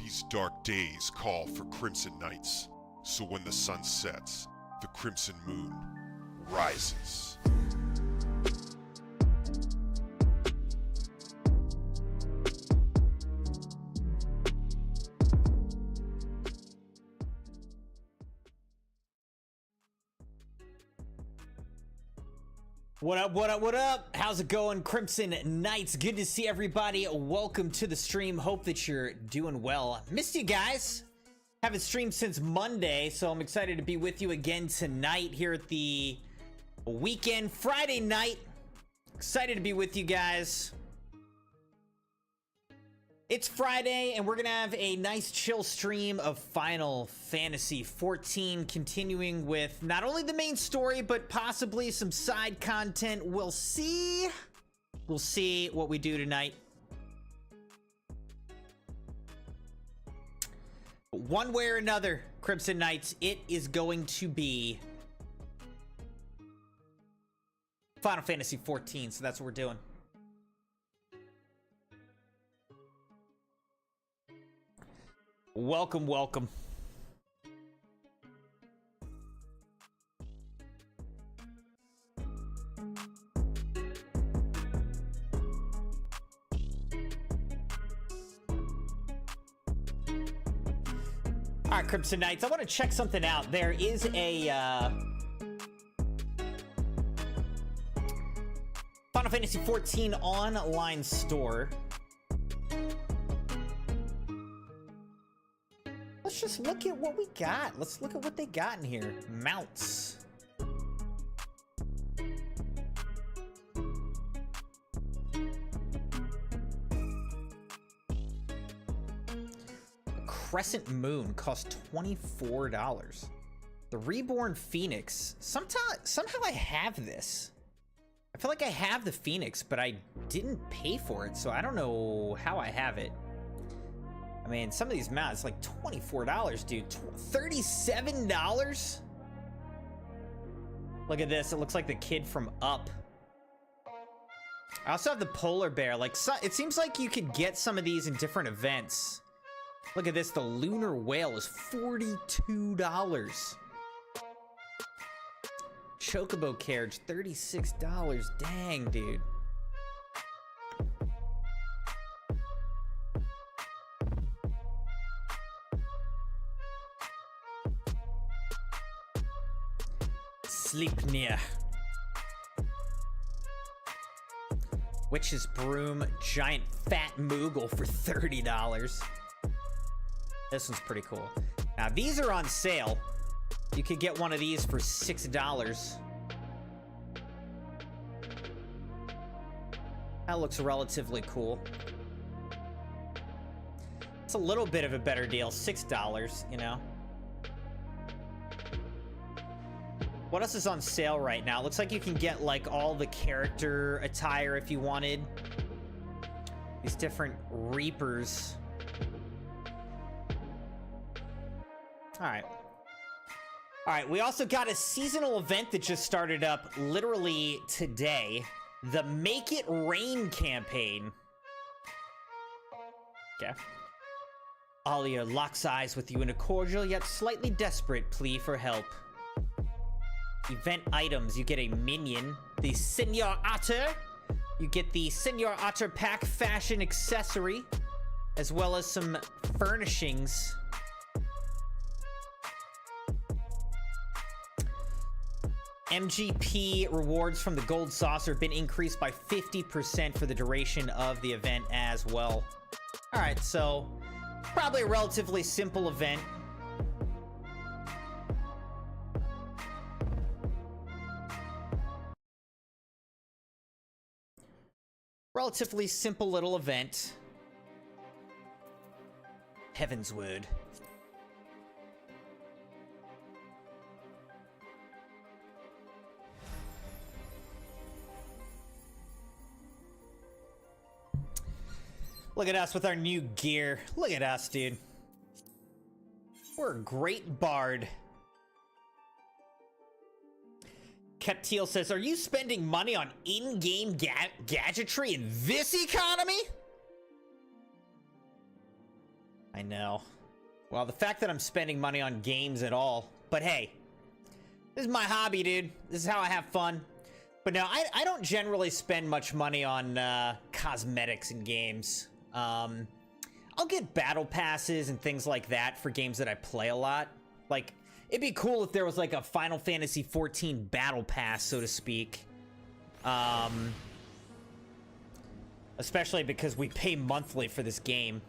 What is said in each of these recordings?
These dark days call for crimson nights, so when the sun sets, the crimson moon rises. What up, what up, what up? How's it going, Crimson Knights? Good to see everybody. Welcome to the stream. Hope that you're doing well. Missed you guys. Haven't streamed since Monday, so I'm excited to be with you again tonight here at the weekend, Friday night. Excited to be with you guys. It's Friday, and we're gonna have a nice chill stream of Final Fantasy XIV, continuing with not only the main story, but possibly some side content. We'll see. We'll see what we do tonight. One way or another, Crimson Knights, it is going to be Final Fantasy XIV, so that's what we're doing. Welcome, welcome. All right, Crimson Knights, I want to check something out. There is a Final Fantasy XIV online store. Let's just look at what we got. Let's look at what they got in here. Mounts. A Crescent Moon costs $24. The Reborn Phoenix. Somehow I have this. I feel like I have the Phoenix, but I didn't pay for it, so I don't know how I have it. I mean, some of these mounts, like $24, dude. $37? Look at this. It looks like the kid from Up. I also have the polar bear. Like, it seems like you could get some of these in different events. Look at this. The lunar whale is $42. Chocobo carriage, $36. Dang, dude. Sleipnir. Witch's Broom, giant fat Moogle for $30. This one's pretty cool. Now, these are on sale. You could get one of these for $6. That looks relatively cool. It's a little bit of a better deal. $6, you know? What else is on sale right now? Looks like you can get like all the character attire if you wanted. These different Reapers. All right. All right, we also got a seasonal event that just started up literally today. The Make It Rain campaign. Okay. Alia locks eyes with you in a cordial yet slightly desperate plea for help. Event items, you get a minion, the Senor Otter. You get the Senor Otter pack fashion accessory, as well as some furnishings. MGP rewards from the Gold Saucer have been increased by 50% for the duration of the event as well. All right, so probably a relatively simple event. Relatively simple little event. Heavensward. Look at us with our new gear. Look at us, dude. We're a great bard. Keptiel says, are you spending money on in-game gadgetry in this economy? I know. Well, the fact that I'm spending money on games at all, but hey, this is my hobby, dude. This is how I have fun. But no, I don't generally spend much money on cosmetics in games. I'll get battle passes and things like that for games that I play a lot. Like, it'd be cool if there was like a Final Fantasy XIV battle pass, so to speak. Especially because we pay monthly for this game.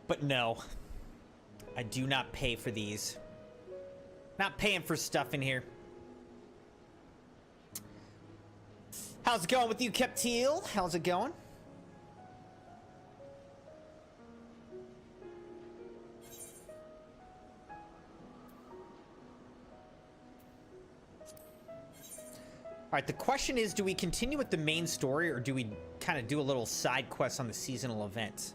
But no, I do not pay for these. Not paying for stuff in here. How's it going with you, Keptil? How's it going? All right, the question is, do we continue with the main story or do we kind of do a little side quest on the seasonal event?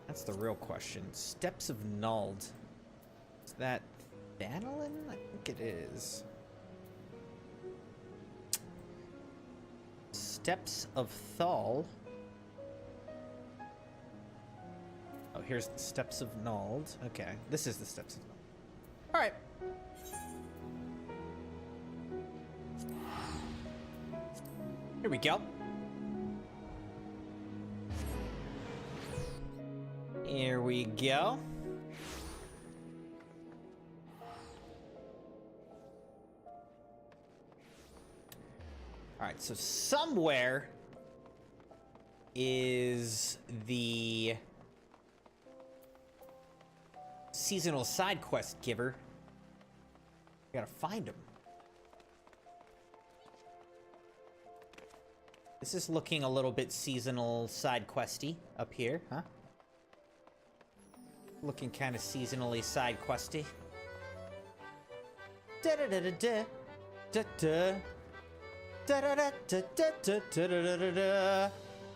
That's the real question. Steps of Nuld. Is that Vanillin? I think it is. Steps of Thal. Oh, here's the Steps of Nuld. Okay, this is the Steps of Nuld. All right. Here we go. Here we go. All right, so somewhere is the seasonal side quest giver. We gotta find him. This is looking a little bit seasonal side questy up here, huh? Looking kind of seasonally side questy. Da da da da da da da da da da da da da da da da.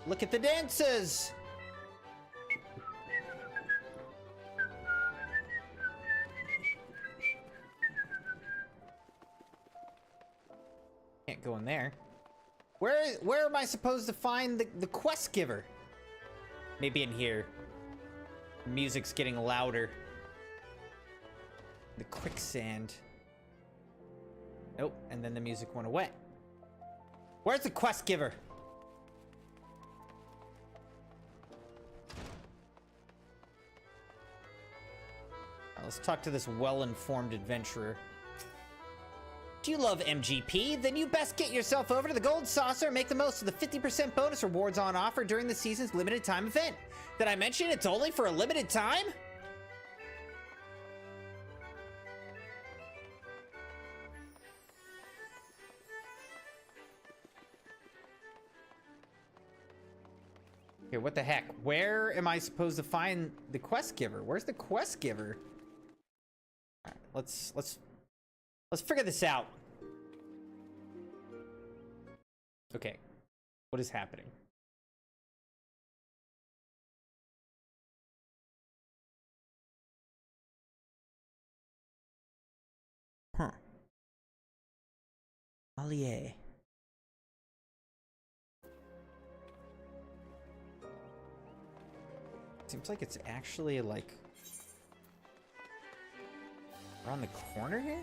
Look at the dances. Can't go in there. Where am I supposed to find the quest giver? Maybe in here. Music's getting louder. The quicksand. Nope, and then the music went away. Where's the quest giver? Let's talk to this well-informed adventurer. Do you love MGP? Then you best get yourself over to the Gold Saucer and make the most of the 50% bonus rewards on offer during the season's limited time event. Did I mention it's only for a limited time? Okay, what the heck? Where am I supposed to find the quest giver? Where's the quest giver? All right, let's figure this out. Okay, what is happening? Huh. Allier. Seems like it's actually like around the corner here?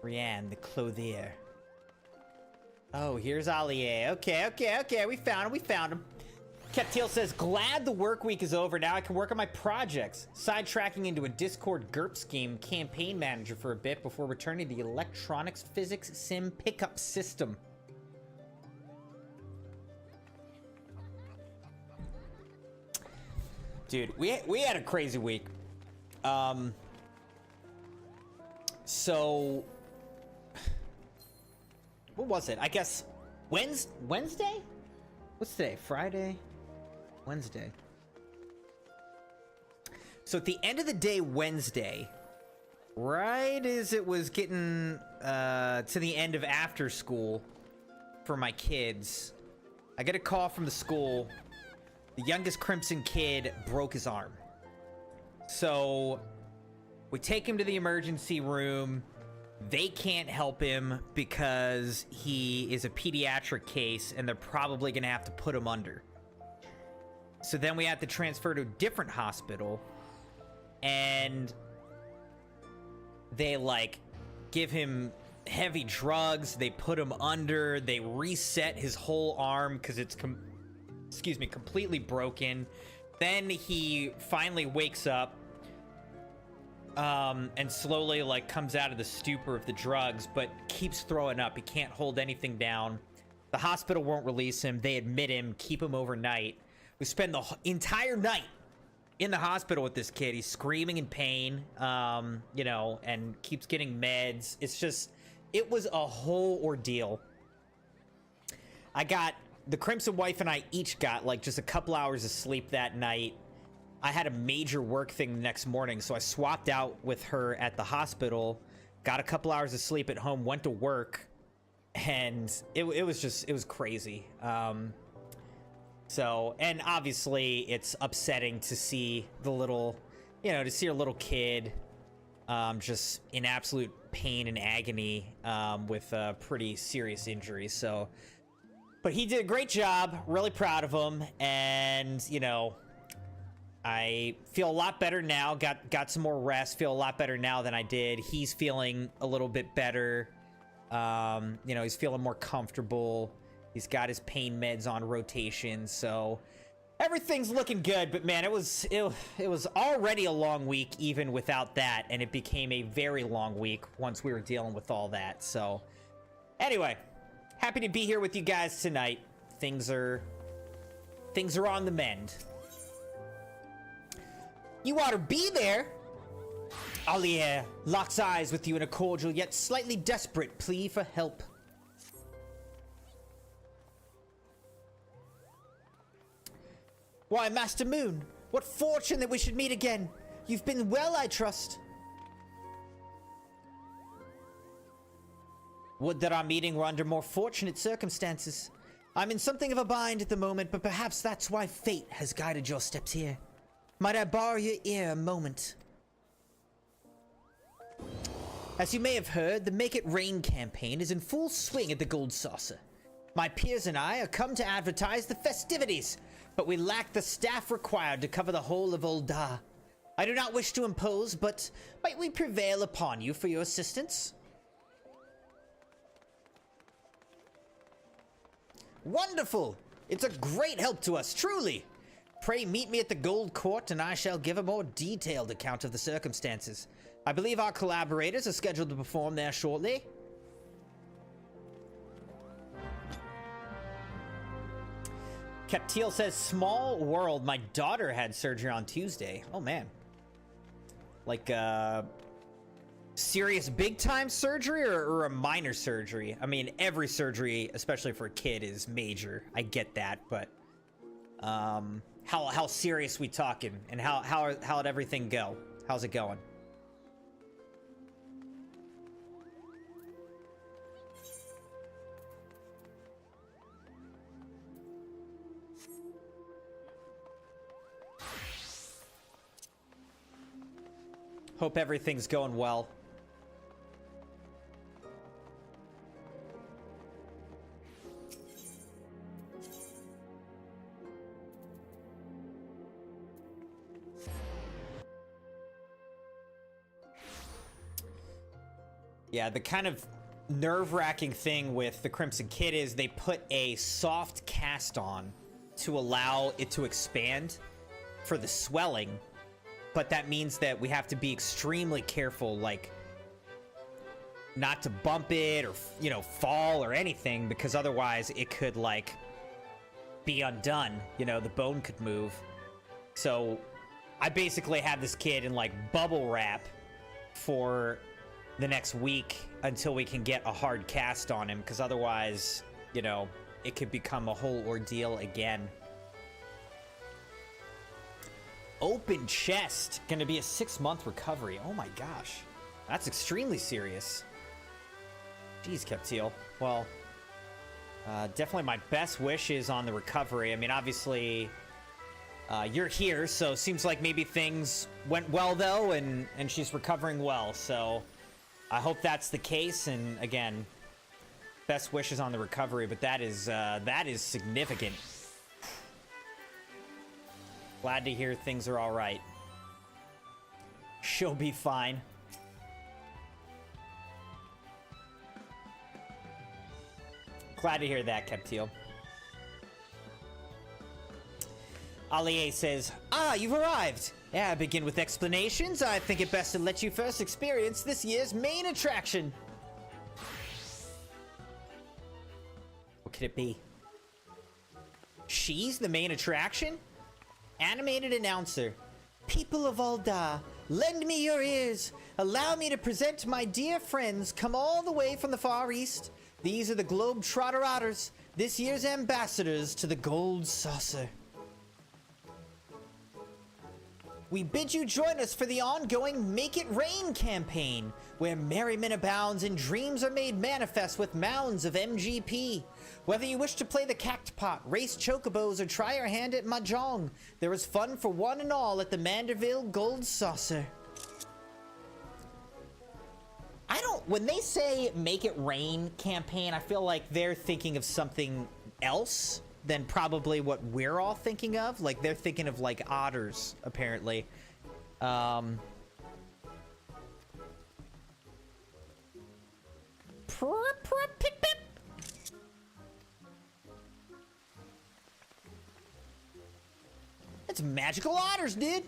Rianne, the clothier. Oh, here's Allier. Okay. We found him. Keptil says, glad the work week is over. Now I can work on my projects. Sidetracking into a Discord GURP scheme campaign manager for a bit before returning to the electronics physics sim pickup system. Dude, we had a crazy week. So what was it? I guess Wednesday? What's today? Friday? Wednesday. So at the end of the day, Wednesday, right as it was getting to the end of after school for my kids, I get a call from the school. The youngest Crimson kid broke his arm. So we take him to the emergency room. They can't help him because he is a pediatric case and they're probably going to have to put him under. So then we have to transfer to a different hospital, and they like give him heavy drugs. They put him under. They reset his whole arm because it's completely broken. Then he finally wakes up and slowly like comes out of the stupor of the drugs, but keeps throwing up. He can't hold anything down. The hospital won't release him. They admit him, keep him overnight. We spend the entire night in the hospital with this kid. He's screaming in pain, you know, and keeps getting meds. It's just, it was a whole ordeal. The Crimson wife and I each got like just a couple hours of sleep that night. I had a major work thing the next morning, so I swapped out with her at the hospital, got a couple hours of sleep at home, went to work, and it was crazy. So, and obviously it's upsetting to see the little, you know, to see a little kid just in absolute pain and agony with a pretty serious injury. So, but he did a great job, really proud of him, and, you know, I feel a lot better now, got some more rest, feel a lot better now than I did. He's feeling a little bit better. You know, he's feeling more comfortable. He's got his pain meds on rotation, so everything's looking good. But man, it was already a long week even without that, and it became a very long week once we were dealing with all that. So anyway, happy to be here with you guys tonight. Things are on the mend. You ought to be there. Alier locks eyes with you in a cordial yet slightly desperate plea for help. Why, Master Moon, what fortune that we should meet again. You've been well, I trust. Would that our meeting were under more fortunate circumstances. I'm in something of a bind at the moment, but perhaps that's why fate has guided your steps here. Might I borrow your ear a moment? As you may have heard, the Make It Rain campaign is in full swing at the Gold Saucer. My peers and I are come to advertise the festivities, but we lack the staff required to cover the whole of Ul'dah. I do not wish to impose, but might we prevail upon you for your assistance? Wonderful! It's a great help to us, truly! Pray meet me at the Gold Court, and I shall give a more detailed account of the circumstances. I believe our collaborators are scheduled to perform there shortly. Captil says, small world, my daughter had surgery on Tuesday. Oh, man. Like, serious big-time surgery or a minor surgery? I mean, every surgery, especially for a kid, is major. I get that, but how serious we talking? And how'd everything go? How's it going? Hope everything's going well. Yeah, the kind of nerve-wracking thing with the Crimson Kid is they put a soft cast on to allow it to expand for the swelling. But that means that we have to be extremely careful, like, not to bump it or, you know, fall or anything, because otherwise it could, like, be undone. You know, the bone could move. So I basically have this kid in, like, bubble wrap for the next week until we can get a hard cast on him, because otherwise, you know, it could become a whole ordeal again. Open chest. Gonna be a 6-month recovery. Oh my gosh. That's extremely serious. Jeez, Captil. Well, definitely my best wishes on the recovery. I mean, obviously, You're here, so seems like maybe things went well though, and she's recovering well. So I hope that's the case. And again, best wishes on the recovery. But that is significant. Glad to hear things are all right. She'll be fine. Glad to hear that, Keptil. Alié says, "Ah, you've arrived. Yeah, begin with explanations. I think it best to let you first experience this year's main attraction." What could it be? She's the main attraction? Animated announcer. "People of Aldar, lend me your ears. Allow me to present my dear friends come all the way from the Far East. These are the Globetrotter Otters, this year's ambassadors to the Gold Saucer. We bid you join us for the ongoing Make It Rain campaign, where merriment abounds and dreams are made manifest with mounds of MGP. Whether you wish to play the Cactpot, race chocobos, or try your hand at Mahjong, there is fun for one and all at the Manderville Gold Saucer." When they say Make It Rain campaign, I feel like they're thinking of something else than probably what we're all thinking of. Like, they're thinking of, like, otters, apparently. It's magical otters, dude.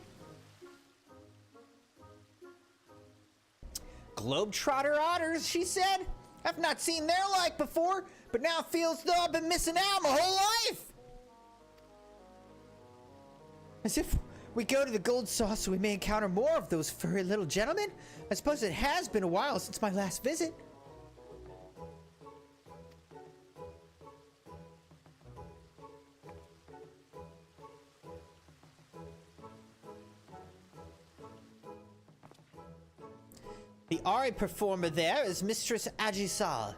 Globetrotter otters, she said. I've not seen their like before, but now it feels as though I've been missing out my whole life. As if we go to the Gold Saucer, we may encounter more of those furry little gentlemen. I suppose it has been a while since my last visit. The Ari performer there is Mistress Ajisai.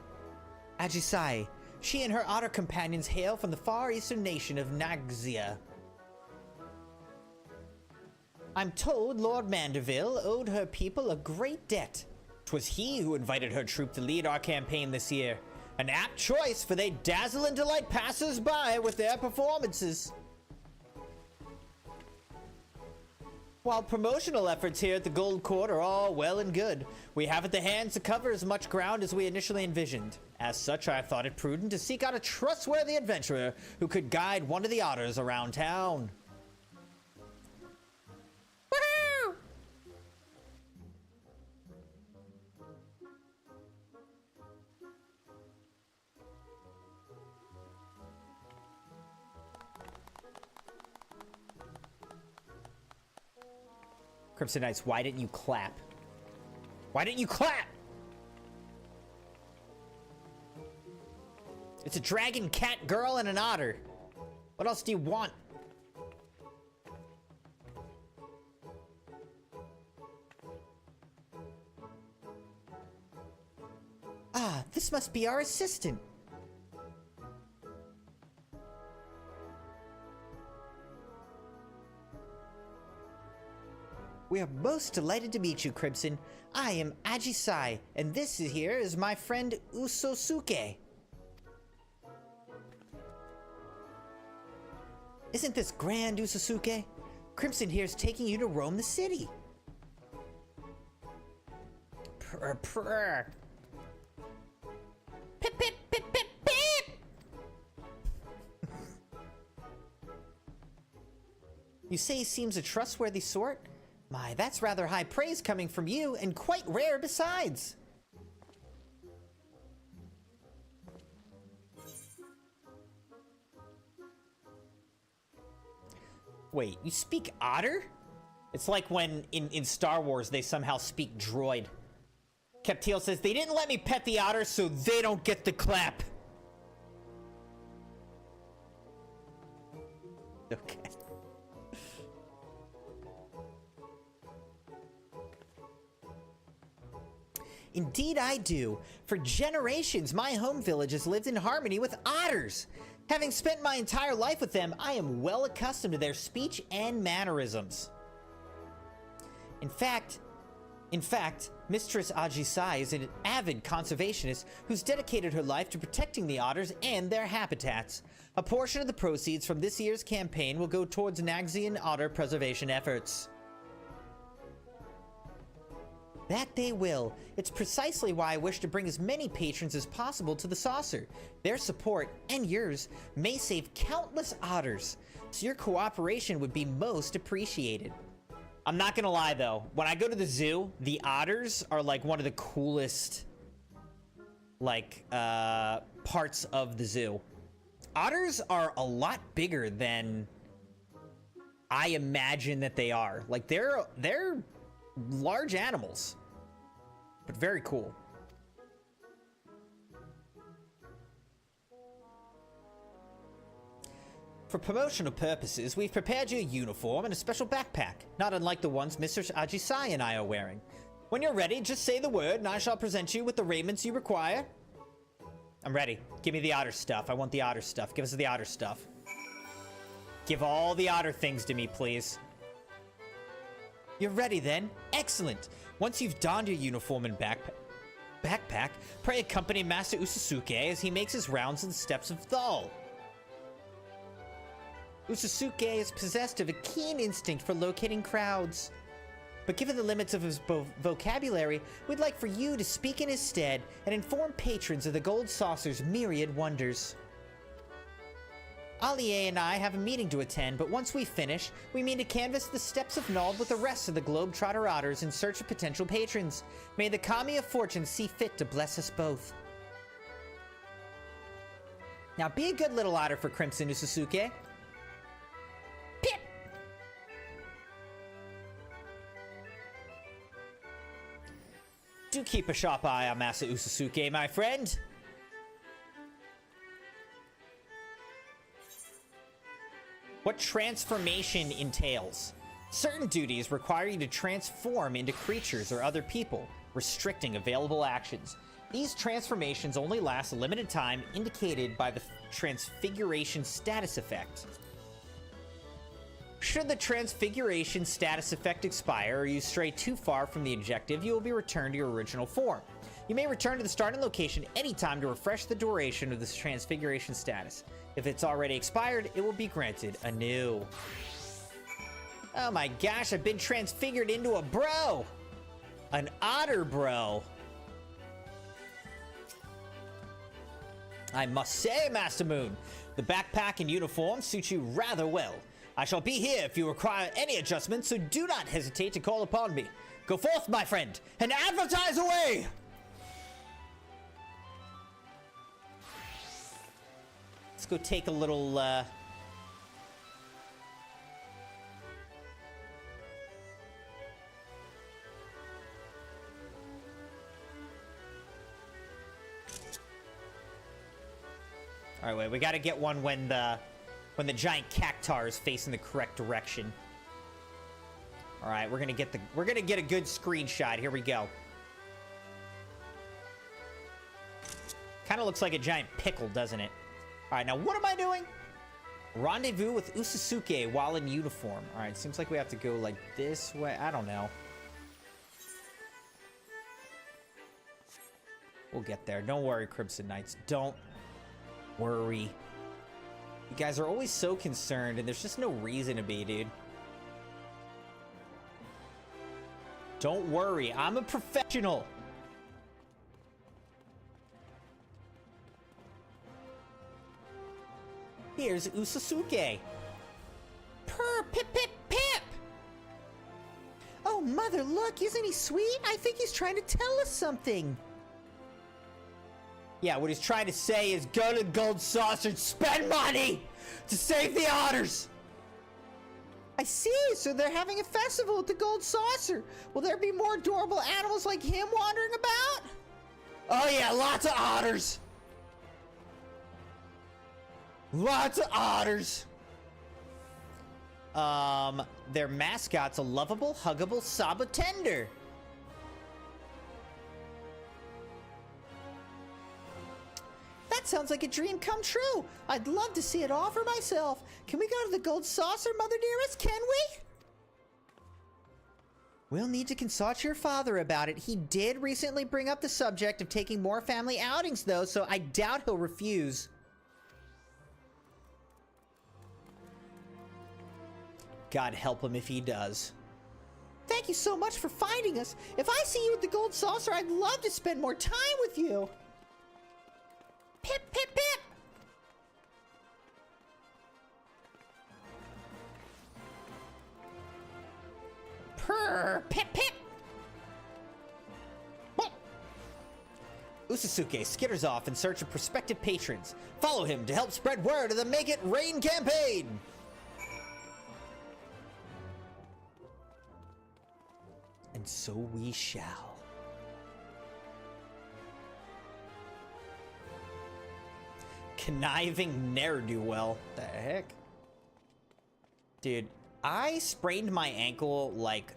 She and her otter companions hail from the far eastern nation of Nagzia. I'm told Lord Manderville owed her people a great debt. 'Twas he who invited her troop to lead our campaign this year. An apt choice, for they dazzle and delight passers-by with their performances. While promotional efforts here at the Gold Court are all well and good, we haven't the hands to cover as much ground as we initially envisioned. As such, I thought it prudent to seek out a trustworthy adventurer who could guide one of the otters around town. Woohoo! Crimson Knights, why didn't you clap? Why didn't you clap? It's a dragon, cat, girl, and an otter. What else do you want? Ah, this must be our assistant. We are most delighted to meet you, Crimson. I am Ajisai, and this here is my friend Usosuke. Isn't this grand, Usosuke? Crimson here is taking you to roam the city. Purr, purr. Pip, pip, pip, pip, pip. You say he seems a trustworthy sort? My, that's rather high praise coming from you, and quite rare besides. Wait, you speak otter? It's like when in Star Wars they somehow speak droid. Keptil says, they didn't let me pet the otter, so they don't get the clap. Okay. Indeed I do. For generations, my home village has lived in harmony with otters. Having spent my entire life with them, I am well accustomed to their speech and mannerisms. In fact, Mistress Ajisai is an avid conservationist who's dedicated her life to protecting the otters and their habitats. A portion of the proceeds from this year's campaign will go towards Naxian otter preservation efforts. That they will. It's precisely why I wish to bring as many patrons as possible to the saucer. Their support, and yours, may save countless otters, so your cooperation would be most appreciated. I'm not gonna lie though, when I go to the zoo, the otters are like one of the coolest, like, parts of the zoo. Otters are a lot bigger than I imagine that they are. Like, they're large animals, but very cool. For promotional purposes, we've prepared you a uniform and a special backpack, not unlike the ones Mr. Ajisai and I are wearing. When you're ready, just say the word and I shall present you with the raiments you require. I'm ready. Give me the otter stuff. I want the otter stuff. Give us the otter stuff. Give all the otter things to me, please. You're ready then? Excellent. Once you've donned your uniform and backpack, pray accompany Master Usasuke as he makes his rounds in the steps of Thal. Usasuke is possessed of a keen instinct for locating crowds. But given the limits of his vocabulary, we'd like for you to speak in his stead and inform patrons of the Gold Saucer's myriad wonders. Allie and I have a meeting to attend, but once we finish, we mean to canvass the steps of Nald with the rest of the Globetrotter Otters in search of potential patrons. May the Kami of Fortune see fit to bless us both. Now be a good little otter for Crimson Usasuke. Pip! Do keep a sharp eye on Master Usasuke, my friend. What transformation entails? Certain duties require you to transform into creatures or other people, restricting available actions. These transformations only last a limited time, indicated by the transfiguration status effect. Should the transfiguration status effect expire or you stray too far from the objective, you will be returned to your original form. You may return to the starting location anytime to refresh the duration of this transfiguration status. If it's already expired, it will be granted anew. Oh my gosh, I've been transfigured into a bro! An otter bro. I must say, Master Moon, the backpack and uniform suit you rather well. I shall be here if you require any adjustments, so do not hesitate to call upon me. Go forth, my friend, and advertise away! Let's go take a little, Alright, wait, we gotta get one when the giant cactar is facing the correct direction. Alright, we're gonna get a good screenshot. Here we go. Kinda looks like a giant pickle, doesn't it? Alright, now what am I doing? Rendezvous with Usasuke while in uniform. Alright, seems like we have to go like this way. I don't know. We'll get there. Don't worry, Crimson Knights. Don't worry. You guys are always so concerned, and there's just no reason to be, dude. Don't worry. I'm a professional. Here's Usasuke. Purr, pip, pip, pip! Oh, mother, look, isn't he sweet? I think he's trying to tell us something. Yeah, what he's trying to say is go to the Gold Saucer and spend money to save the otters. I see, so they're having a festival at the Gold Saucer. Will there be more adorable animals like him wandering about? Oh yeah, lots of otters. Lots of otters. Their mascot's a lovable, huggable Sabotender. That's sounds like a dream come true. I'd love to see it all for myself. Can we go to the Gold Saucer, Mother Dearest? Can we? We'll need to consult your father about it. He did recently bring up the subject of taking more family outings, though, so I doubt he'll refuse. God help him if he does. Thank you so much for finding us. If I see you at the Gold Saucer, I'd love to spend more time with you. Pip, pip, pip. Purr, pip, pip. Usasuke skitters off in search of prospective patrons. Follow him to help spread word of the Make It Rain campaign. And so we shall. Conniving ne'er-do-well. The heck? Dude, I sprained my ankle like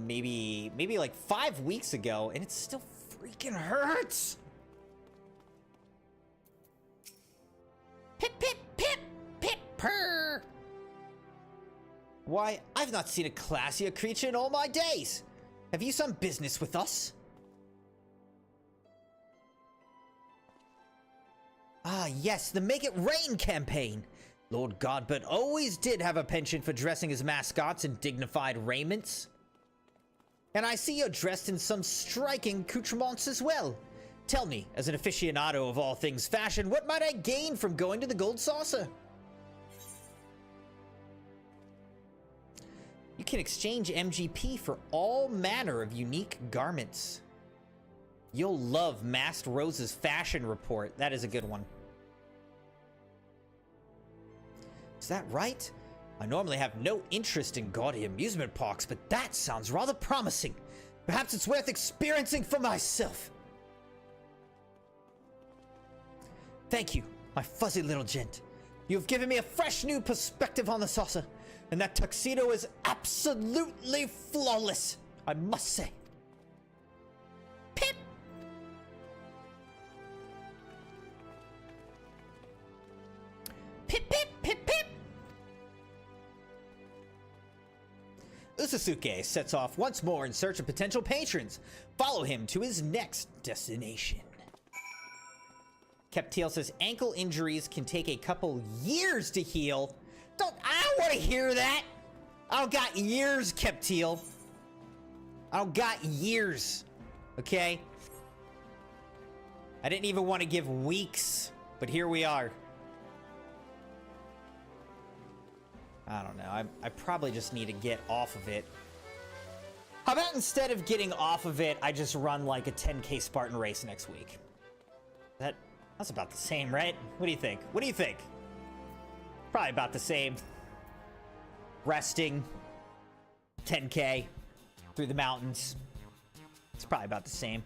maybe like 5 weeks ago, and it still freaking hurts. Pip, pip, pip, pip, purr. Why, I've not seen a classier creature in all my days. Have you some business with us? Ah, yes, the Make It Rain campaign. Lord Godbert always did have a penchant for dressing his mascots in dignified raiments. And I see you're dressed in some striking accoutrements as well. Tell me, as an aficionado of all things fashion, what might I gain from going to the Gold Saucer? You can exchange MGP for all manner of unique garments. You'll love Masked Rose's fashion report. That is a good one. Is that right? I normally have no interest in gaudy amusement parks, but that sounds rather promising. Perhaps it's worth experiencing for myself. Thank you, my fuzzy little gent. You've given me a fresh new perspective on the saucer, and that tuxedo is absolutely flawless, I must say. Pip! Pip, pip, pip, pip! Usasuke sets off once more in search of potential patrons. Follow him to his next destination. Keptiel says ankle injuries can take a couple years to heal. I don't want to hear that. I don't got years, Keptiel. I don't got years. Okay? I didn't even want to give weeks, but here we are. I don't know. I probably just need to get off of it. How about instead of getting off of it, I just run like a 10K Spartan race next week? That's about the same, right? What do you think? What do you think? Probably about the same. Resting. 10K. Through the mountains. It's probably about the same.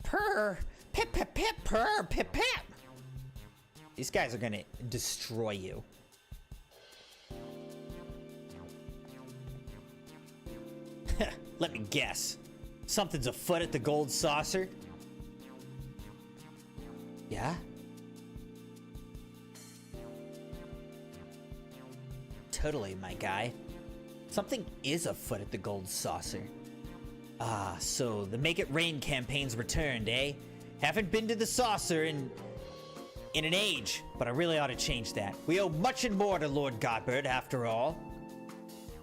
Purr! Pip, pip, pip, purr, pip, pip! These guys are gonna destroy you. Let me guess. Something's afoot at the Gold Saucer? Yeah? Totally, my guy. Something is afoot at the Gold Saucer. Ah, so the Make It Rain campaign's returned, eh? Haven't been to the saucer in an age, but I really ought to change that. We owe much and more to Lord Godbert, after all.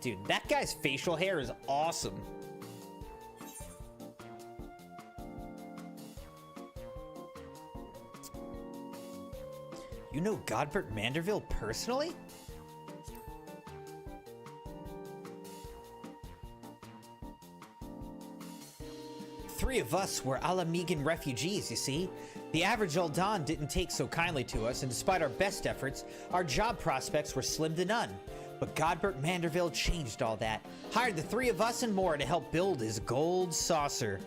Dude, that guy's facial hair is awesome. You know Godbert Manderville personally? Three of us were Alamegan refugees, you see. The average Uldan didn't take so kindly to us, and despite our best efforts, our job prospects were slim to none. But Godbert Manderville changed all that, hired the three of us and more to help build his Gold Saucer.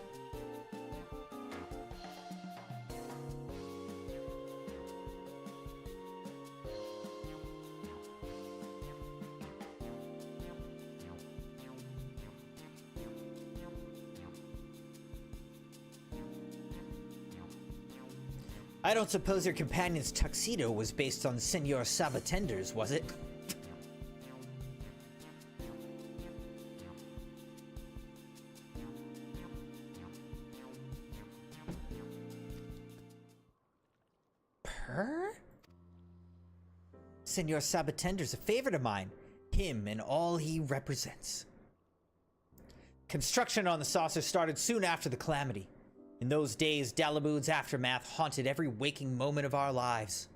I don't suppose your companion's tuxedo was based on Senor Sabatender's, was it? Per? Senor Sabatender's a favorite of mine. Him and all he represents. Construction on the saucer started soon after the calamity. In those days, Dalamud's aftermath haunted every waking moment of our lives.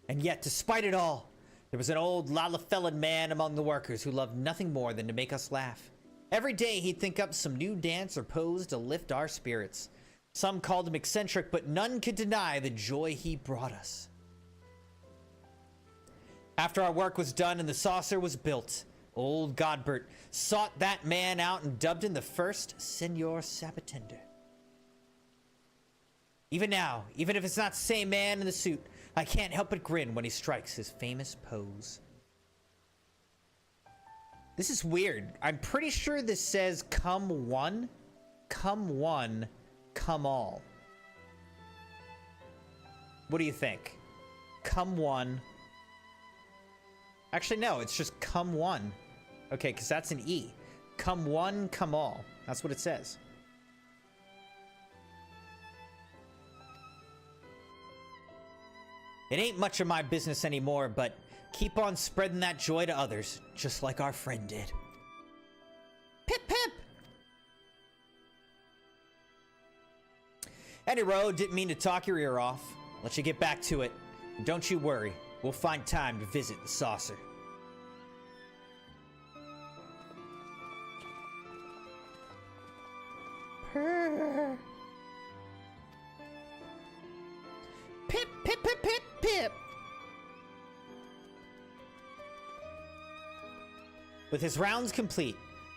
And yet, despite it all, there was an old Lalafellan man among the workers who loved nothing more than to make us laugh. Every day he'd think up some new dance or pose to lift our spirits. Some called him eccentric, but none could deny the joy he brought us. After our work was done and the saucer was built, old Godbert sought that man out and dubbed him the first Senor Sabatender. Even now, even if it's not the same man in the suit, I can't help but grin when he strikes his famous pose. This is weird. I'm pretty sure this says come one, come all. What do you think? Come one. Actually, no, it's just come one. Okay, because that's an E. Come one, come all. That's what it says. It ain't much of my business anymore, but keep on spreading that joy to others, just like our friend did. Pip, pip! Anyway, didn't mean to talk your ear off. Let you get back to it. Don't you worry. We'll find time to visit the saucer. Purr. Pip, pip, pip, pip, pip. With his rounds complete,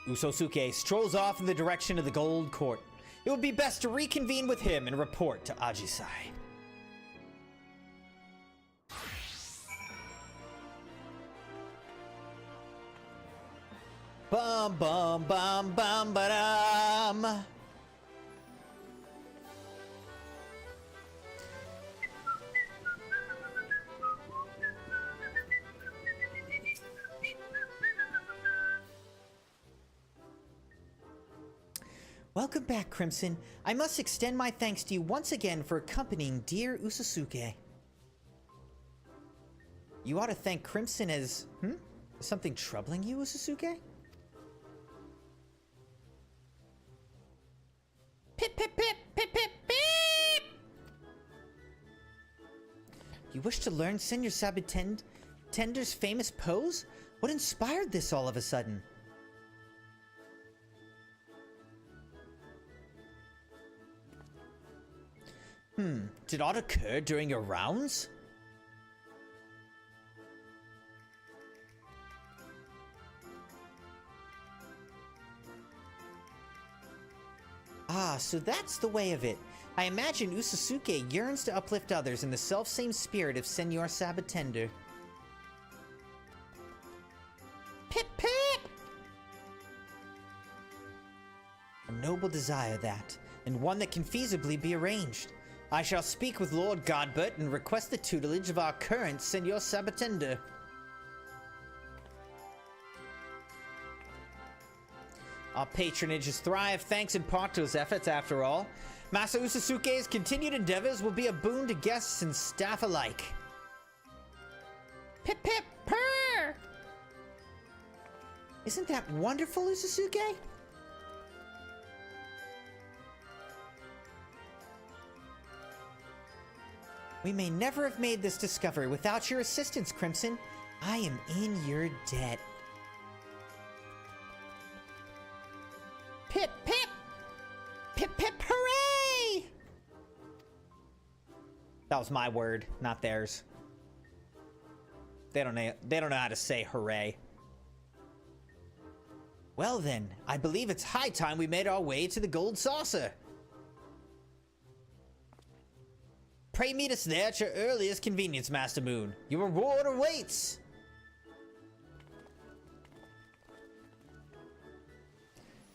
Usosuke strolls off in the direction of the Gold Court. It would be best to reconvene with him and report to Ajisai. Bum bum bum bum ba-dum. Welcome back, Crimson. I must extend my thanks to you once again for accompanying dear Usosuke. You ought to thank Crimson as... Is something troubling you, Usosuke? Pip, pip, pip, pip, pip, pip! You wish to learn Senor Sabatender's famous pose? What inspired this all of a sudden? Did aught occur during your rounds? Ah, so that's the way of it. I imagine Usosuke yearns to uplift others in the self-same spirit of Senor Sabatender. Pip pip! A noble desire that, and one that can feasibly be arranged. I shall speak with Lord Godbert and request the tutelage of our current Senor Sabatender. Our patronages thrive thanks in part to his efforts, after all. Master Usosuke's continued endeavors will be a boon to guests and staff alike. Pip pip purr! Isn't that wonderful, Usosuke? We may never have made this discovery without your assistance, Crimson. I am in your debt. Pip, pip! Pip, pip, hooray! That was my word, not theirs. They don't know how to say hooray. Well then, I believe it's high time we made our way to the Gold Saucer. Pray meet us there at your earliest convenience, Master Moon. Your reward awaits!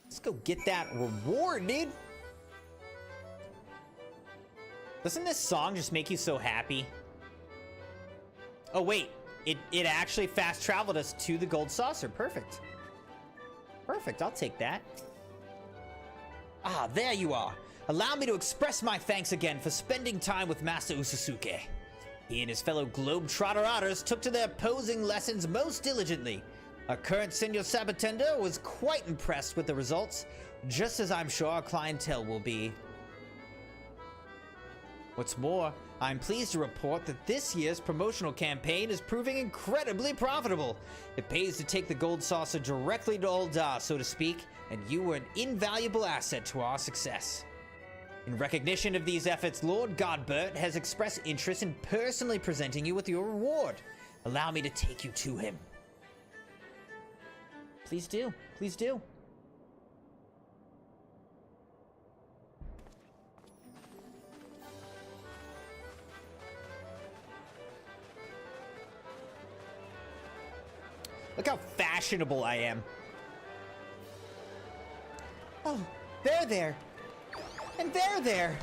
Let's go get that reward, dude. Doesn't this song just make you so happy? Oh wait, it actually fast traveled us to the gold saucer. Perfect. Perfect, I'll take that. Ah, there you are. Allow me to express my thanks again for spending time with Master Usasuke. He and his fellow Globetrotter otters took to their posing lessons most diligently. Our current Senior Sabatender was quite impressed with the results, just as I'm sure our clientele will be. What's more, I'm pleased to report that this year's promotional campaign is proving incredibly profitable. It pays to take the gold saucer directly to Uldar, so to speak, and you were an invaluable asset to our success. In recognition of these efforts, Lord Godbert has expressed interest in personally presenting you with your reward. Allow me to take you to him. Please do. Please do. Look how fashionable I am. Oh, they're there. And they're there.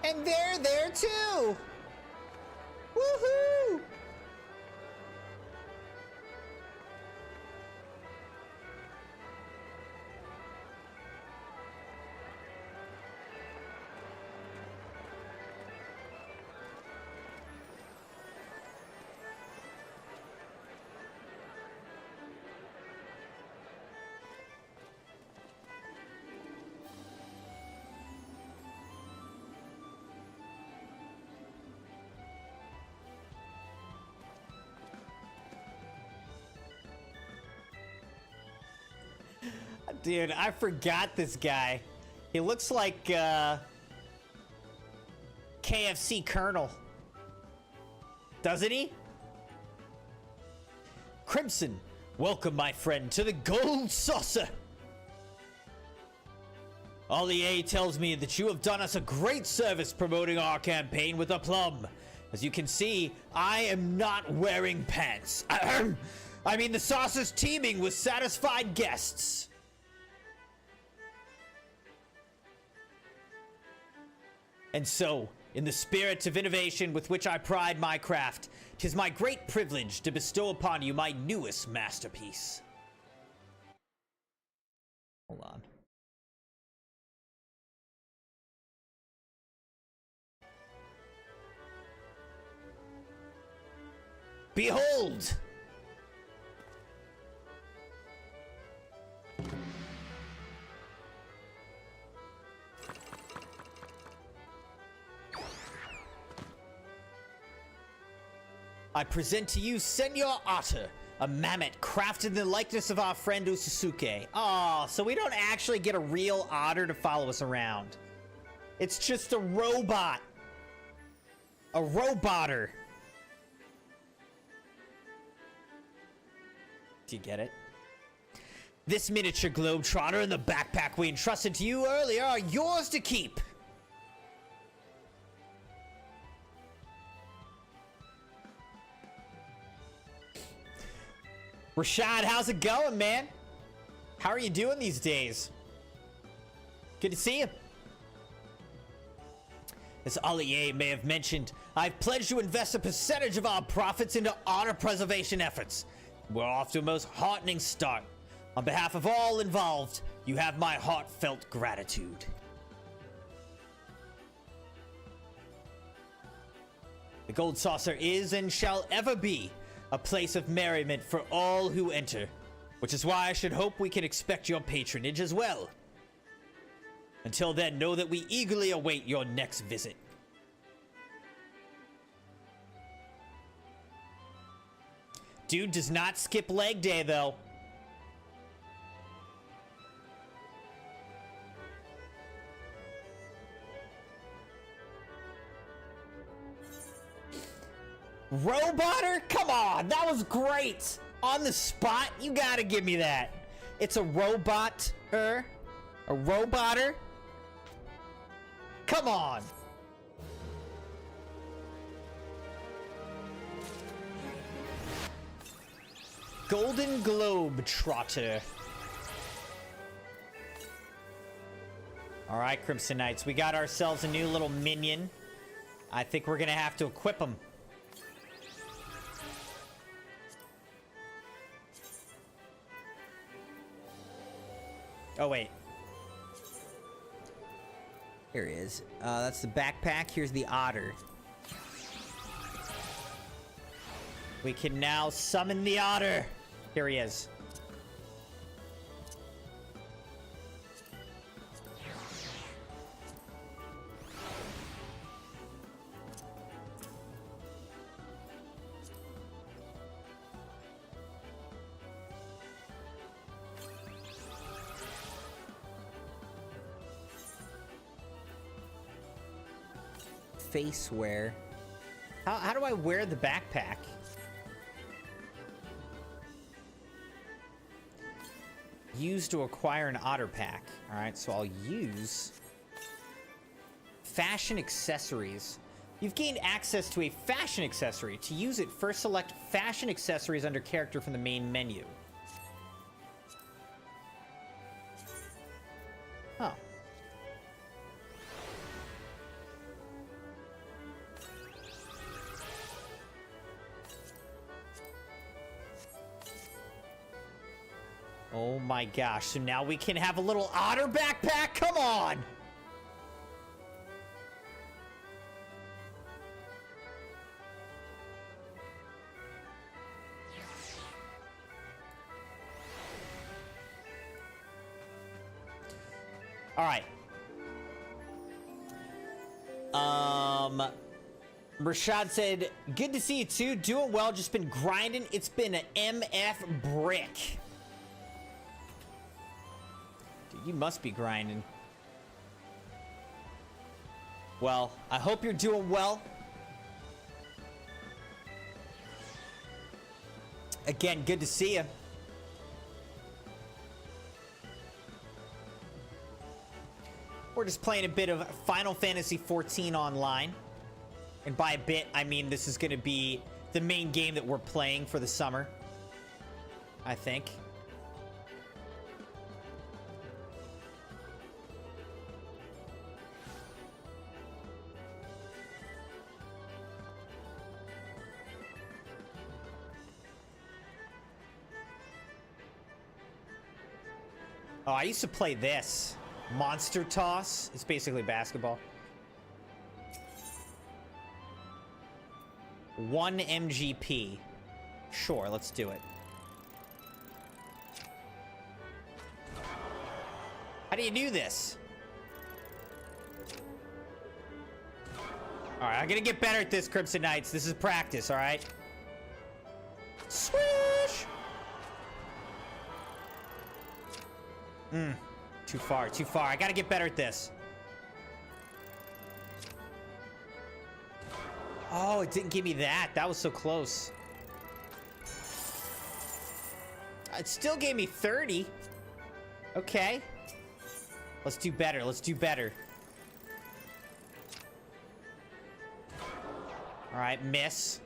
And they're there too. Woohoo! Dude, I forgot this guy. He looks like KFC Colonel. Doesn't he? Crimson, welcome my friend to the Gold Saucer. Ollier tells me that you have done us a great service promoting our campaign with aplomb. As you can see, I am not wearing pants. I mean, the saucer's teeming with satisfied guests. And so, in the spirit of innovation with which I pride my craft, 'tis my great privilege to bestow upon you my newest masterpiece. Hold on. Behold! I present to you Senor Otter, a mammoth crafted in the likeness of our friend Usasuke. Aw, so we don't actually get a real otter to follow us around. It's just a robot. A robotter. Do you get it? This miniature globetrotter and the backpack we entrusted to you earlier are yours to keep. Rashad, how's it going, man? How are you doing these days? Good to see you. As Ollier may have mentioned, I've pledged to invest a percentage of our profits into honor preservation efforts. We're off to a most heartening start. On behalf of all involved, you have my heartfelt gratitude. The Gold Saucer is and shall ever be a place of merriment for all who enter, which is why I should hope we can expect your patronage as well. Until then, know that we eagerly await your next visit. Dude does not skip leg day, though. Robotter? Come on, that was great. On the spot, you gotta give me that. It's a robot-er. A roboter? Come on! Golden Globe Trotter. Alright, Crimson Knights. We got ourselves a new little minion. I think we're gonna have to equip him. Oh, wait. Here he is. That's the backpack. Here's the otter. We can now summon the otter. Here he is. Face wear. How do I wear the backpack? Use to acquire an otter pack. Alright, so I'll use fashion accessories. You've gained access to a fashion accessory. To use it, first select fashion accessories under character from the main menu. Oh. Oh my gosh, so now we can have a little otter backpack? Come on! Alright. Rashad said, good to see you too. Doing well, just been grinding. It's been an MF brick. You must be grinding. Well, I hope you're doing well. Again, good to see you. We're just playing a bit of Final Fantasy XIV Online. And by a bit, I mean this is going to be the main game that we're playing for the summer, I think. Oh, I used to play this. Monster Toss. It's basically basketball. 1 MGP. Sure, let's do it. How do you do this? Alright, I'm gonna get better at this, Crimson Knights. This is practice, alright? Swish! Too far, too far. I gotta get better at this. Oh, it didn't give me that. That was so close. It still gave me 30. Okay. Let's do better. Let's do better. All right, miss.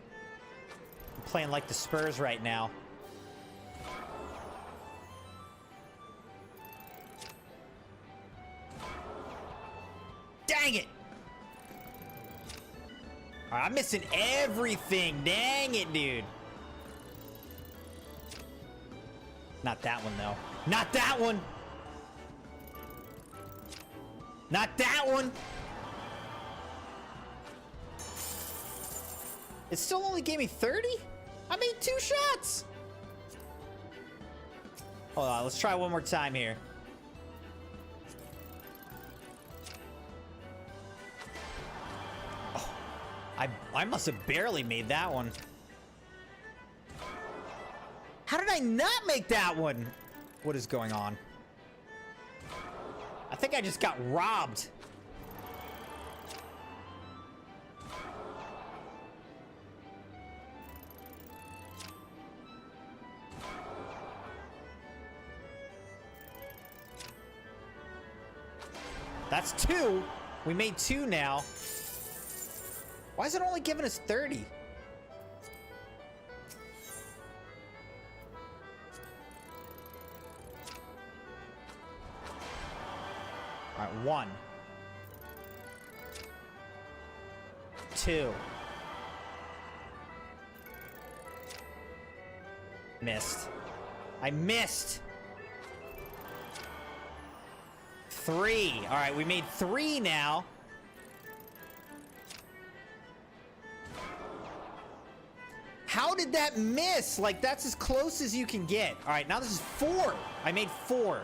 I'm playing like the Spurs right now. Dang it! All right, I'm missing everything. Dang it, dude. Not that one, though. Not that one! Not that one! It still only gave me 30? I made 2 shots! Hold on, let's try one more time here. Oh, I must have barely made that one. How did I not make that one? What is going on? I think I just got robbed. That's 2. We made 2 now. Why is it only giving us 30? All right, 1. 2. Missed. I missed. 3. All right, we made 3 now. How did that miss? Like, that's as close as you can get. All right, now this is 4. I made 4.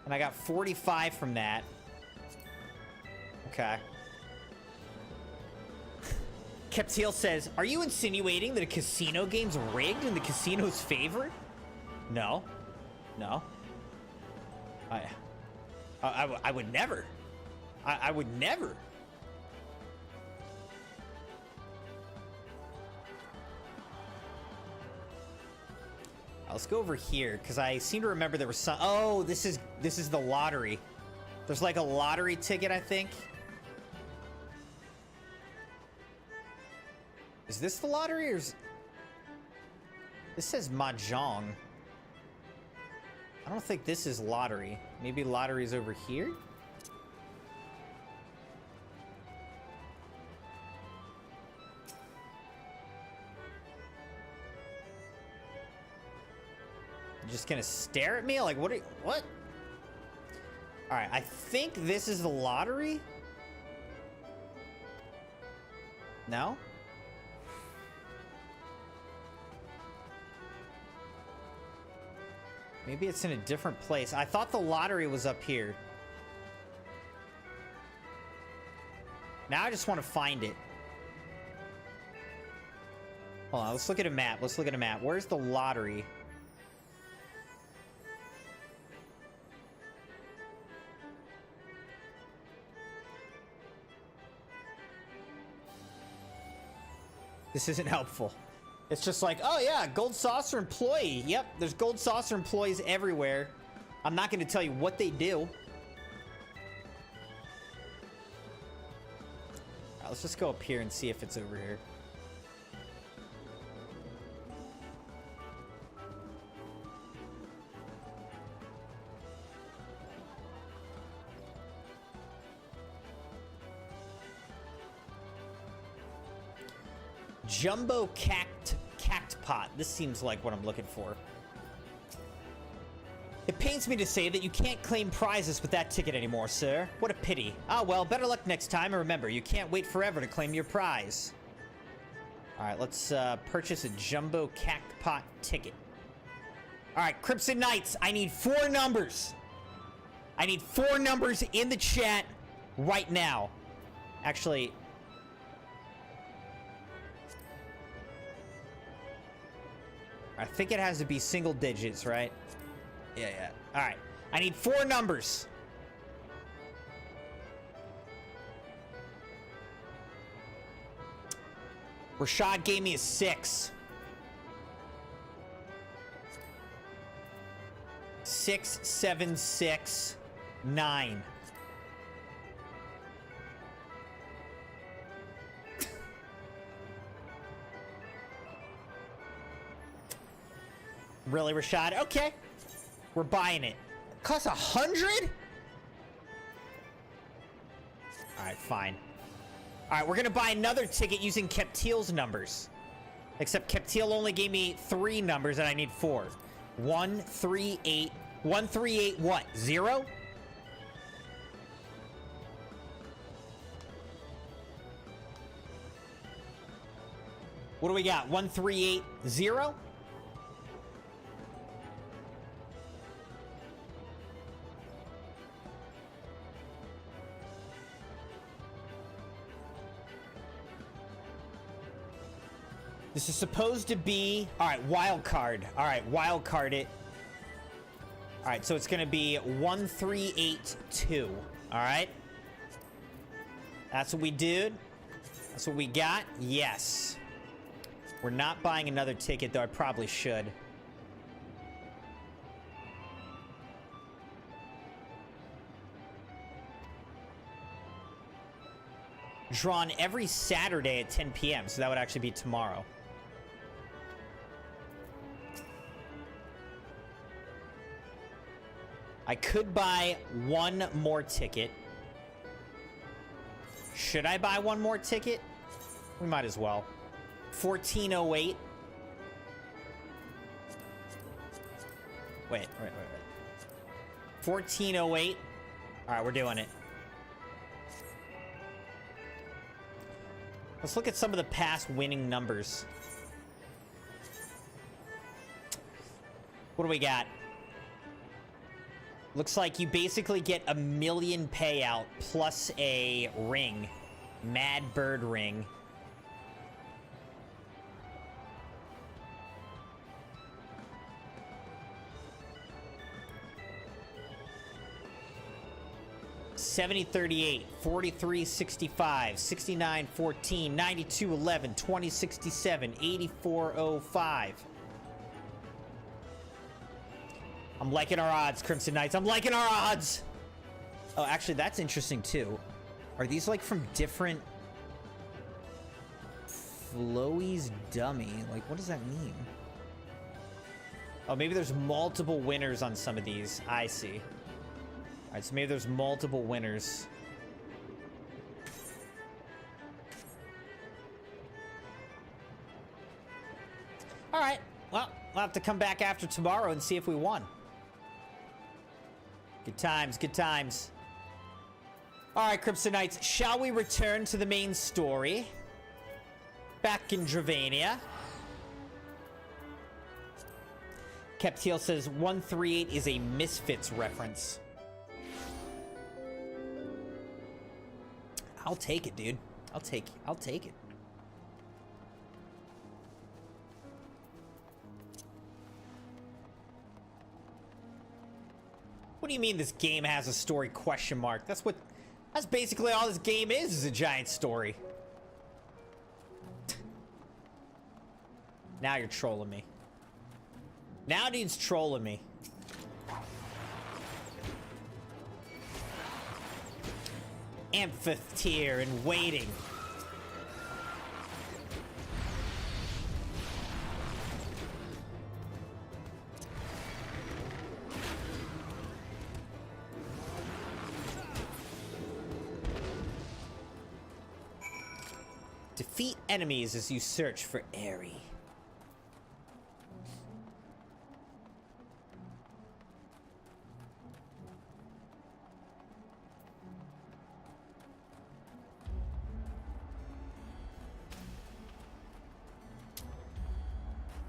And I got 45 from that. Okay. Keptil says, are you insinuating that a casino game's rigged in the casino's favor? No. No. I would never. I would never. Let's go over here, because I seem to remember there was some... Oh, this is the lottery. There's like a lottery ticket, I think. Is this the lottery, or is... This says Mahjong. I don't think this is lottery. Maybe lottery's over here? You're just gonna stare at me? Like, what? What? Alright, I think this is the lottery? No? Maybe it's in a different place. I thought the lottery was up here. Now I just want to find it. Hold on, let's look at a map. Let's look at a map. Where's the lottery? This isn't helpful. It's just like, oh yeah, Gold Saucer employee. Yep, there's Gold Saucer employees everywhere. I'm not going to tell you what they do. All right, let's just go up here and see if it's over here. Jumbo Cactpot. This seems like what I'm looking for. It pains me to say that you can't claim prizes with that ticket anymore, sir. What a pity. Ah, well, better luck next time, and remember, you can't wait forever to claim your prize. Alright, let's purchase a Jumbo Cactpot ticket. Alright, Crimson Knights, I need 4 numbers. I need 4 numbers in the chat right now. Actually... I think it has to be single digits, right? Yeah. All right. I need 4 numbers. Rashad gave me a 6. 6, 7, 6, 9. Really, Rashad? Okay. We're buying it. Costs 100? Alright, fine. Alright, we're gonna buy another ticket using Keptil's numbers. Except Keptil only gave me 3 numbers and I need 4. 1, 3, 8. 1, 3, 8, what? 0? What do we got? 1, 3, 8, 0? This is supposed to be... Alright, wild card. Alright, wild card it. Alright, so it's going to be 1382. Alright? That's what we did. That's what we got. Yes. We're not buying another ticket, though I probably should. drawn every Saturday at 10 p.m. So that would actually be tomorrow. I could buy one more ticket. Should I buy one more ticket? We might as well. 1408. Wait. 1408. All right, we're doing it. Let's look at some of the past winning numbers. What do we got? Looks like you basically get $1 million payout plus a ring. Mad Bird ring. $70.38, $43.65, $69.14, $92.11, $20.67, $84.05. I'm liking our odds, Crimson Knights. I'm liking our odds. Oh, actually, that's interesting too. Are these like from different Floey's dummy? Like, what does that mean? Oh, maybe there's multiple winners on some of these. I see. All right, so maybe there's multiple winners. All right. Well, we'll have to come back after tomorrow and see if we won. Good times, good times. All right, Crimson Knights, shall we return to the main story? Back in Dravania. Keptiel says 138 is a Misfits reference. I'll take it, dude. I'll take it. What do you mean this game has a story question mark? That's basically all this game is a giant story. Now you're trolling me. Now dude's trolling me. Amphitheater and waiting. Defeat enemies as you search for Aerie.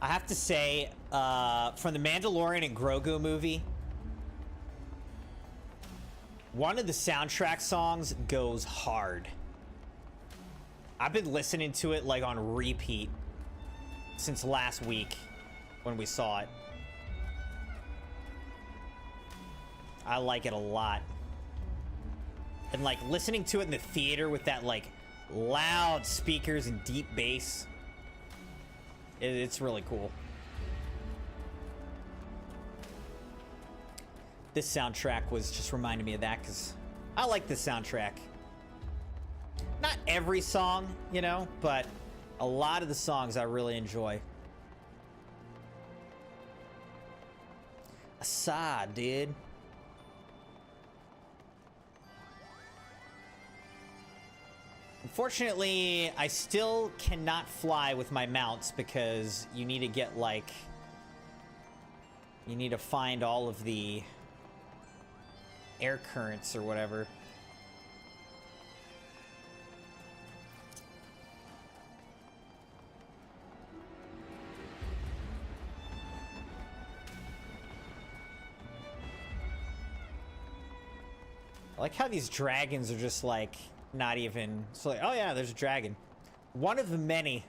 I have to say, from the Mandalorian and Grogu movie, one of the soundtrack songs goes hard. I've been listening to it like on repeat since last week when we saw it. I like it a lot. And like listening to it in the theater with that like loud speakers and deep bass. It's really cool. This soundtrack was just reminding me of that because I like this soundtrack. Not every song, you know, but a lot of the songs I really enjoy. Assad, dude. Unfortunately, I still cannot fly with my mounts because you need to get like... You need to find all of the air currents or whatever. I like how these dragons are just like not even. It's like, oh yeah, there's a dragon. One of many.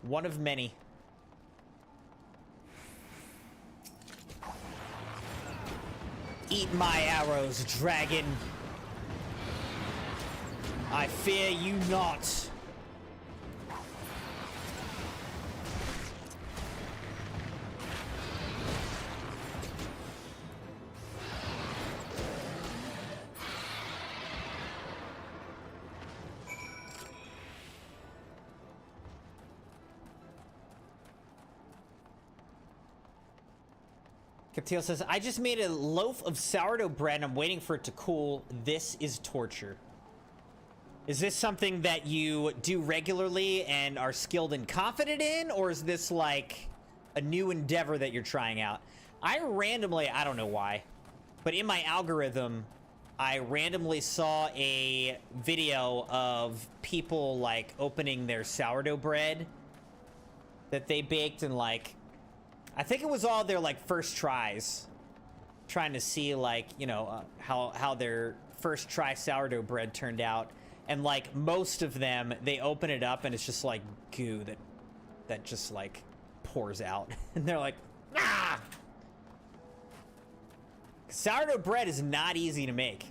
One of many. Eat my arrows, dragon. I fear you not. Captil says, I just made a loaf of sourdough bread and I'm waiting for it to cool. This is torture. Is this something that you do regularly and are skilled and confident in? Or is this like a new endeavor that you're trying out? I randomly, I don't know why, but in my algorithm, I randomly saw a video of people like opening their sourdough bread that they baked and like, I think it was all their like first tries, trying to see like, you know, how their first try sourdough bread turned out. And like most of them, they open it up and it's just like goo that just like pours out. And they're like, ah! Sourdough bread is not easy to make.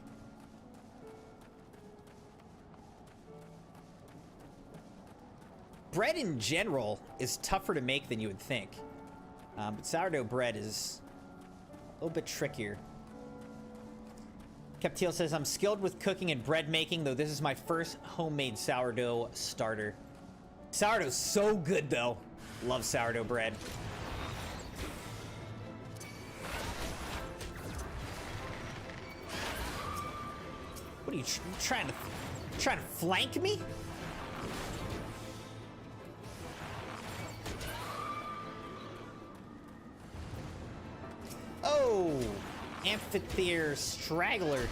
Bread in general is tougher to make than you would think. But sourdough bread is a little bit trickier. Captil says, I'm skilled with cooking and bread making, though this is my first homemade sourdough starter. Sourdough's so good, though. Love sourdough bread. What are you trying to flank me? Oh, amphitheater straggler.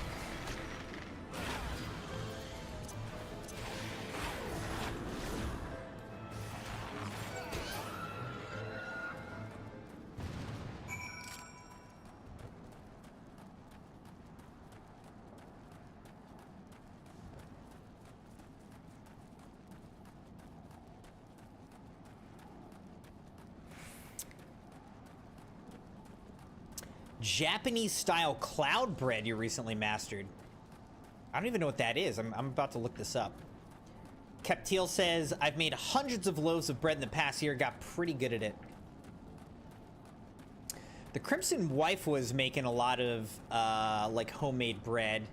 Japanese style cloud bread you recently mastered. I don't even know what that is. I'm about to look this up. Captil says, I've made hundreds of loaves of bread in the past year, got pretty good at it. The Crimson wife was making a lot of like homemade bread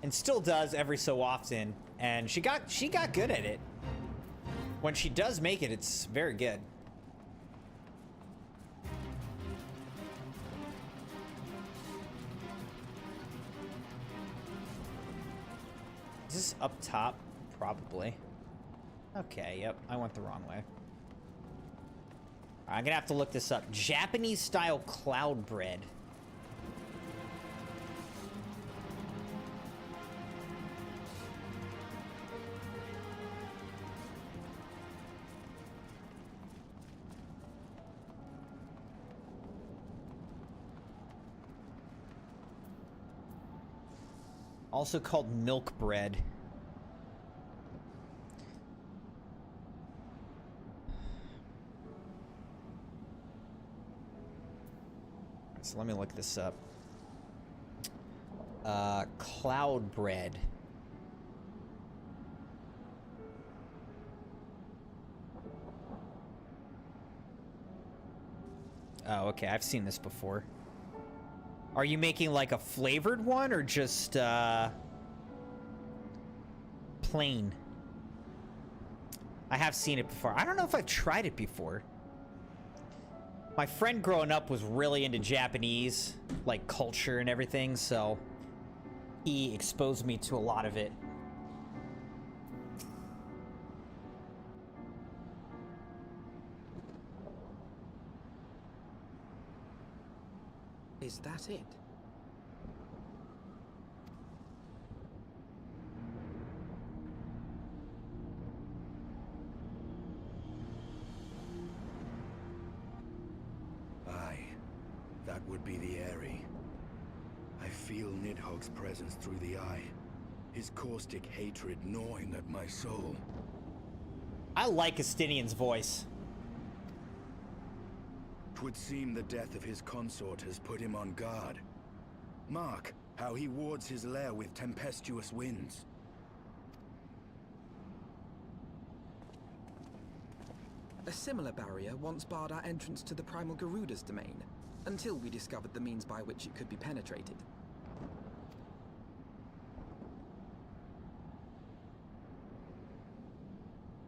and still does every so often, and she got good at it. When she does make it, it's very good. Is this up top? Probably. Okay, yep, I went the wrong way. I'm gonna have to look this up. Japanese style cloud bread. Also called milk bread. So let me look this up. Cloud bread. Oh, okay, I've seen this before. Are you making like a flavored one or just plain? I have seen it before. I don't know if I've tried it before. My friend growing up was really into Japanese, like culture and everything, so he exposed me to a lot of it. Is that it? Aye, that would be the Eyrie. I feel Nidhogg's presence through the eye, his caustic hatred gnawing at my soul. I like Estinian's voice. 'Twould seem the death of his consort has put him on guard. Mark how he wards his lair with tempestuous winds. A similar barrier once barred our entrance to the Primal Garuda's domain, until we discovered the means by which it could be penetrated.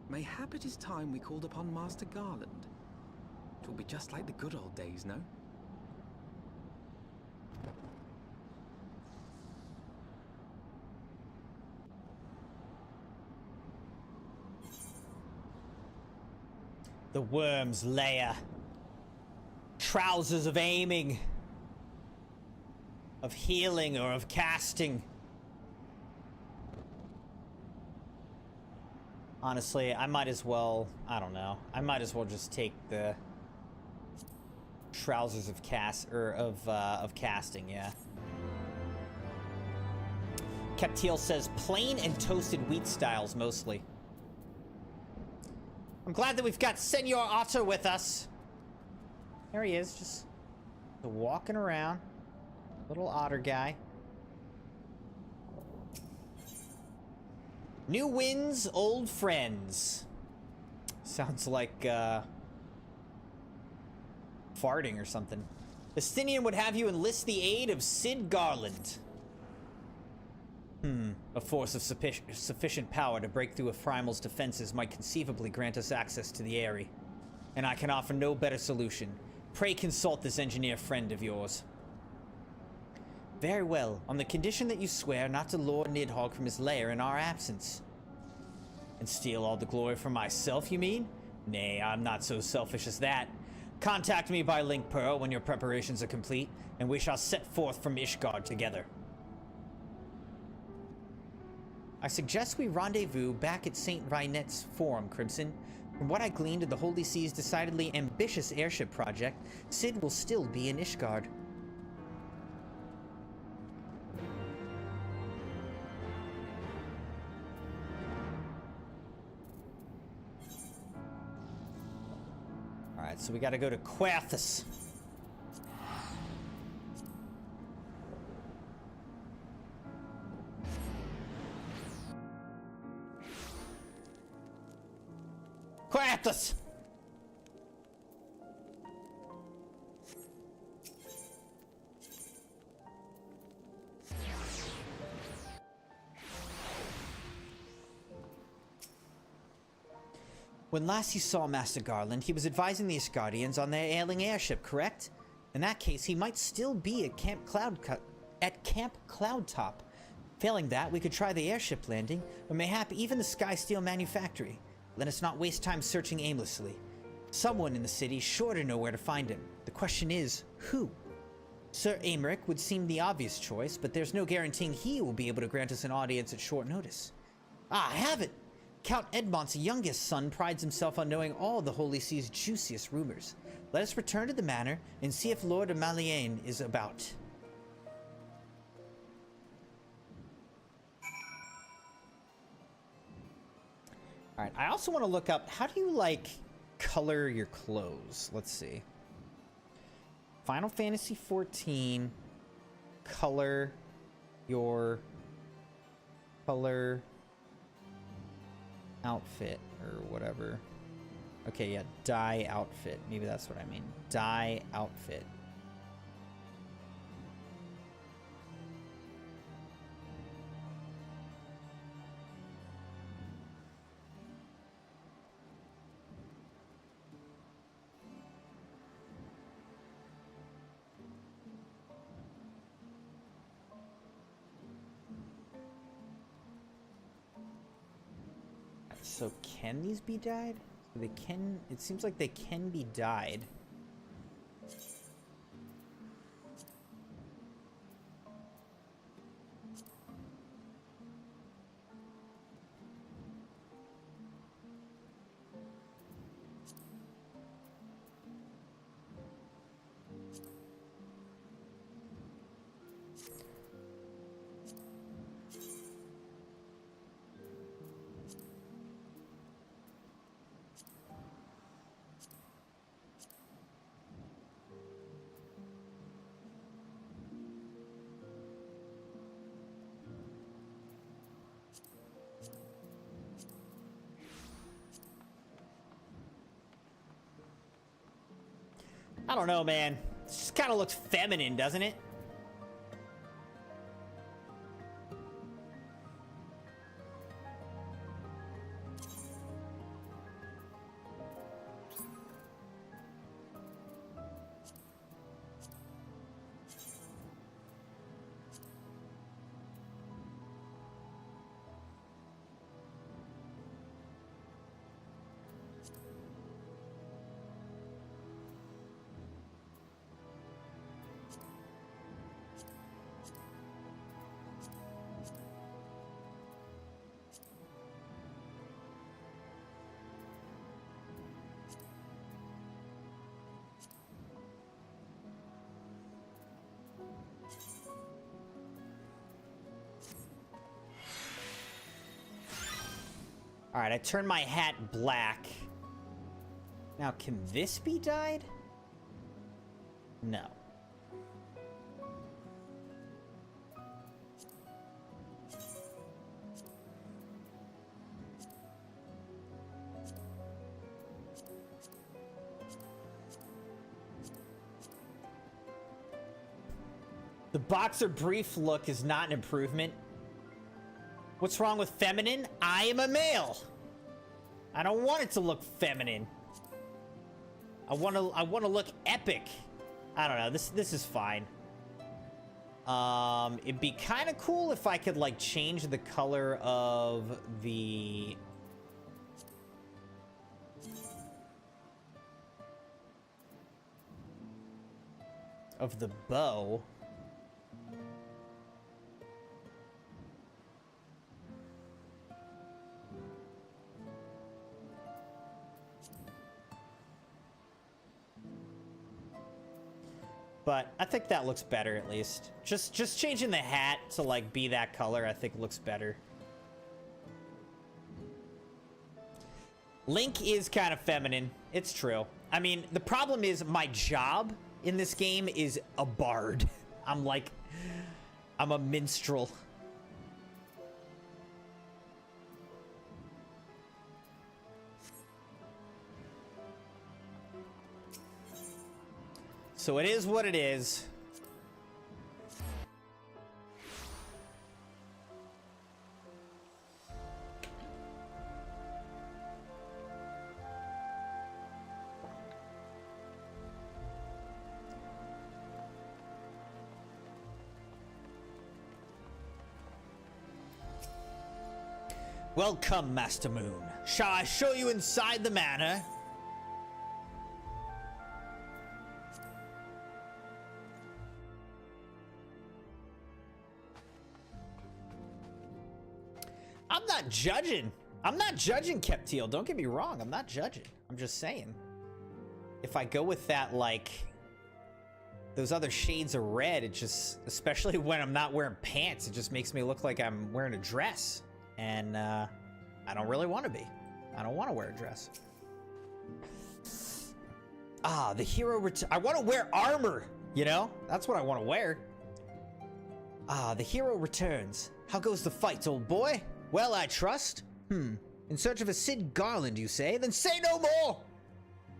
Mayhap it is time we called upon Master Garland. It will be just like the good old days, no? The worm's lair. Trousers of aiming. Of healing or of casting. Honestly, I might as well, I don't know. I might as well just take the trousers of casting, yeah. Captil says plain and toasted wheat styles mostly. I'm glad that we've got Senor Otto with us. There he is, just walking around. Little otter guy. New winds, old friends. Sounds like, farting or something. Estinian would have you enlist the aid of Sid Garland. A force of sufficient power to break through a primal's defenses might conceivably grant us access to the Eyrie. And I can offer no better solution. Pray consult this engineer friend of yours. Very well, on the condition that you swear not to lure Nidhogg from his lair in our absence. And steal all the glory for myself, you mean? Nay, I'm not so selfish as that. Contact me by Link Pearl when your preparations are complete, and we shall set forth from Ishgard together. I suggest we rendezvous back at St. Rynette's Forum, Crimson. From what I gleaned of the Holy Sea's decidedly ambitious airship project, Sid will still be in Ishgard. Alright, so we gotta go to Quathus. Quathus! When last you saw Master Garland, he was advising the Ishgardians on their ailing airship, correct? In that case, he might still be at Camp Cloudtop. Failing that, we could try the airship landing, or mayhap even the Skysteel manufactory. Let us not waste time searching aimlessly. Someone in the city is sure to know where to find him. The question is, who? Sir Aymeric would seem the obvious choice, but there's no guaranteeing he will be able to grant us an audience at short notice. Ah, I have it! Count Edmont's youngest son prides himself on knowing all the Holy Sea's juiciest rumors. Let us return to the manor and see if Lord Amaliane is about. Alright, I also want to look up, how do you, like, color your clothes? Let's see. Final Fantasy XIV, color your outfit, or whatever. Okay, yeah, dye outfit. Maybe that's what I mean. Dye outfit. So can these be dyed? They can, it seems like they can be dyed. I don't know, man. It just kind of looks feminine, doesn't it? All right, I turned my hat black. Now, can this be dyed? No. The boxer brief look is not an improvement. What's wrong with feminine? I am a male. I don't want it to look feminine. I want to look epic. I don't know. This is fine. It'd be kind of cool if I could like change the color of the bow. But I think that looks better, at least. Just changing the hat to like be that color, I think looks better. Link is kind of feminine. It's true. I mean, the problem is my job in this game is a bard. I'm a minstrel. So it is what it is. Welcome, Master Moon. Shall I show you inside the manor? I'm not judging. I'm not judging, Keptiel. Don't get me wrong. I'm not judging. I'm just saying. If I go with that, like, those other shades of red, it just, especially when I'm not wearing pants, it just makes me look like I'm wearing a dress. And, I don't really want to be. I don't want to wear a dress. Ah, the hero I want to wear armor, you know? That's what I want to wear. Ah, the hero returns. How goes the fight, old boy? Well, I trust. In search of a Sid Garland, you say? Then say no more!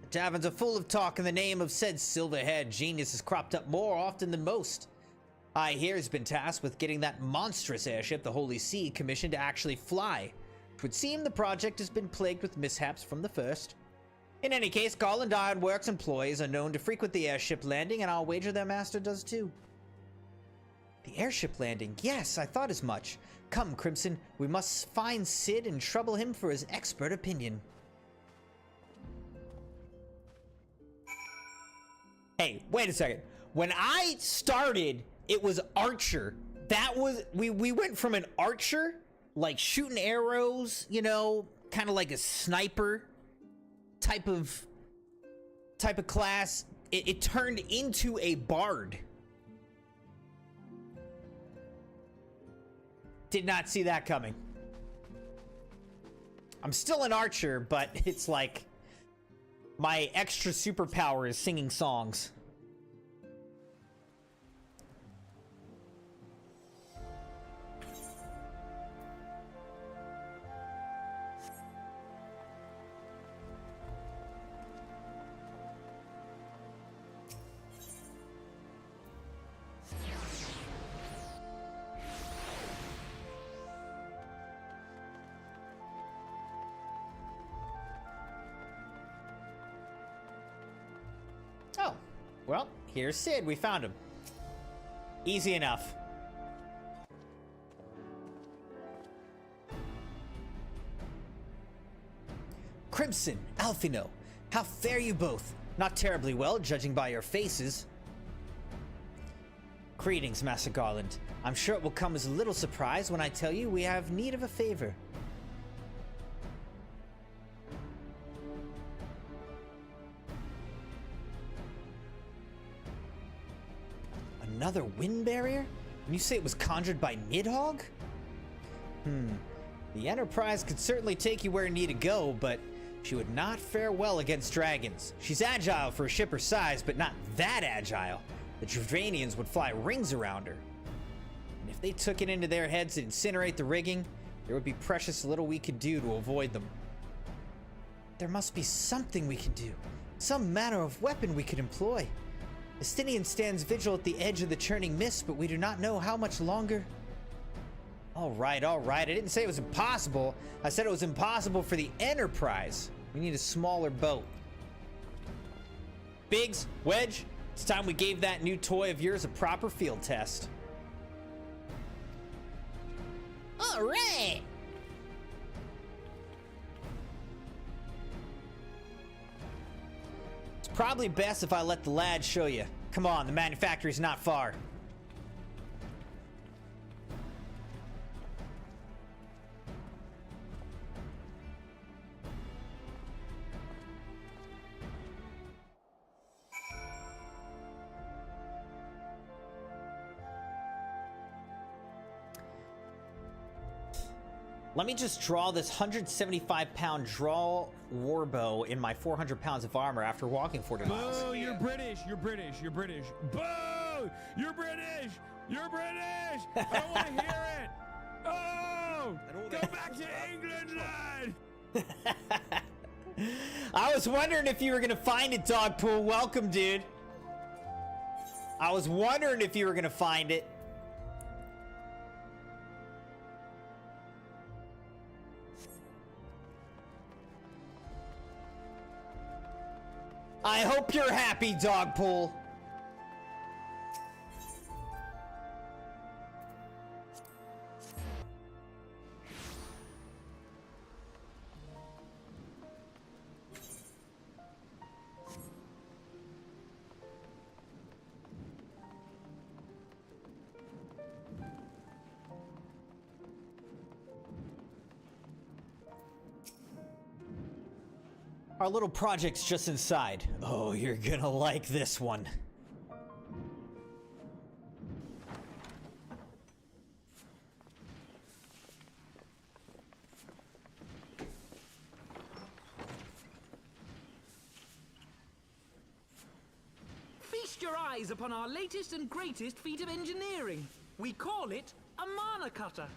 The taverns are full of talk, and the name of said silver-haired genius has cropped up more often than most. I hear he's been tasked with getting that monstrous airship the Holy See commissioned to actually fly. It would seem the project has been plagued with mishaps from the first. In any case, Garland Ironworks employees are known to frequent the airship landing, and I'll wager their master does too. The airship landing? Yes, I thought as much. Come, Crimson, we must find Sid and trouble him for his expert opinion. Hey, wait a second. When I started, it was Archer. That was, we went from an Archer, like shooting arrows, you know, kind of like a sniper type of class. It turned into a bard. Did not see that coming. I'm still an archer, but it's like my extra superpower is singing songs. Oh, well, here's Sid. We found him. Easy enough. Crimson, Alphino, how fare you both? Not terribly well, judging by your faces. Greetings, Master Garland. I'm sure it will come as a little surprise when I tell you we have need of a favor. Another wind barrier? And you say it was conjured by Nidhogg? The Enterprise could certainly take you where you need to go, but she would not fare well against dragons. She's agile for a ship her size, but not that agile. The Travanians would fly rings around her. And if they took it into their heads to incinerate the rigging, there would be precious little we could do to avoid them. There must be something we can do. Some manner of weapon we could employ. Estinian stands vigil at the edge of the churning mist, but we do not know how much longer. All right. I didn't say it was impossible. I said it was impossible for the Enterprise. We need a smaller boat. Biggs, Wedge, it's time we gave that new toy of yours a proper field test. All right. It's probably best if I let the lad show you. Come on, the manufactory's not far. Let me just draw this 175-pound draw warbow in my 400 pounds of armor after walking 40 miles. Boo, you're British, you're British, you're British. Boo, you're British, you're British. I don't want to hear it. Oh, go back to England, lad. I was wondering if you were going to find it, Dogpool. Welcome, dude. I was wondering if you were going to find it. I hope you're happy, Dogpool. Our little project's just inside. Oh, you're gonna like this one. Feast your eyes upon our latest and greatest feat of engineering. We call it a mana cutter.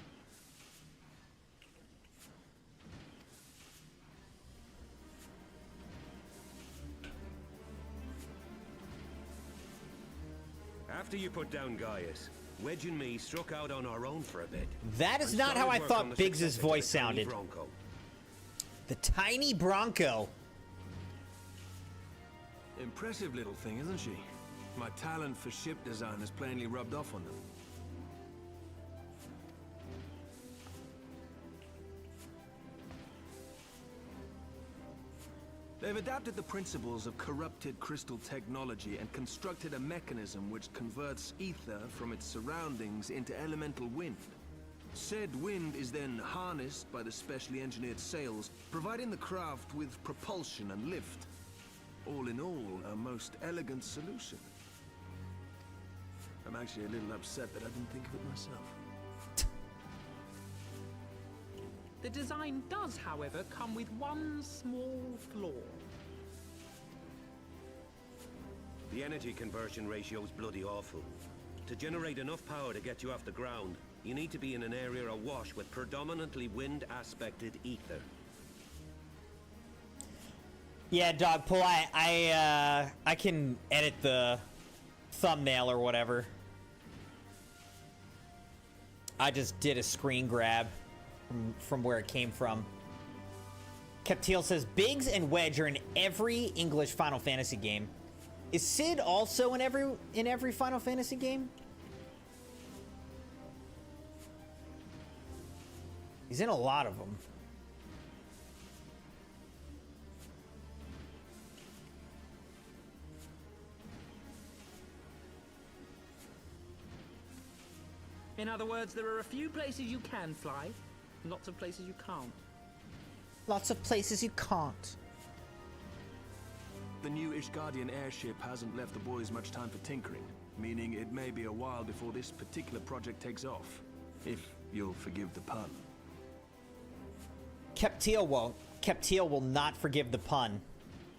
After you put down Gaius, Wedge and me struck out on our own for a bit. That is and not how I started work on thought the Biggs's successor to voice the tiny sounded. Bronco. The tiny Bronco. Impressive little thing, isn't she? My talent for ship design has plainly rubbed off on them. They've adapted the principles of corrupted crystal technology and constructed a mechanism which converts ether from its surroundings into elemental wind. Said wind is then harnessed by the specially engineered sails, providing the craft with propulsion and lift. All in all, a most elegant solution. I'm actually a little upset that I didn't think of it myself. The design does, however, come with one small flaw. The energy conversion ratio is bloody awful. To generate enough power to get you off the ground, you need to be in an area awash with predominantly wind-aspected ether. Yeah, Dogpool, I can edit the thumbnail or whatever. I just did a screen grab from where it came from. Captil says Biggs and Wedge are in every English Final Fantasy game. Is Sid also in every Final Fantasy game? He's in a lot of them. In other words, there are a few places you can fly, lots of places you can't. Lots of places you can't. The new Ishgardian airship hasn't left the boys much time for tinkering, meaning it may be a while before this particular project takes off, if you'll forgive the pun. Keptil won't. Keptil will not forgive the pun.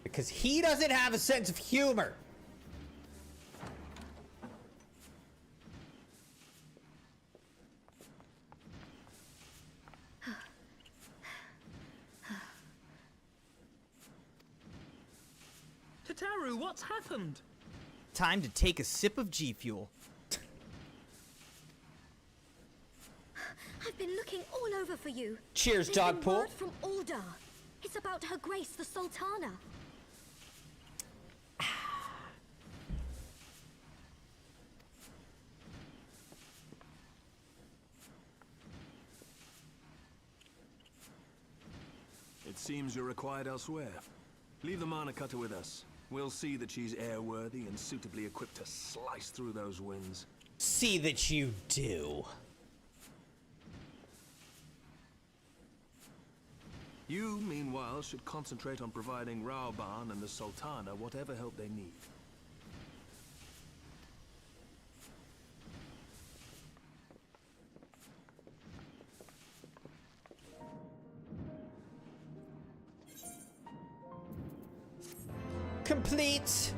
Because he doesn't have a sense of humor. Tataru, what's happened? Time to take a sip of G Fuel. I've been looking all over for you. Cheers, There's been Dogpool. word from Ulda. It's about Her Grace the Sultana. It seems you're required elsewhere. Leave the Mana Cutter with us. We'll see that she's airworthy and suitably equipped to slice through those winds. See that you do. You, meanwhile, should concentrate on providing Raoban and the Sultana whatever help they need. Complete.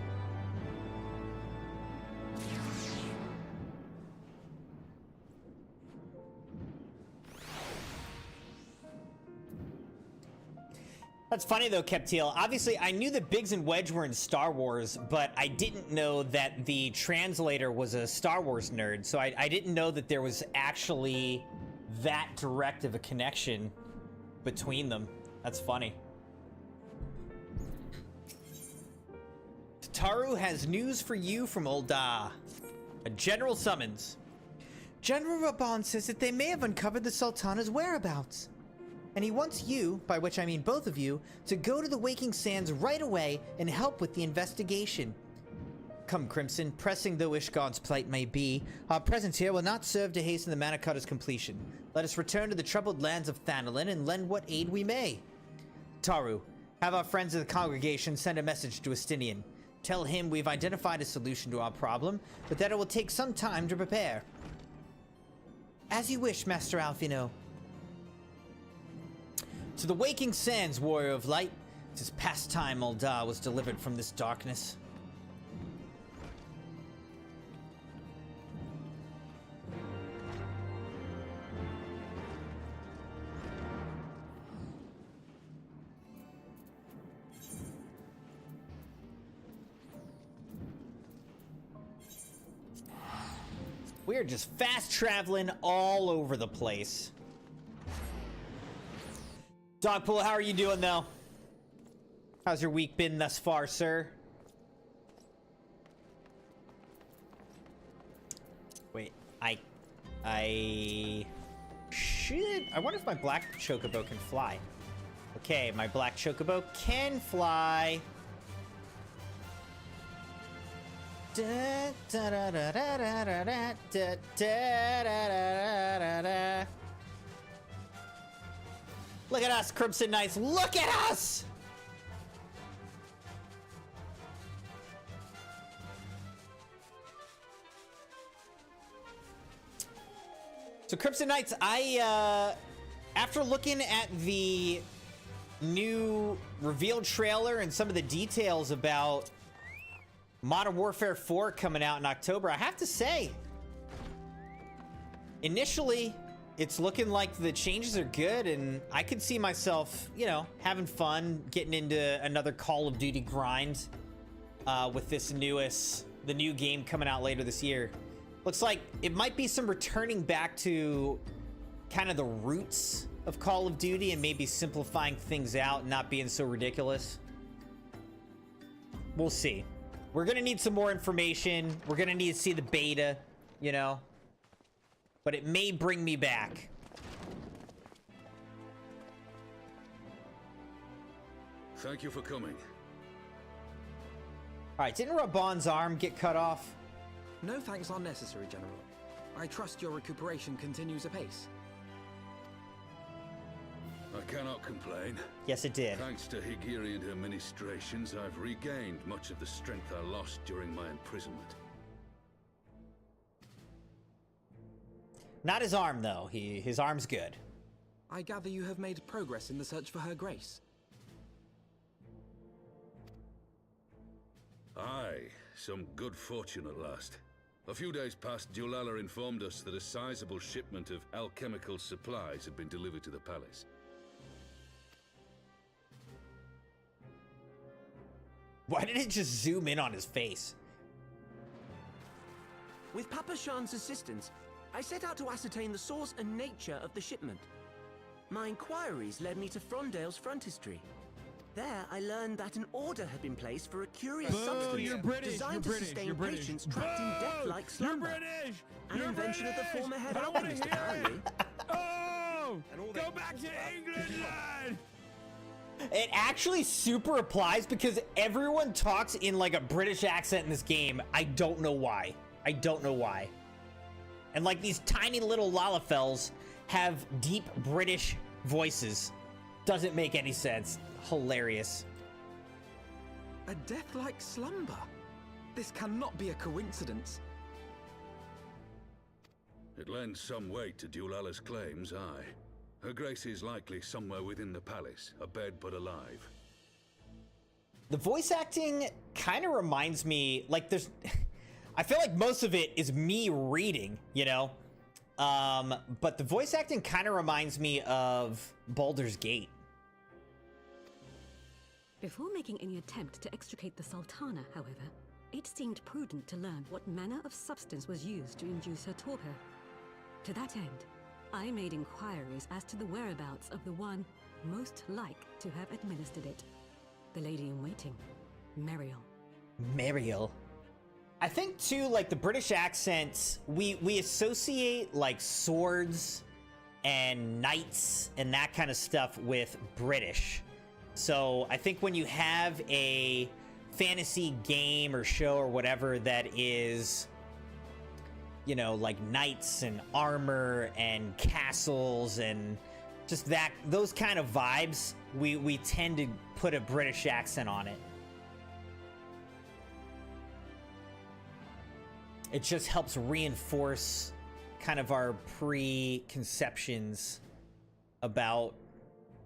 That's funny though, Keptil. Obviously, I knew that Biggs and Wedge were in Star Wars, but I didn't know that the translator was a Star Wars nerd. So I didn't know that there was actually that direct of a connection between them. That's funny. Taru has news for you from Ulda. A general summons. General Raban says that they may have uncovered the Sultana's whereabouts. And he wants you, by which I mean both of you, to go to the Waking Sands right away and help with the investigation. Come, Crimson, pressing though Ishgard's plight may be, our presence here will not serve to hasten the Mana Cutter's completion. Let us return to the troubled lands of Thanalin and lend what aid we may. Taru, have our friends of the congregation send a message to Estinian. Tell him we've identified a solution to our problem, but that it will take some time to prepare. As you wish, Master Alfino. To the Waking Sands, Warrior of Light. 'Tis past time Ulda was delivered from this darkness. We're just fast traveling all over the place. Dogpool, how are you doing though? How's your week been thus far, sir? Wait, I wonder if my black chocobo can fly. Okay, my black chocobo can fly. Look at us, Crimson Knights. Look at us! So Crimson Knights, after looking at the new reveal trailer and some of the details about Modern Warfare 4 coming out in October, I have to say, initially, it's looking like the changes are good, and I could see myself, you know, having fun, getting into another Call of Duty grind with this the new game coming out later this year. Looks like it might be some returning back to kind of the roots of Call of Duty and maybe simplifying things out and not being so ridiculous. We'll see. We're gonna need some more information. We're gonna need to see the beta, you know. But it may bring me back. Thank you for coming. Alright, didn't Raban's arm get cut off? No thanks are necessary, General. I trust your recuperation continues apace. I cannot complain. Yes, it did. Thanks to Higiri and her ministrations, I've regained much of the strength I lost during my imprisonment. Not his arm, though. His arm's good. I gather you have made progress in the search for Her Grace. Aye, some good fortune at last. A few days past, Dulala informed us that a sizable shipment of alchemical supplies had been delivered to the palace. Why did it just zoom in on his face? With Papa Shan's assistance, I set out to ascertain the source and nature of the shipment. My inquiries led me to Frondale's frontistery. There, I learned that an order had been placed for a curious substance designed to sustain patients trapped in death-like slumber. An invention of the former head alchemist, apparently. Oh! Go back to England, lad! It actually super applies because everyone talks in like a British accent in this game. I don't know why. I don't know why. And like these tiny little Lalafels have deep British voices. Doesn't make any sense. Hilarious. A death-like slumber? This cannot be a coincidence. It lends some weight to Dulala's claims, aye. Her Grace is likely somewhere within the palace, abed but alive. The voice acting kind of reminds me, like there's... I feel like most of it is me reading, you know? But the voice acting kind of reminds me of Baldur's Gate. Before making any attempt to extricate the Sultana, however, it seemed prudent to learn what manner of substance was used to induce her torpor. To that end, I made inquiries as to the whereabouts of the one most like to have administered it. The lady in waiting, Meriel. Meriel. I think too, like the British accents, we associate like swords and knights and that kind of stuff with British. So I think when you have a fantasy game or show or whatever that is, you know, like knights and armor and castles and just that, those kind of vibes, we tend to put a British accent on it. It just helps reinforce kind of our preconceptions about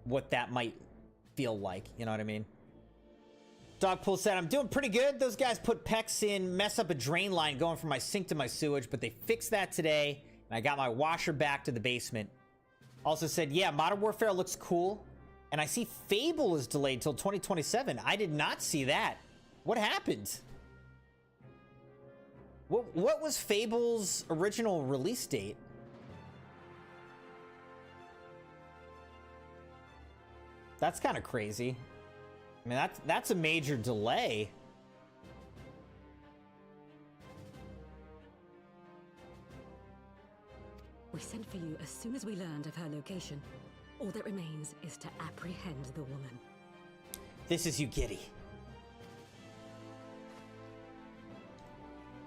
what that might feel like, you know what I mean? Dogpool said, I'm doing pretty good. Those guys put PEX in, mess up a drain line going from my sink to my sewage, but they fixed that today, and I got my washer back to the basement. Also said, yeah, Modern Warfare looks cool, and I see Fable is delayed till 2027. I did not see that. What happened? What was Fable's original release date? That's kind of crazy. I mean, that's a major delay. We sent for you as soon as we learned of her location. All that remains is to apprehend the woman. This is Ugiri.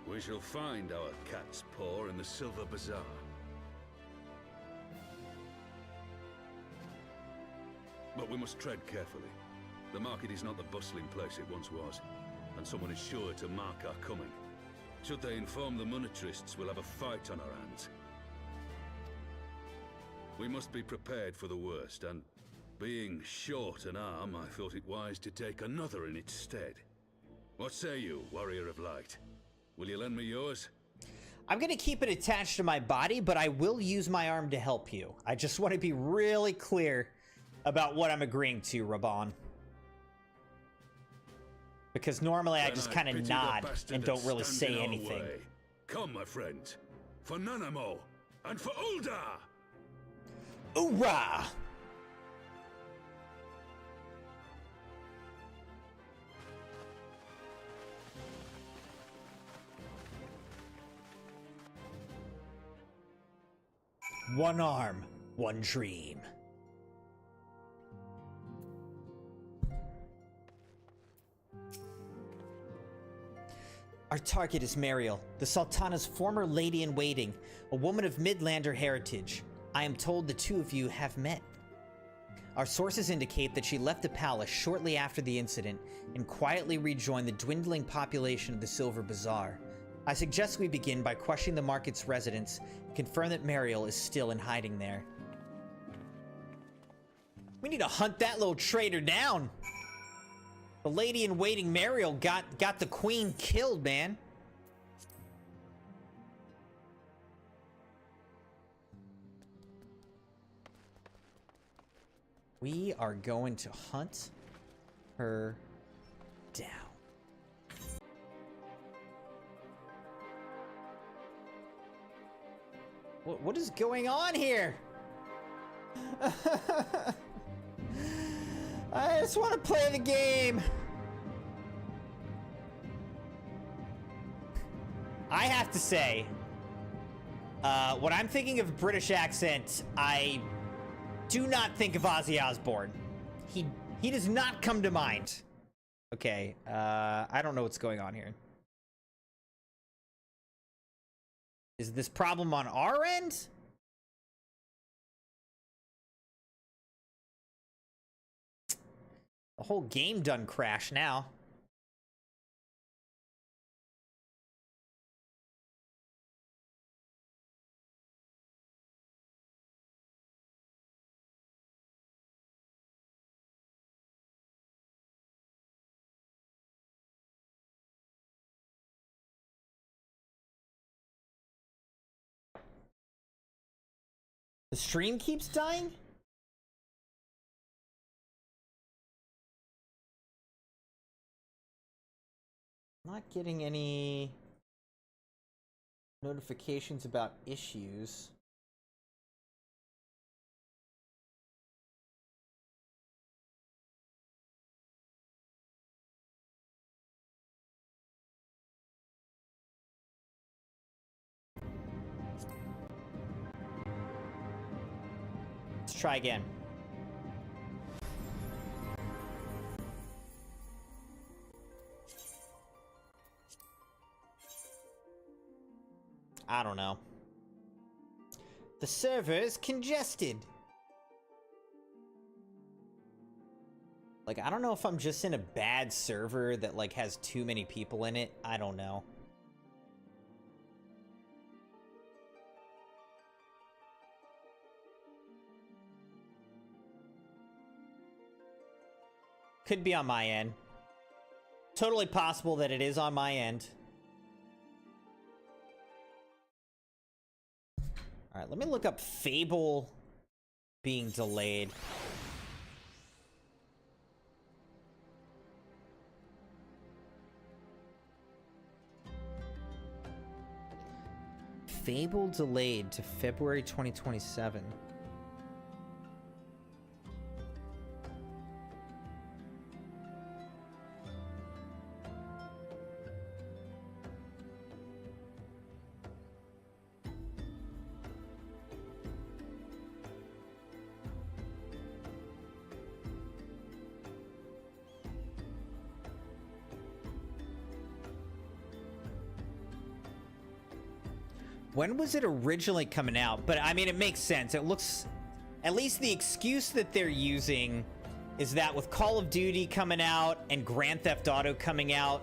We shall find our cat's paw in the Silver Bazaar. But we must tread carefully. The market is not the bustling place it once was, and someone is sure to mark our coming. Should they inform the monetarists, we'll have a fight on our hands. We must be prepared for the worst, and being short an arm, I thought it wise to take another in its stead. What say you, Warrior of Light? Will you lend me yours? I'm gonna keep it attached to my body, but I will use my arm to help you. I just want to be really clear about what I'm agreeing to, Raban. Because normally I just kind of nod and don't really say anything. Come, my friend. For Nanamo and for Uldar! Hoorah! One arm, one dream. Our target is Meriel, the Sultana's former lady-in-waiting, a woman of Midlander heritage. I am told the two of you have met. Our sources indicate that she left the palace shortly after the incident and quietly rejoined the dwindling population of the Silver Bazaar. I suggest we begin by questioning the market's residents and confirm that Meriel is still in hiding there. We need to hunt that little traitor down. The lady in waiting Mariel got the queen killed, man. We are going to hunt her down. What is going on here? I just want to play the game. I have to say, when I'm thinking of a British accent, I do not think of Ozzy Osbourne. He does not come to mind. Okay, I don't know what's going on here. Is this problem on our end? The whole game done crash now. The stream keeps dying? Not getting any notifications about issues. Let's try again. I don't know. The server is congested. Like, I don't know if I'm just in a bad server that, like, has too many people in it. I don't know. Could be on my end. Totally possible that it is on my end. All right, let me look up Fable being delayed. Fable delayed to February 2027. When was it originally coming out? But I mean, it makes sense. It looks, at least the excuse that they're using is that with Call of Duty coming out and Grand Theft Auto coming out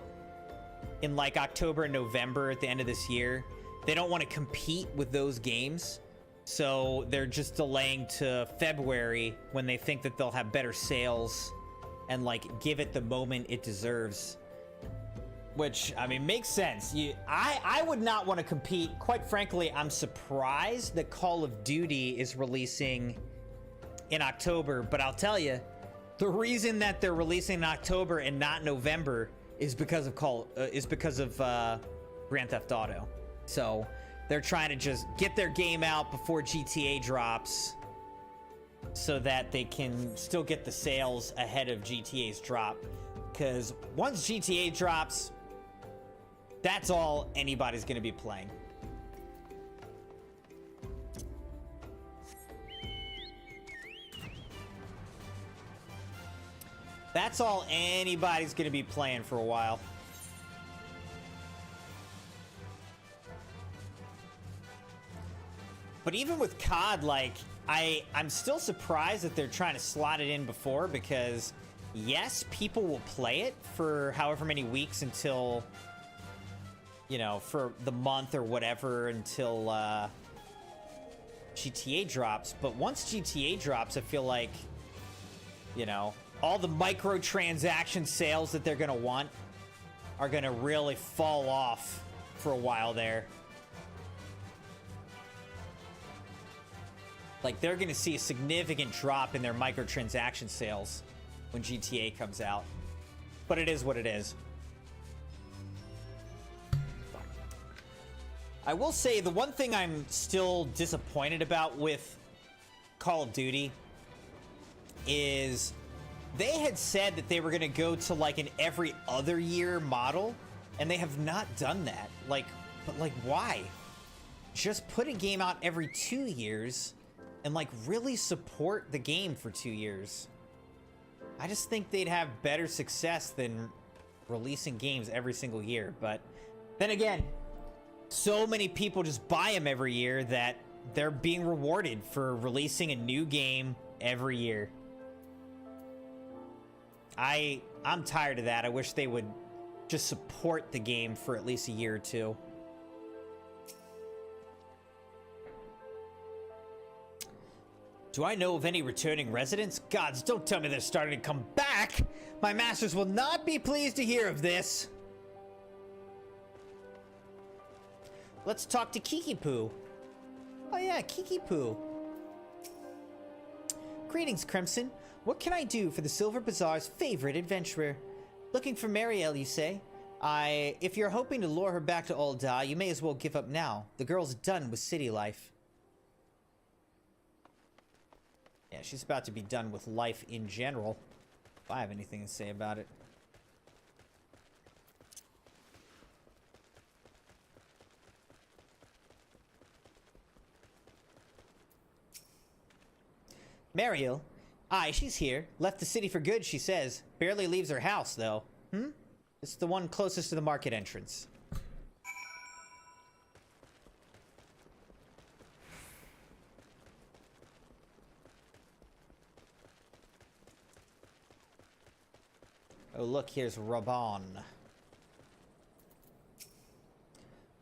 in like October and November at the end of this year, they don't want to compete with those games. So they're just delaying to February when they think that they'll have better sales and like give it the moment it deserves. Which, I mean, makes sense. I would not want to compete. Quite frankly, I'm surprised that Call of Duty is releasing in October. But I'll tell you, the reason that they're releasing in October and not November is because of Grand Theft Auto. So they're trying to just get their game out before GTA drops, so that they can still get the sales ahead of GTA's drop. Because once GTA drops, that's all anybody's going to be playing. That's all anybody's going to be playing for a while. But even with COD, like, I'm still surprised that they're trying to slot it in before, because yes, people will play it for however many weeks until, you know, for the month or whatever until GTA drops. But once GTA drops, I feel like You know, all the microtransaction sales that they're gonna want are gonna really fall off for a while there. Like, they're gonna see a significant drop in their microtransaction sales when GTA comes out. But it is what it is. I will say the one thing I'm still disappointed about with Call of Duty is they had said that they were going to go to like an every other year model, and they have not done that. Like, but like, why? Just put a game out every 2 years and like really support the game for 2 years. I just think they'd have better success than releasing games every single year. But then again, so many people just buy them every year that they're being rewarded for releasing a new game every year. I'm tired of that. I wish they would just support the game for at least a year or two. Do I know of any returning residents? Gods, don't tell me they're starting to come back! My masters will not be pleased to hear of this! Let's talk to Kiki Poo. Oh yeah, Kiki Poo. Greetings, Crimson. What can I do for the Silver Bazaar's favorite adventurer? Looking for Marielle, you say? If you're hoping to lure her back to Ul'dah, you may as well give up now. The girl's done with city life. Yeah, she's about to be done with life in general, if I have anything to say about it. Mariel? Aye, she's here. Left the city for good, she says. Barely leaves her house, though. It's the one closest to the market entrance. Oh, look, here's Raban.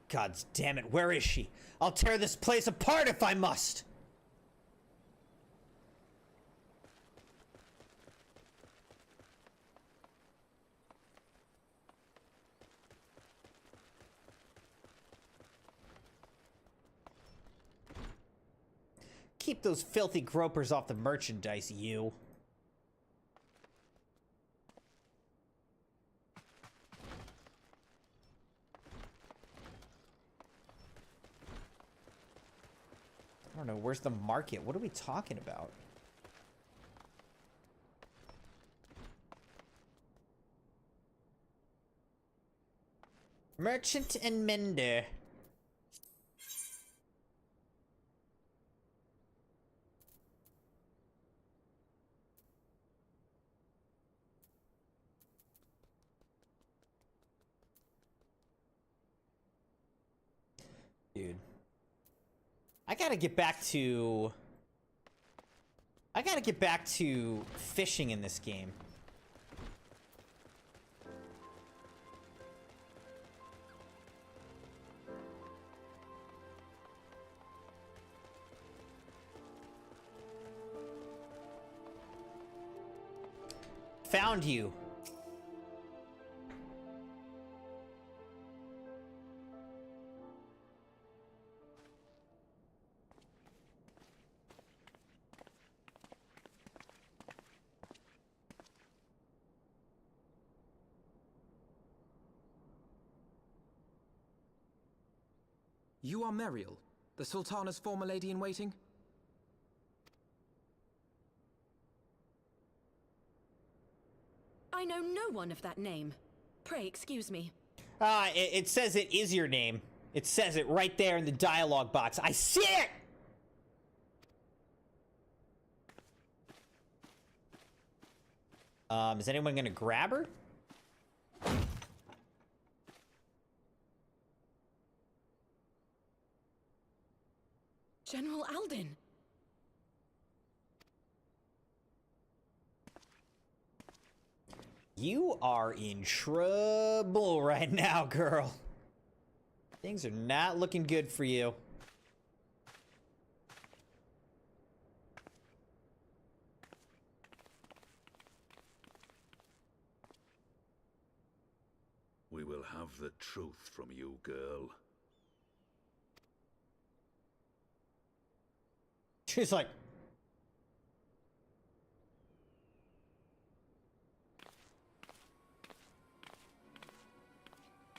God damn it, where is she? I'll tear this place apart if I must! Keep those filthy gropers off the merchandise, you. I don't know, where's the market? What are we talking about? Merchant and mender. Dude. I gotta get back to fishing in this game. Found you. You are Mariel, the Sultana's former lady-in-waiting? I know no one of that name. Pray excuse me. It says it is your name. It says it right there in the dialogue box. I see it! Is anyone gonna grab her? General Alden. You are in trouble right now, girl. Things are not looking good for you. have the truth from you, girl. She's like,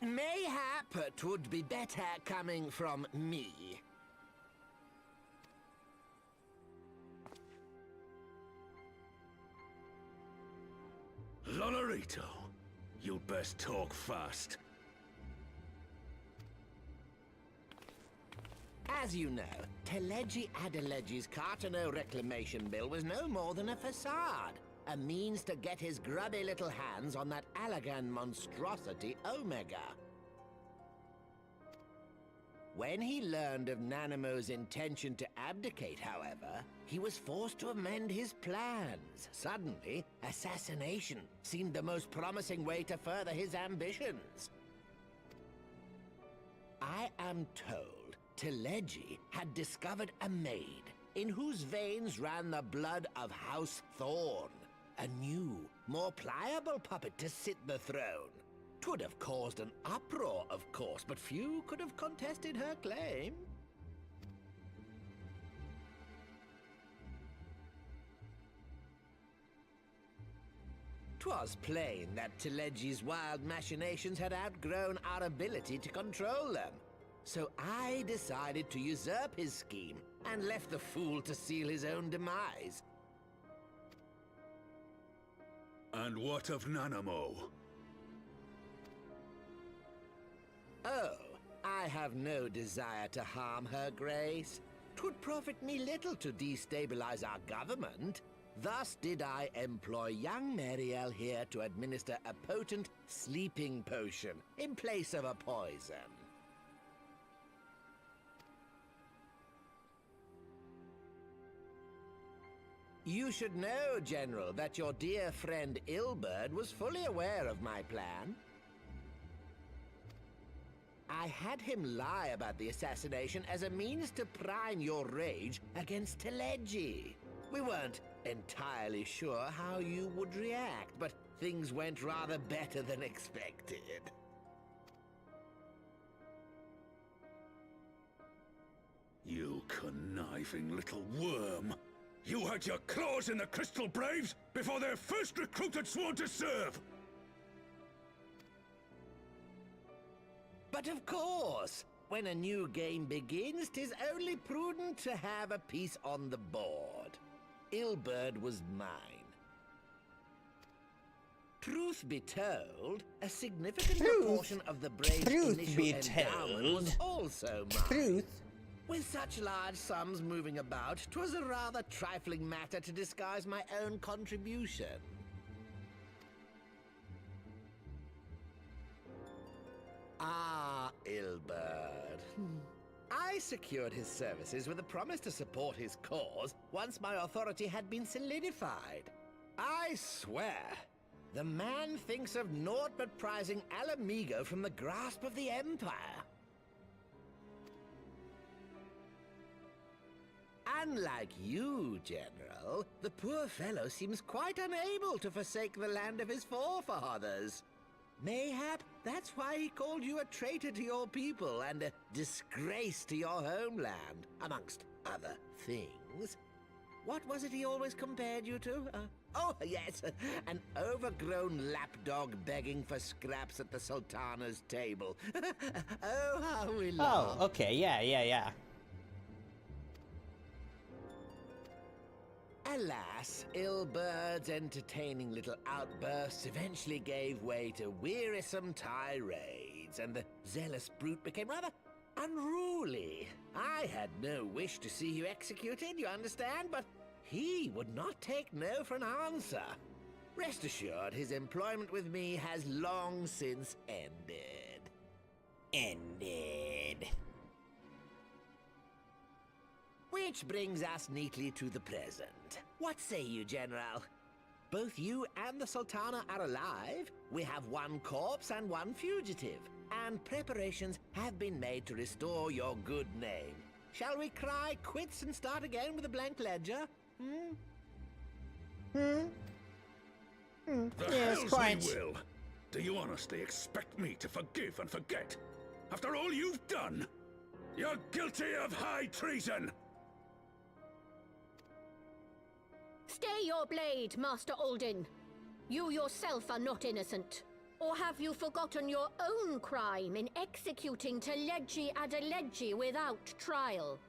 Mayhap it would be better coming from me. Lonorito, you'd best talk fast. As you know, Teleji Adeleji's Cartano reclamation bill was no more than a facade. A means to get his grubby little hands on that Allagan monstrosity Omega. When he learned of Nanamo's intention to abdicate, however, he was forced to amend his plans. Suddenly, assassination seemed the most promising way to further his ambitions. I am told Teleji had discovered a maid in whose veins ran the blood of House Thorn. A new, more pliable puppet to sit the throne. 'Twould have caused an uproar, of course, but few could have contested her claim. 'Twas plain that Teleji's wild machinations had outgrown our ability to control them. So I decided to usurp his scheme and left the fool to seal his own demise. And what of Nanamo? Oh, I have no desire to harm her grace. 'Twould profit me little to destabilize our government. Thus did I employ young Mariel here to administer a potent sleeping potion in place of a poison. You should know, General, that your dear friend Ilberd was fully aware of my plan. I had him lie about the assassination as a means to prime your rage against Teleji. We weren't entirely sure how you would react, but things went rather better than expected. You conniving little worm! You had your claws in the Crystal Braves before their first recruit had sworn to serve! But of course, when a new game begins, 'tis only prudent to have a piece on the board. Ilberd was mine. Truth be told, a significant proportion of the Braves' initial endowment was also mine. With such large sums moving about, 'twas a rather trifling matter to disguise my own contribution. Ah, Ilberd. I secured his services with a promise to support his cause once my authority had been solidified. I swear, the man thinks of naught but prizing Alamigo from the grasp of the Empire. Unlike you, General, the poor fellow seems quite unable to forsake the land of his forefathers. Mayhap that's why he called you a traitor to your people and a disgrace to your homeland, amongst other things. What was it he always compared you to? Oh, yes, an overgrown lapdog begging for scraps at the Sultana's table. Oh, how we laugh. oh, okay, yeah. Alas, Ilberd's entertaining little outbursts eventually gave way to wearisome tirades, and the zealous brute became rather unruly. I had no wish to see you executed, you understand, but he would not take no for an answer. Rest assured, his employment with me has long since ended. Which brings us neatly to the present. What say you, General? Both you and the Sultana are alive. We have one corpse and one fugitive. And preparations have been made to restore your good name. Shall we cry quits and start again with a blank ledger? The hells we will! Do you honestly expect me to forgive and forget? After all you've done? You're guilty of high treason! Stay your blade, Master Alden. You yourself are not innocent. Or have you forgotten your own crime in executing Teledji Adeledji without trial?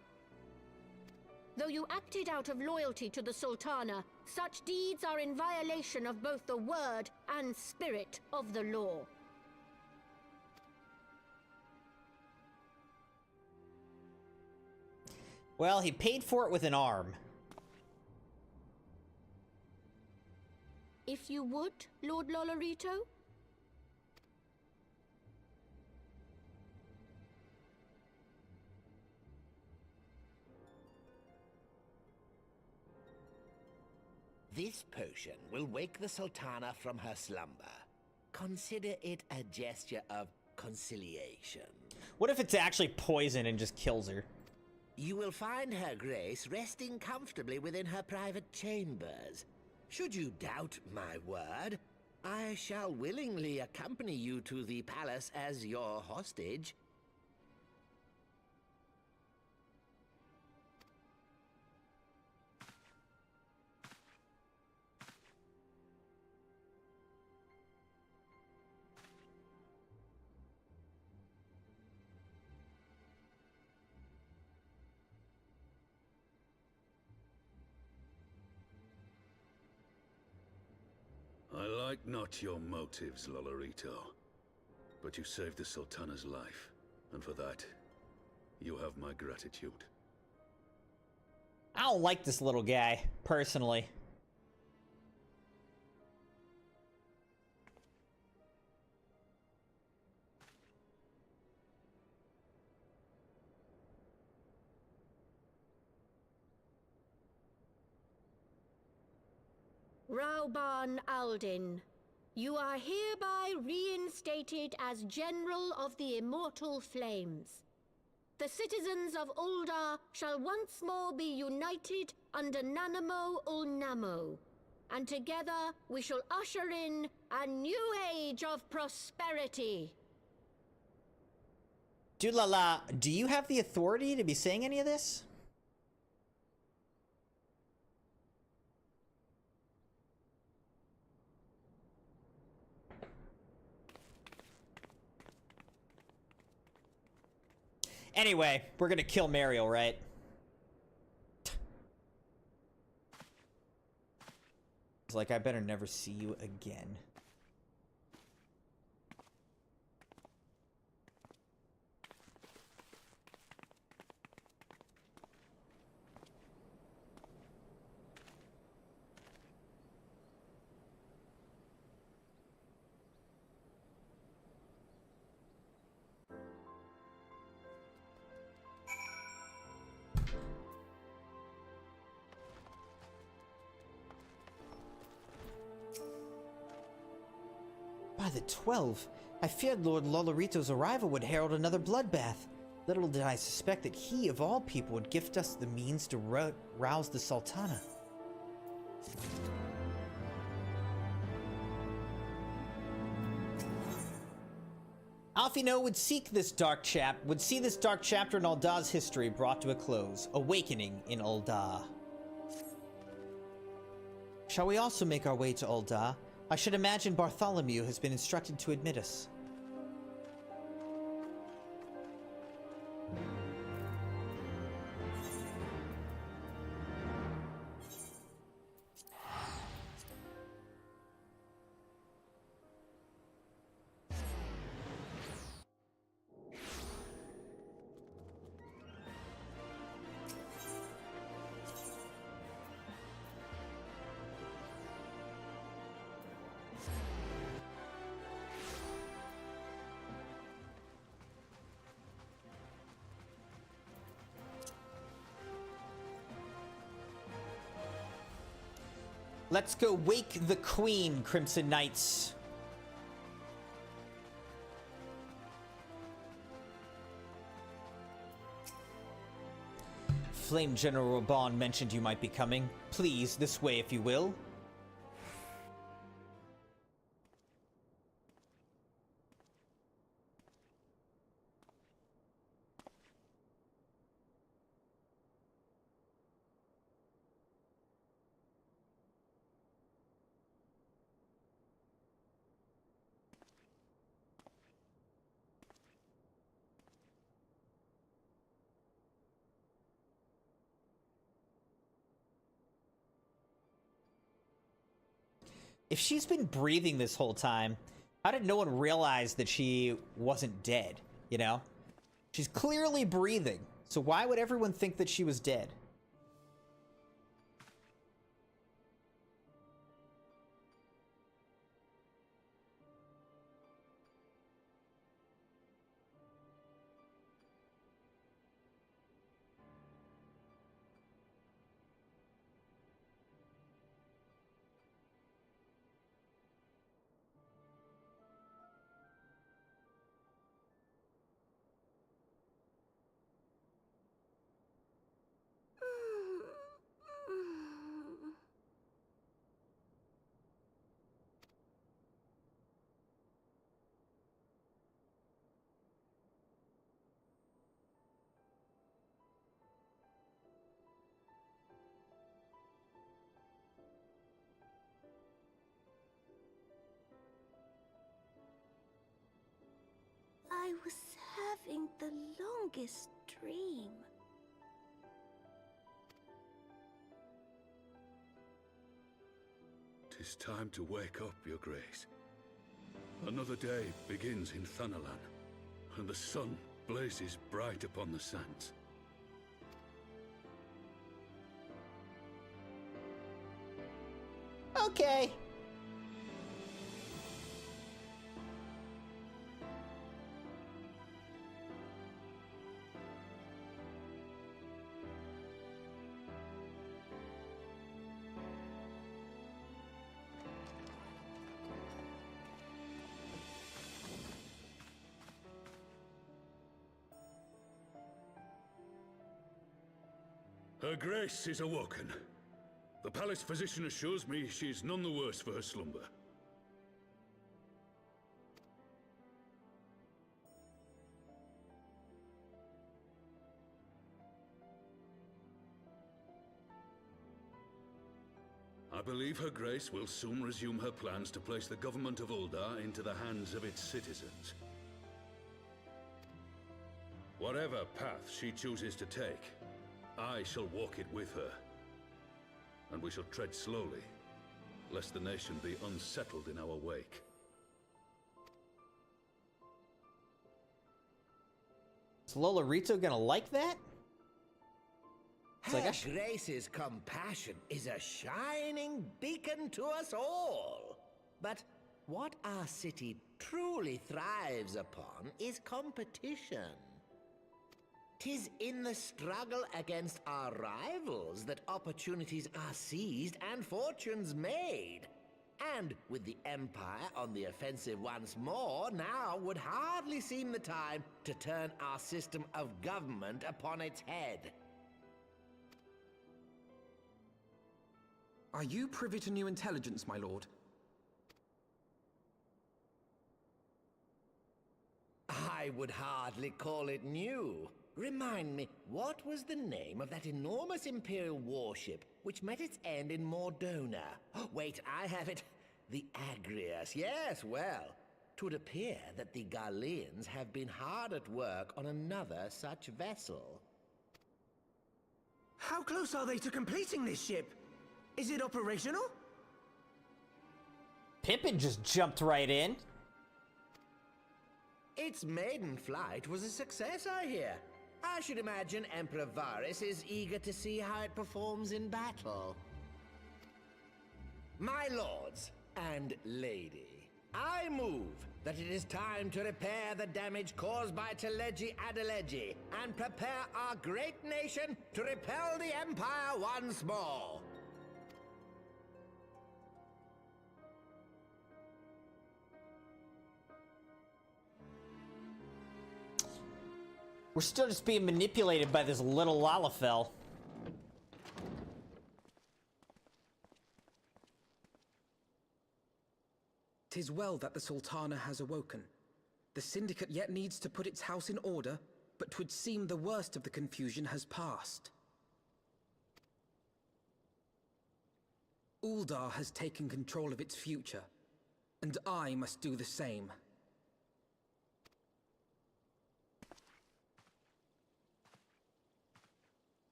Though you acted out of loyalty to the Sultana, such deeds are in violation of both the word and spirit of the law. Well, he paid for it with an arm. If you would, Lord Lolorito? This potion will wake the Sultana from her slumber. Consider it a gesture of conciliation. What if it's actually poison and just kills her? You will find Her Grace resting comfortably within her private chambers. Should you doubt my word, I shall willingly accompany you to the palace as your hostage. I like not your motives, Lolorito. But you saved the Sultana's life, and for that, you have my gratitude. I don't like this little guy, personally. Rauban Aldin, you are hereby reinstated as General of the Immortal Flames. The citizens of Ul'dah shall once more be united under Nanamo Ul'Namo, and together we shall usher in a new age of prosperity. Dulala, do you have the authority to be saying any of this? Anyway, we're gonna kill Mariel, right? It's like, I better never see you again. By the 12, I feared Lord Lolorito's arrival would herald another bloodbath. Little did I suspect that he, of all people, would gift us the means to rouse the Sultana. Alphino would see this dark chapter in Uldah's history brought to a close, awakening in Ul'dah. Shall we also make our way to Ul'dah? I should imagine Bartholomew has been instructed to admit us. Let's go wake the Queen, Crimson Knights. Flame General Raban mentioned you might be coming. Please, this way if you will. If she's been breathing this whole time, how did no one realize that she wasn't dead, you know? She's clearly breathing, so why would everyone think that she was dead? I was having the longest dream. "'Tis time to wake up, Your Grace. Another day begins in Thanalan, and the sun blazes bright upon the sands. Okay. Her Grace is awoken. The palace physician assures me she is none the worse for her slumber. I believe Her Grace will soon resume her plans to place the government of Uldar into the hands of its citizens. Whatever path she chooses to take, I shall walk it with her. And we shall tread slowly, lest the nation be unsettled in our wake. Is Lolorito gonna like that? Her Grace's compassion is a shining beacon to us all. But what our city truly thrives upon is competition. 'Tis in the struggle against our rivals that opportunities are seized and fortunes made. And with the Empire on the offensive once more, now would hardly seem the time to turn our system of government upon its head. Are you privy to new intelligence, my lord? I would hardly call it new. Remind me, what was the name of that enormous Imperial warship which met its end in Mordona? Wait, I have it. The Agrias. Yes, well, 'twould appear that the Garleans have been hard at work on another such vessel. How close are they to completing this ship? Is it operational? Pippin just jumped right in. Its maiden flight was a success, I hear. I should imagine Emperor Varys is eager to see how it performs in battle. My lords and lady, I move that it is time to repair the damage caused by Teleji Adeleji and prepare our great nation to repel the Empire once more. We're still just being manipulated by this little Lalafell. "'Tis well that the Sultana has awoken. The Syndicate yet needs to put its house in order, but 'twould seem the worst of the confusion has passed. Uldar has taken control of its future, and I must do the same.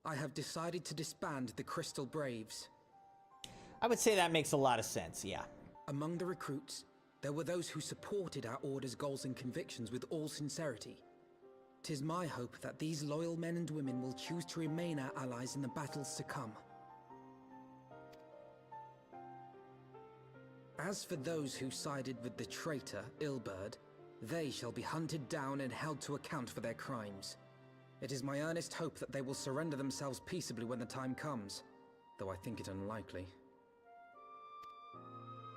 I have decided to disband the Crystal Braves. I would say that makes a lot of sense, yeah. Among the recruits, there were those who supported our Order's goals and convictions with all sincerity. 'Tis my hope that these loyal men and women will choose to remain our allies in the battles to come. As for those who sided with the traitor, Ilberd, they shall be hunted down and held to account for their crimes. It is my earnest hope that they will surrender themselves peaceably when the time comes, though I think it unlikely.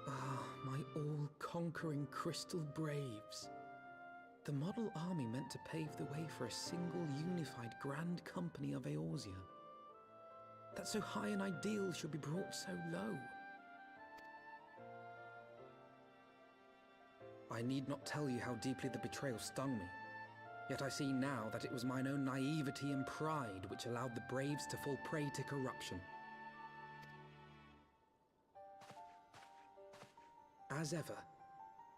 Ah, my all-conquering Crystal Braves. The model army meant to pave the way for a single unified Grand Company of Eorzea. That so high an ideal should be brought so low. I need not tell you how deeply the betrayal stung me. Yet I see now that it was mine own naivety and pride which allowed the Braves to fall prey to corruption. As ever,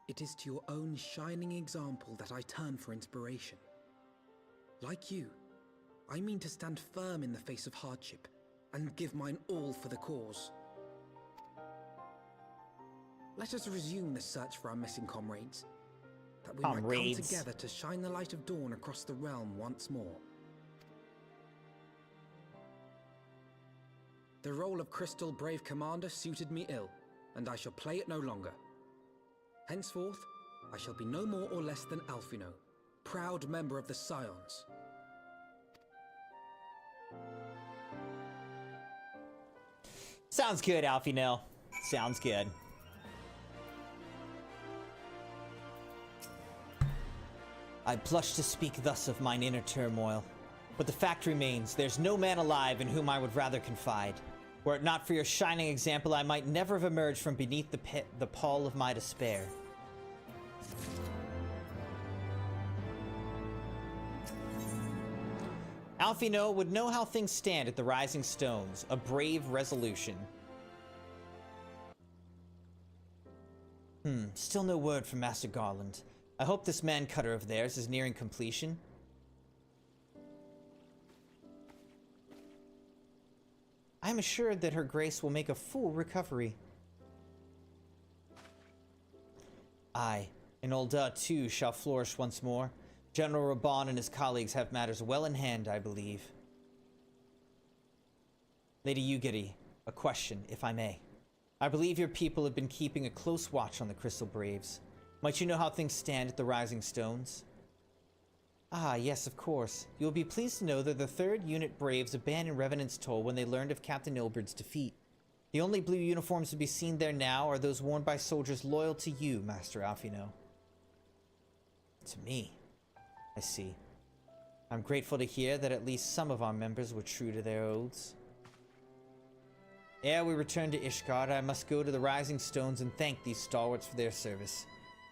it is to your own shining example that I turn for inspiration. Like you, I mean to stand firm in the face of hardship and give mine all for the cause. Let us resume the search for our missing comrades, that we might come together to shine the light of dawn across the realm once more. The role of Crystal Brave Commander suited me ill, and I shall play it no longer. Henceforth, I shall be no more or less than Alphino, proud member of the Scions. Sounds good, Alphino. Sounds good. I blush to speak thus of mine inner turmoil, but the fact remains, there's no man alive in whom I would rather confide. Were it not for your shining example, I might never have emerged from beneath the pall of my despair. Alphino would know how things stand at the Rising Stones, a brave resolution. Still no word from Master Garland. I hope this man cutter of theirs is nearing completion. I am assured that her grace will make a full recovery. Aye, and Ulda too shall flourish once more. General Raban and his colleagues have matters well in hand, I believe. Lady Ugiri, a question, if I may. I believe your people have been keeping a close watch on the Crystal Braves. Might you know how things stand at the Rising Stones? Ah, yes, of course. You will be pleased to know that the 3rd Unit Braves abandoned Revenant's Toll when they learned of Captain Ilberd's defeat. The only blue uniforms to be seen there now are those worn by soldiers loyal to you, Master Alphino. To me. I see. I'm grateful to hear that at least some of our members were true to their oaths. Ere we return to Ishgard, I must go to the Rising Stones and thank these stalwarts for their service.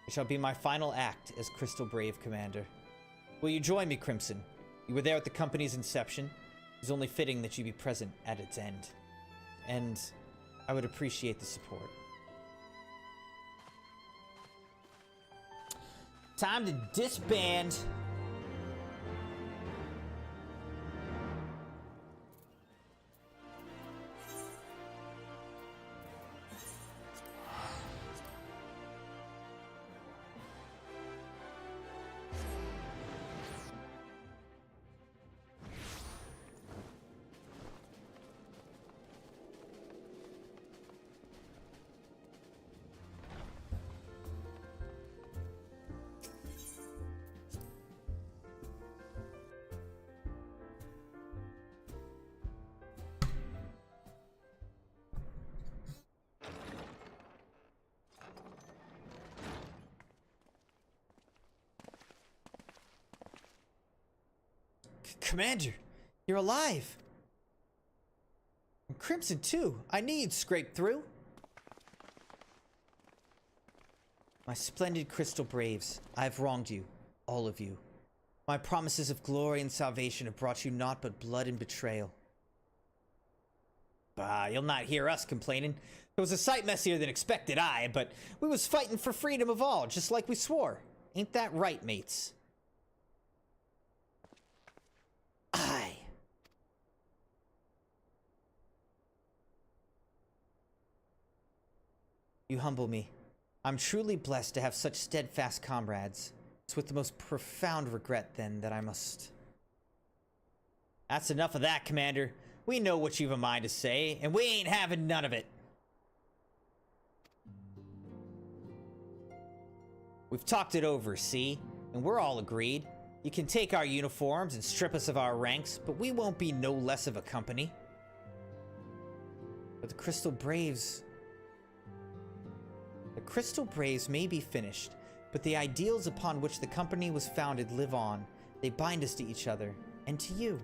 It shall be my final act as Crystal Brave Commander. Will you join me, Crimson? You were there at the company's inception. It is only fitting that you be present at its end. And I would appreciate the support. Time to disband. Commander, you're alive. And Crimson too. I knew you'd scrape through. My splendid Crystal Braves, I have wronged you, all of you. My promises of glory and salvation have brought you naught but blood and betrayal. Bah, you'll not hear us complaining. It was a sight messier than expected, but we was fighting for freedom of all, just like we swore. Ain't that right, mates? You humble me. I'm truly blessed to have such steadfast comrades. It's with the most profound regret, then, that I must... That's enough of that, Commander. We know what you've a mind to say, and we ain't having none of it. We've talked it over, see? And we're all agreed. You can take our uniforms and strip us of our ranks, but we won't be no less of a company. But the Crystal Braves... The Crystal Braves may be finished, but the ideals upon which the company was founded live on. They bind us to each other, and to you.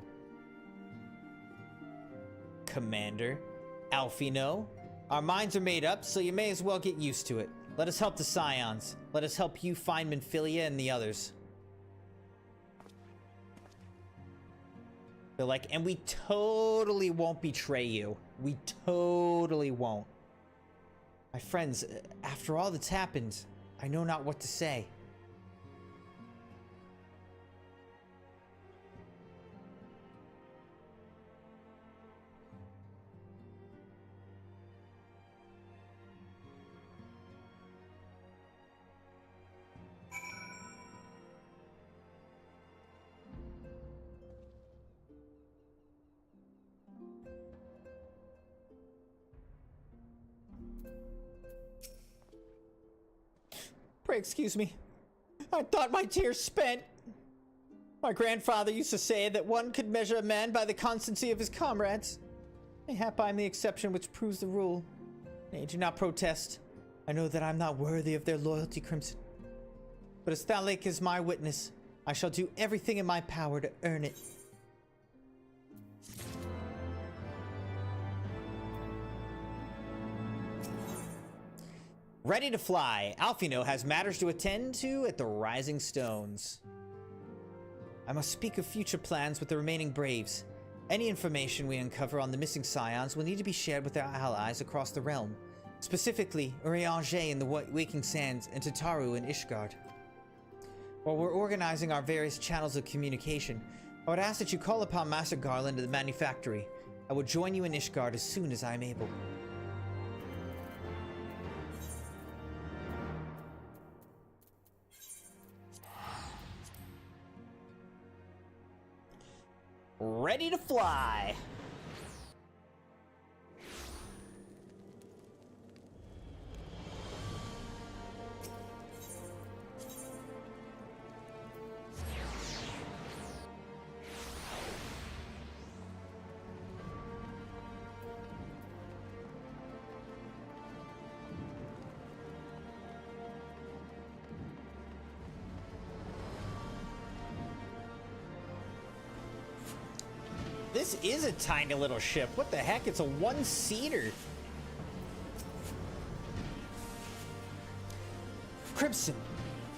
Commander, Alphino, our minds are made up, so you may as well get used to it. Let us help the Scions. Let us help you find Minfilia and the others. They're like, and we totally won't betray you. We totally won't. My friends, after all that's happened, I know not what to say. Pray excuse me. I thought my tears spent. My grandfather used to say that one could measure a man by the constancy of his comrades. Mayhap I'm the exception which proves the rule. Nay, do not protest. I know that I'm not worthy of their loyalty, Crimson. But as Thalik is my witness, I shall do everything in my power to earn it. Ready to fly. Alphino has matters to attend to at the Rising Stones. I must speak of future plans with the remaining Braves. Any information we uncover on the missing Scions will need to be shared with our allies across the realm. Specifically, Urianger in the Waking Sands and Tataru in Ishgard. While we're organizing our various channels of communication, I would ask that you call upon Master Garland at the manufactory. I will join you in Ishgard as soon as I am able. Ready to fly. This is a tiny little ship. What the heck? It's a one-seater. Crimson,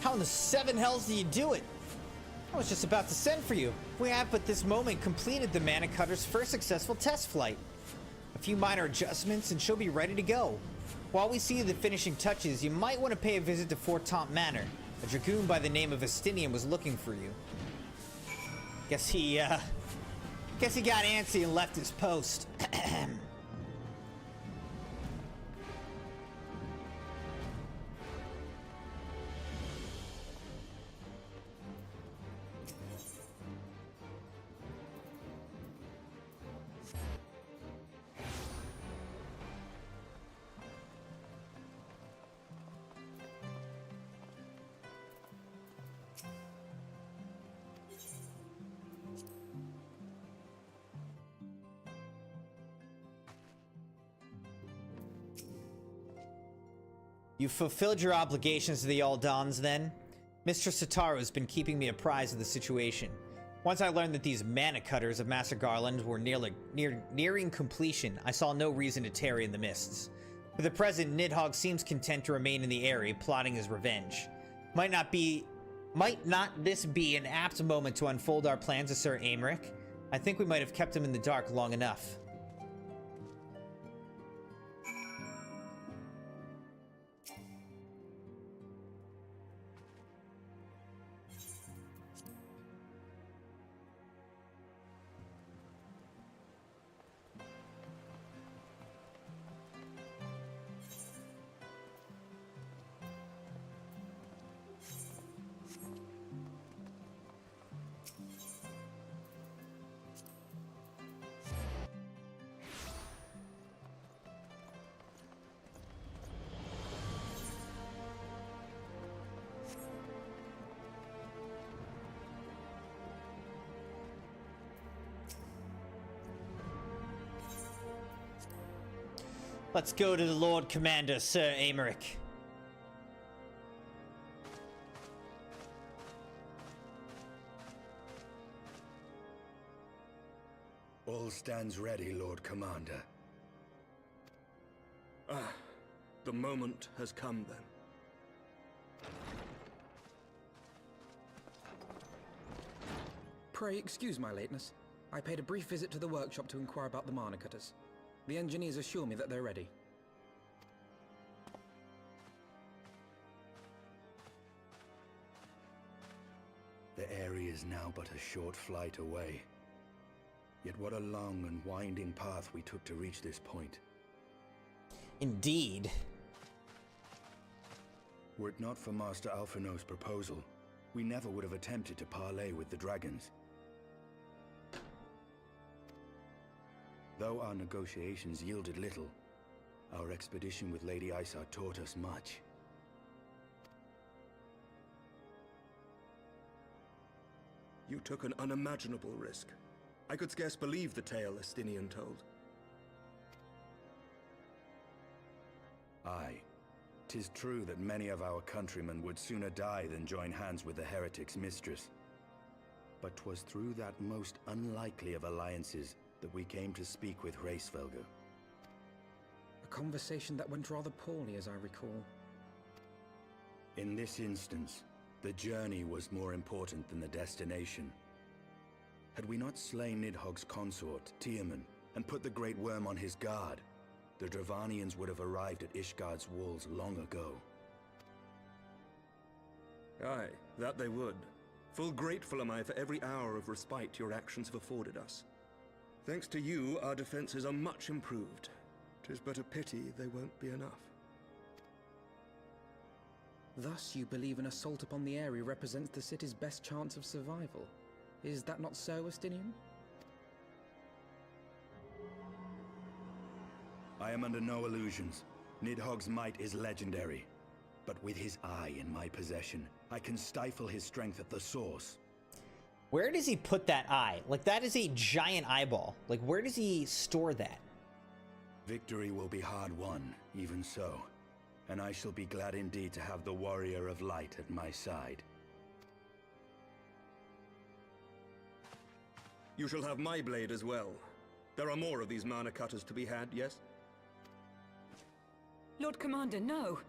how in the seven hells do you do it? I was just about to send for you. We have but this moment completed the Mana Cutter's first successful test flight. A few minor adjustments and she'll be ready to go. While we see the finishing touches, you might want to pay a visit to Fort Tomp Manor. A dragoon by the name of Estinian was looking for you. Guess he got antsy and left his post. You've fulfilled your obligations to the Aldans, then? Mistress Sataru has been keeping me apprised of the situation. Once I learned that these Mana Cutters of Master Garland were nearing completion, I saw no reason to tarry in the mists. For the present, Nidhogg seems content to remain in the area, plotting his revenge. Might not this be an apt moment to unfold our plans to Sir Aymeric? I think we might have kept him in the dark long enough. Let's go to the Lord Commander, Sir Amaric. All stands ready, Lord Commander. Ah, the moment has come then. Pray excuse my lateness. I paid a brief visit to the workshop to inquire about the mana cutters. The engineers assure me that they're ready. The area is now but a short flight away. Yet what a long and winding path we took to reach this point. Indeed. Were it not for Master Alphino's proposal, we never would have attempted to parley with the dragons. Though our negotiations yielded little, our expedition with Lady Isar taught us much. You took an unimaginable risk. I could scarce believe the tale Estinian told. Aye. 'Tis true that many of our countrymen would sooner die than join hands with the heretic's mistress. But 'twas through that most unlikely of alliances that we came to speak with Hraesvelgr. A conversation that went rather poorly, as I recall. In this instance, the journey was more important than the destination. Had we not slain Nidhogg's consort, Tiaman, and put the Great Worm on his guard, the Dravanians would have arrived at Ishgard's walls long ago. Aye, that they would. Full grateful am I for every hour of respite your actions have afforded us. Thanks to you, our defenses are much improved. 'Tis but a pity they won't be enough. Thus you believe an assault upon the area represents the city's best chance of survival. Is that not so, Estinian? I am under no illusions. Nidhogg's might is legendary. But with his eye in my possession, I can stifle his strength at the source. Where does he put that eye? Like, that is a giant eyeball. Like, where does he store that? Victory will be hard won, even so. And I shall be glad indeed to have the Warrior of Light at my side. You shall have my blade as well. There are more of these mana cutters to be had, yes? Lord Commander, no!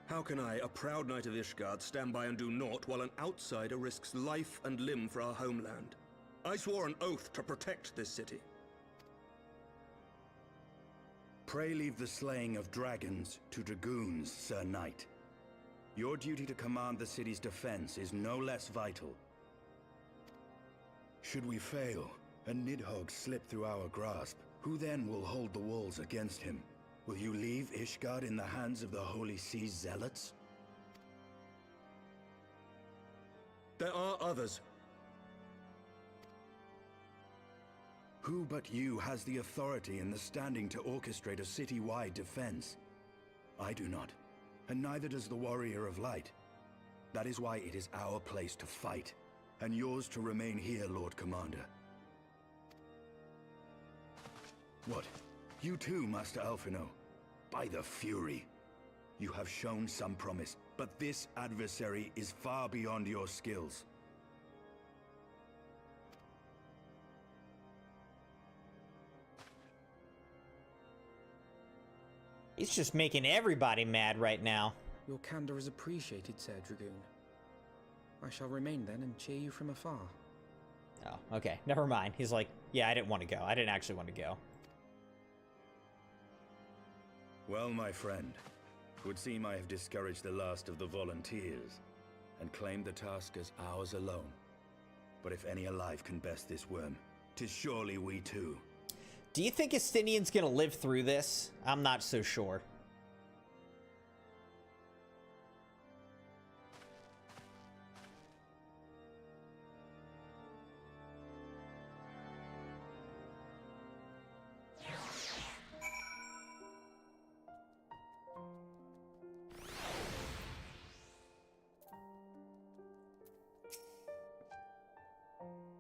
How can I, a proud knight of Ishgard, stand by and do naught while an outsider risks life and limb for our homeland? I swore an oath to protect this city. Pray leave the slaying of dragons to dragoons, Sir Knight. Your duty to command the city's defense is no less vital. Should we fail, and Nidhogg slip through our grasp, who then will hold the walls against him? Will you leave Ishgard in the hands of the Holy Sea's zealots? There are others. Who but you has the authority and the standing to orchestrate a city-wide defense? I do not, and neither does the Warrior of Light. That is why it is our place to fight, and yours to remain here, Lord Commander. What? You too, Master Alphino? By the Fury! You have shown some promise, but this adversary is far beyond your skills. He's just making everybody mad right now. Your candor is appreciated, Sir Dragoon. I shall remain then and cheer you from afar. Oh, okay. Never mind. He's like, yeah, I didn't want to go. I didn't actually want to go. Well, my friend, it would seem I have discouraged the last of the volunteers, and claimed the task as ours alone. But if any alive can best this worm, 'tis surely we too. Do you think Estinian's gonna live through this? I'm not so sure.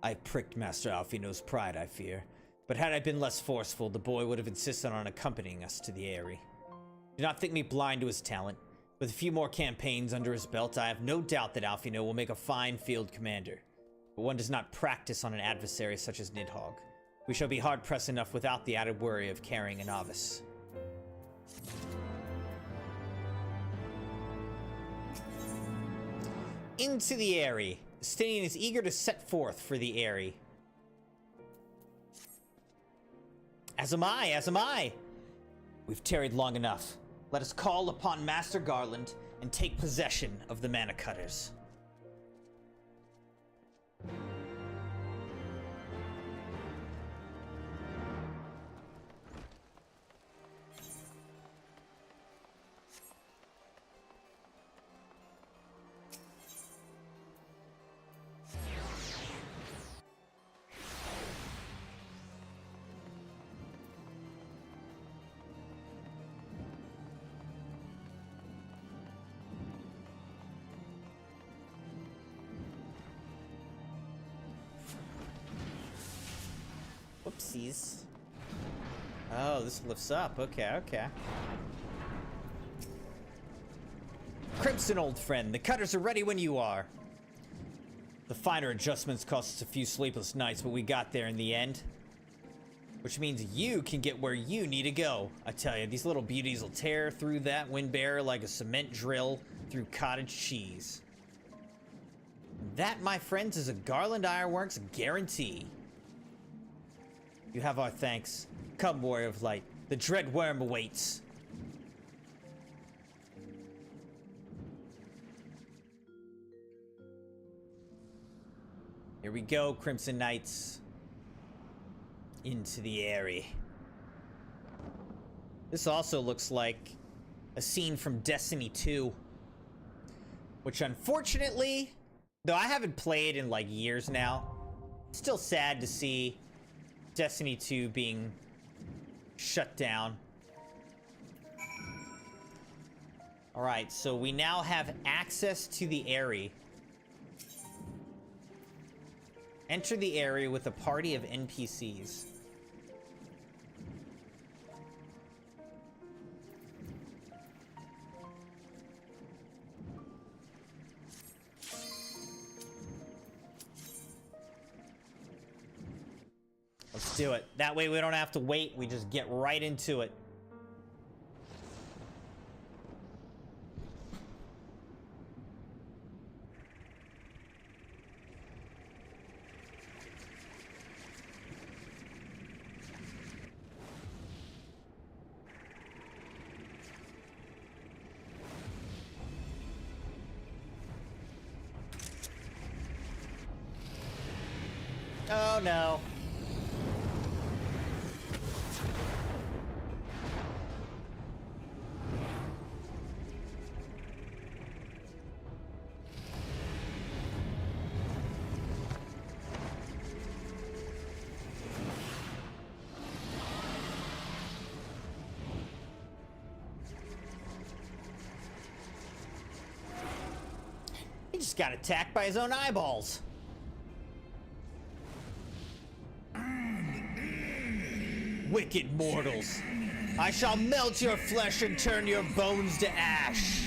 I pricked Master Alphino's pride, I fear. But had I been less forceful, the boy would have insisted on accompanying us to the Eyrie. Do not think me blind to his talent. With a few more campaigns under his belt, I have no doubt that Alfino will make a fine field commander. But one does not practice on an adversary such as Nidhogg. We shall be hard-pressed enough without the added worry of carrying a novice. Into the Eyrie. Justinian is eager to set forth for the Eyrie. As am I, as am I! We've tarried long enough. Let us call upon Master Garland and take possession of the Mana Cutters. Whoopsies. Oh, this lifts up. Okay, okay. Crimson, old friend, the cutters are ready when you are. The finer adjustments cost us a few sleepless nights, but we got there in the end. Which means you can get where you need to go. I tell you, these little beauties will tear through that wind barrier like a cement drill through cottage cheese. That, my friends, is a Garland Ironworks guarantee. You have our thanks. Come, Warrior of Light. The dread worm awaits. Here we go, Crimson Knights. Into the Eyrie. This also looks like a scene from Destiny 2. Which, unfortunately, though I haven't played in like years now, still sad to see Destiny 2 being shut down. Alright, so we now have access to the Eyrie. Enter the Eyrie with a party of NPCs. Let's do it. That way we don't have to wait. We just get right into it. Oh no. He just got attacked by his own eyeballs. Wicked mortals, I shall melt your flesh and turn your bones to ash.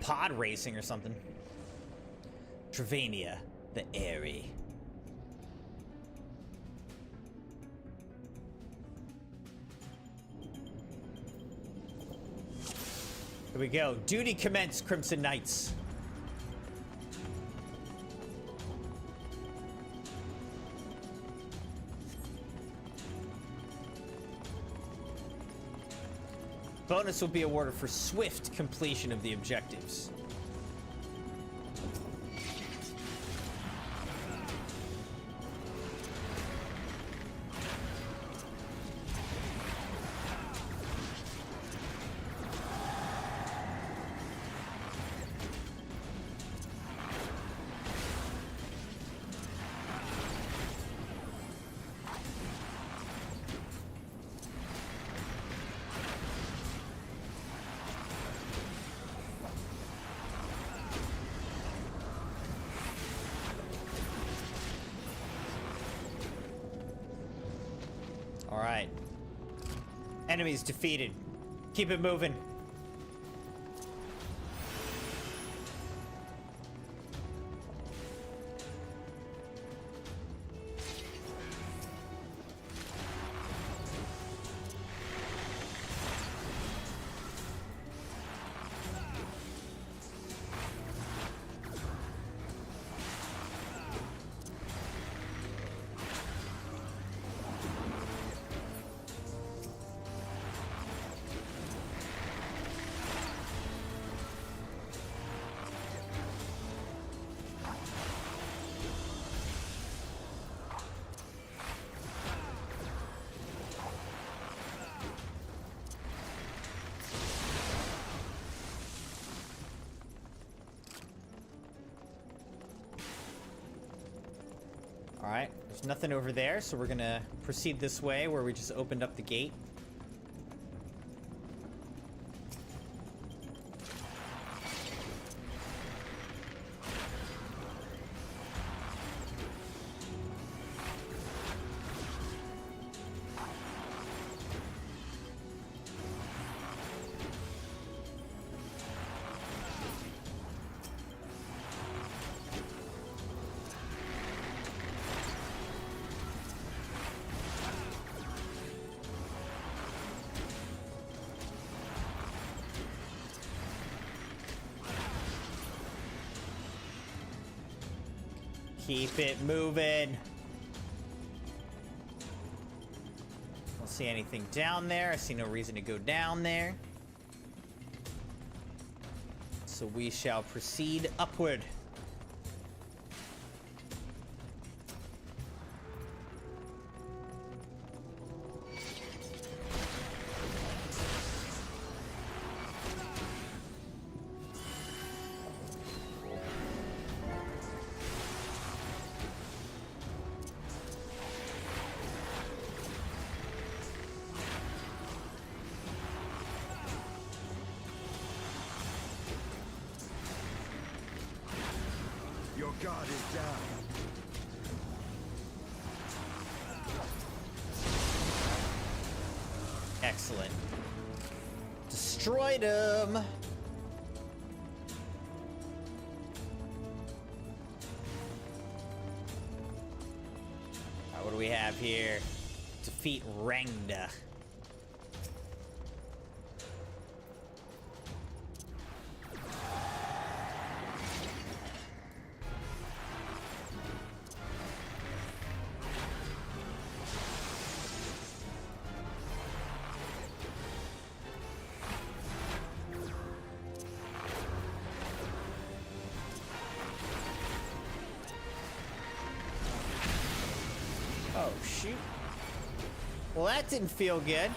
Pod racing or something. Travania, the Eyrie. Here we go. Duty commence, Crimson Knights. Bonus will be awarded for swift completion of the objectives. Alright. Enemies defeated. Keep it moving. Alright, there's nothing over there, so we're gonna proceed this way where we just opened up the gate. Keep it moving. Don't see anything down there. I see no reason to go down there. So we shall proceed upward. Your guard is down. Excellent. Destroyed him. Alright, what do we have here? Defeat Rangda. Oh, shoot. Well, that didn't feel good.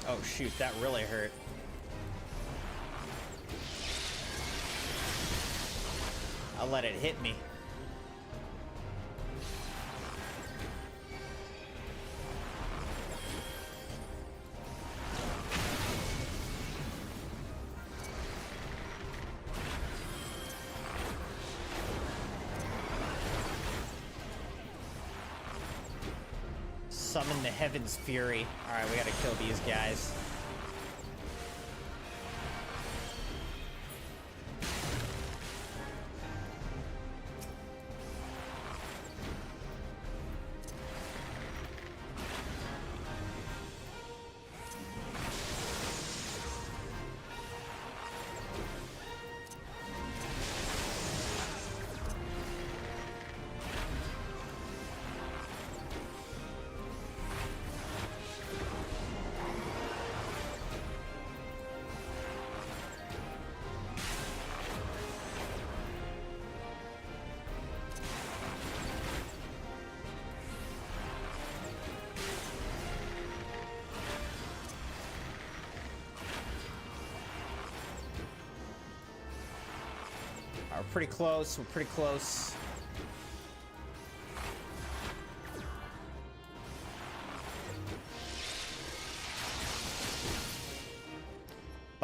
Oh, shoot, that really hurt. I'll let it hit me. Summon the Heaven's Fury. Alright, we gotta kill these guys. We're pretty close. We're pretty close.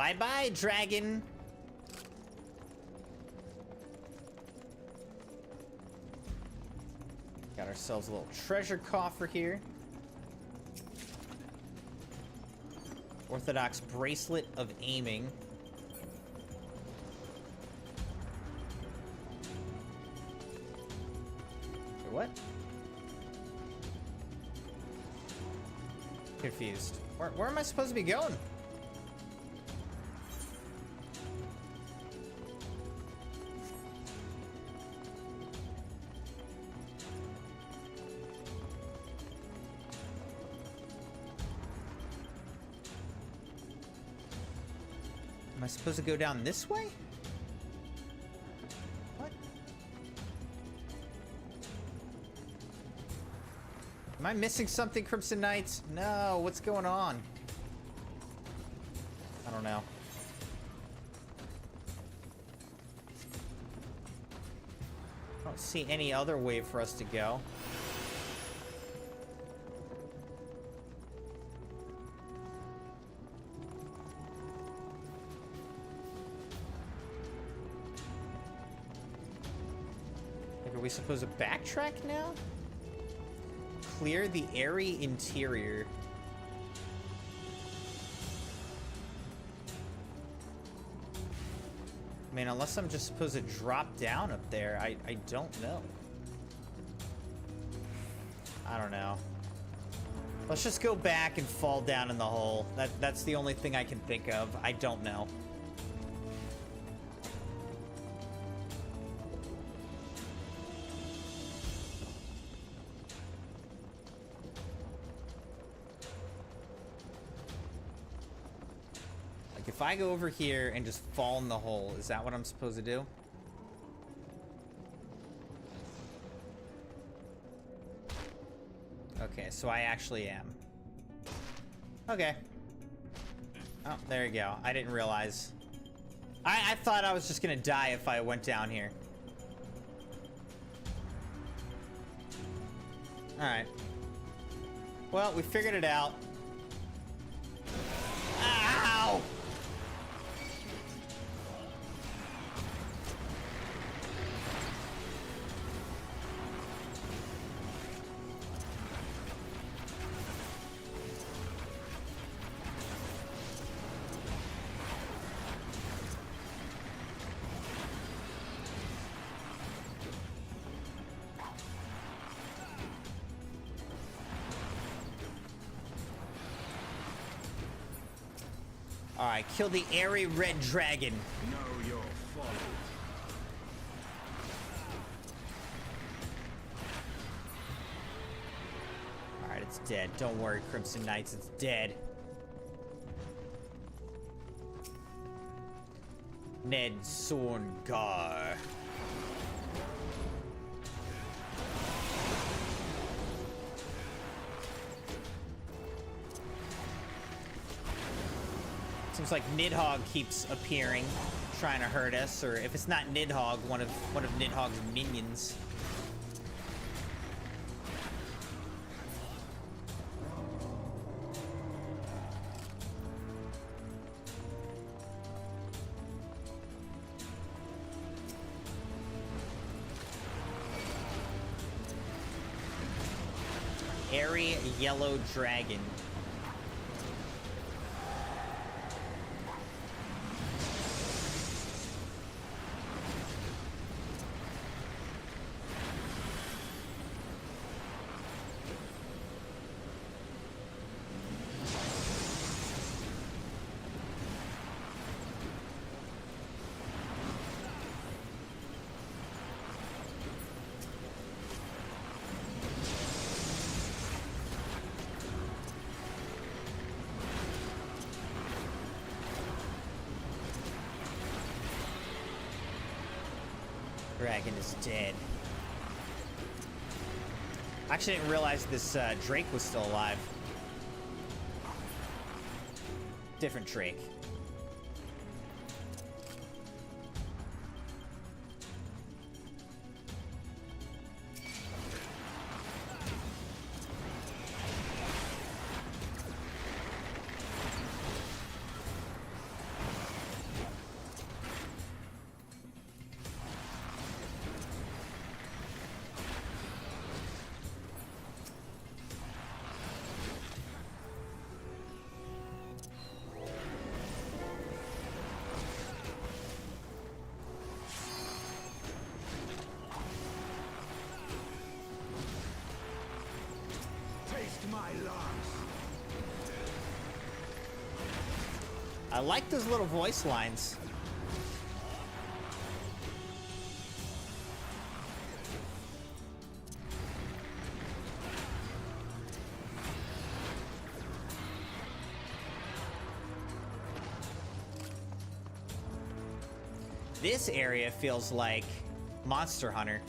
Bye-bye, dragon. Got ourselves a little treasure coffer here. Orthodox bracelet of aiming. Wait, what? Confused. Where am I supposed to be going? Am I supposed to go down this way? What? Am I missing something, Crimson Knights? No, what's going on? I don't know. I don't see any other way for us to go. Are we supposed to backtrack now? Clear the airy interior. I mean, unless I'm just supposed to drop down up there, I don't know. I don't know. Let's just go back and fall down in the hole. That's the only thing I can think of. I don't know. If I go over here and just fall in the hole, is that what I'm supposed to do? Okay, so I actually am. Okay. Oh, there you go. I didn't realize. I thought I was just gonna die if I went down here. Alright. Well, we figured it out. Ow! Alright, kill the airy red dragon. Know your folly. Alright, it's dead. Don't worry, Crimson Knights, it's dead. Ned Sorngar. Seems like Nidhogg keeps appearing, trying to hurt us, or if it's not Nidhogg, one of Nidhogg's minions. Airy yellow dragon. Dragon is dead. I actually didn't realize this Drake was still alive. Different Drake. I like those little voice lines. This area feels like Monster Hunter.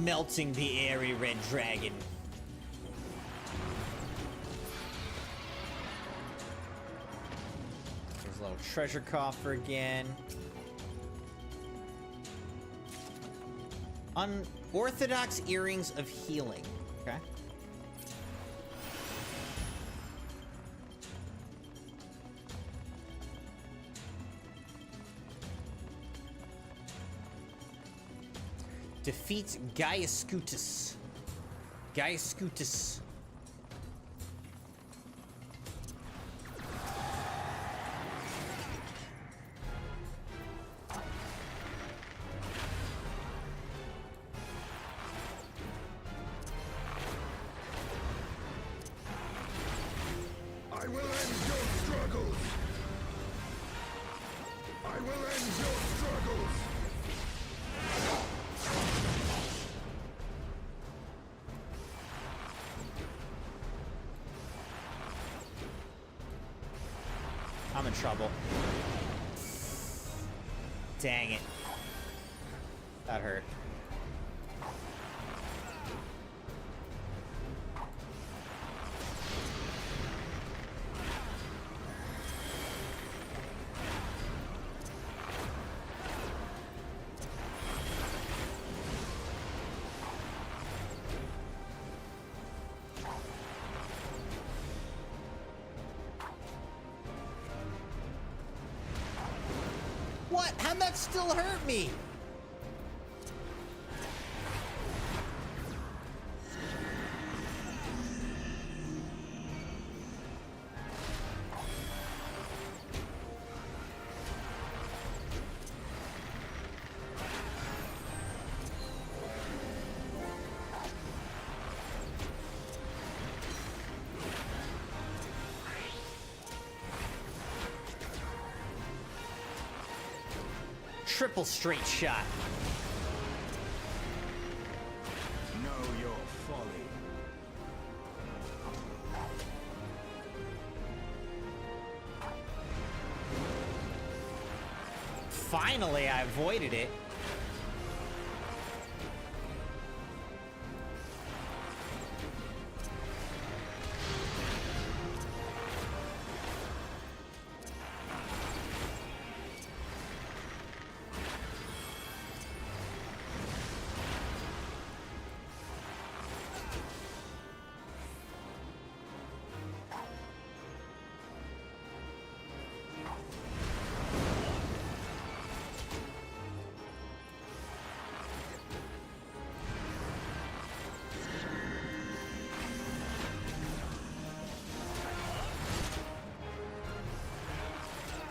Melting the airy red dragon. There's a little treasure coffer again. Unorthodox earrings of healing. Okay. Defeats Gaiuscutus. Gaiuscutus. I will end your struggles. I will end your struggles. I'm in trouble. Dang it. That hurt. What? How'd that still hurt me? Triple straight shot. Know your folly. Finally, I avoided it.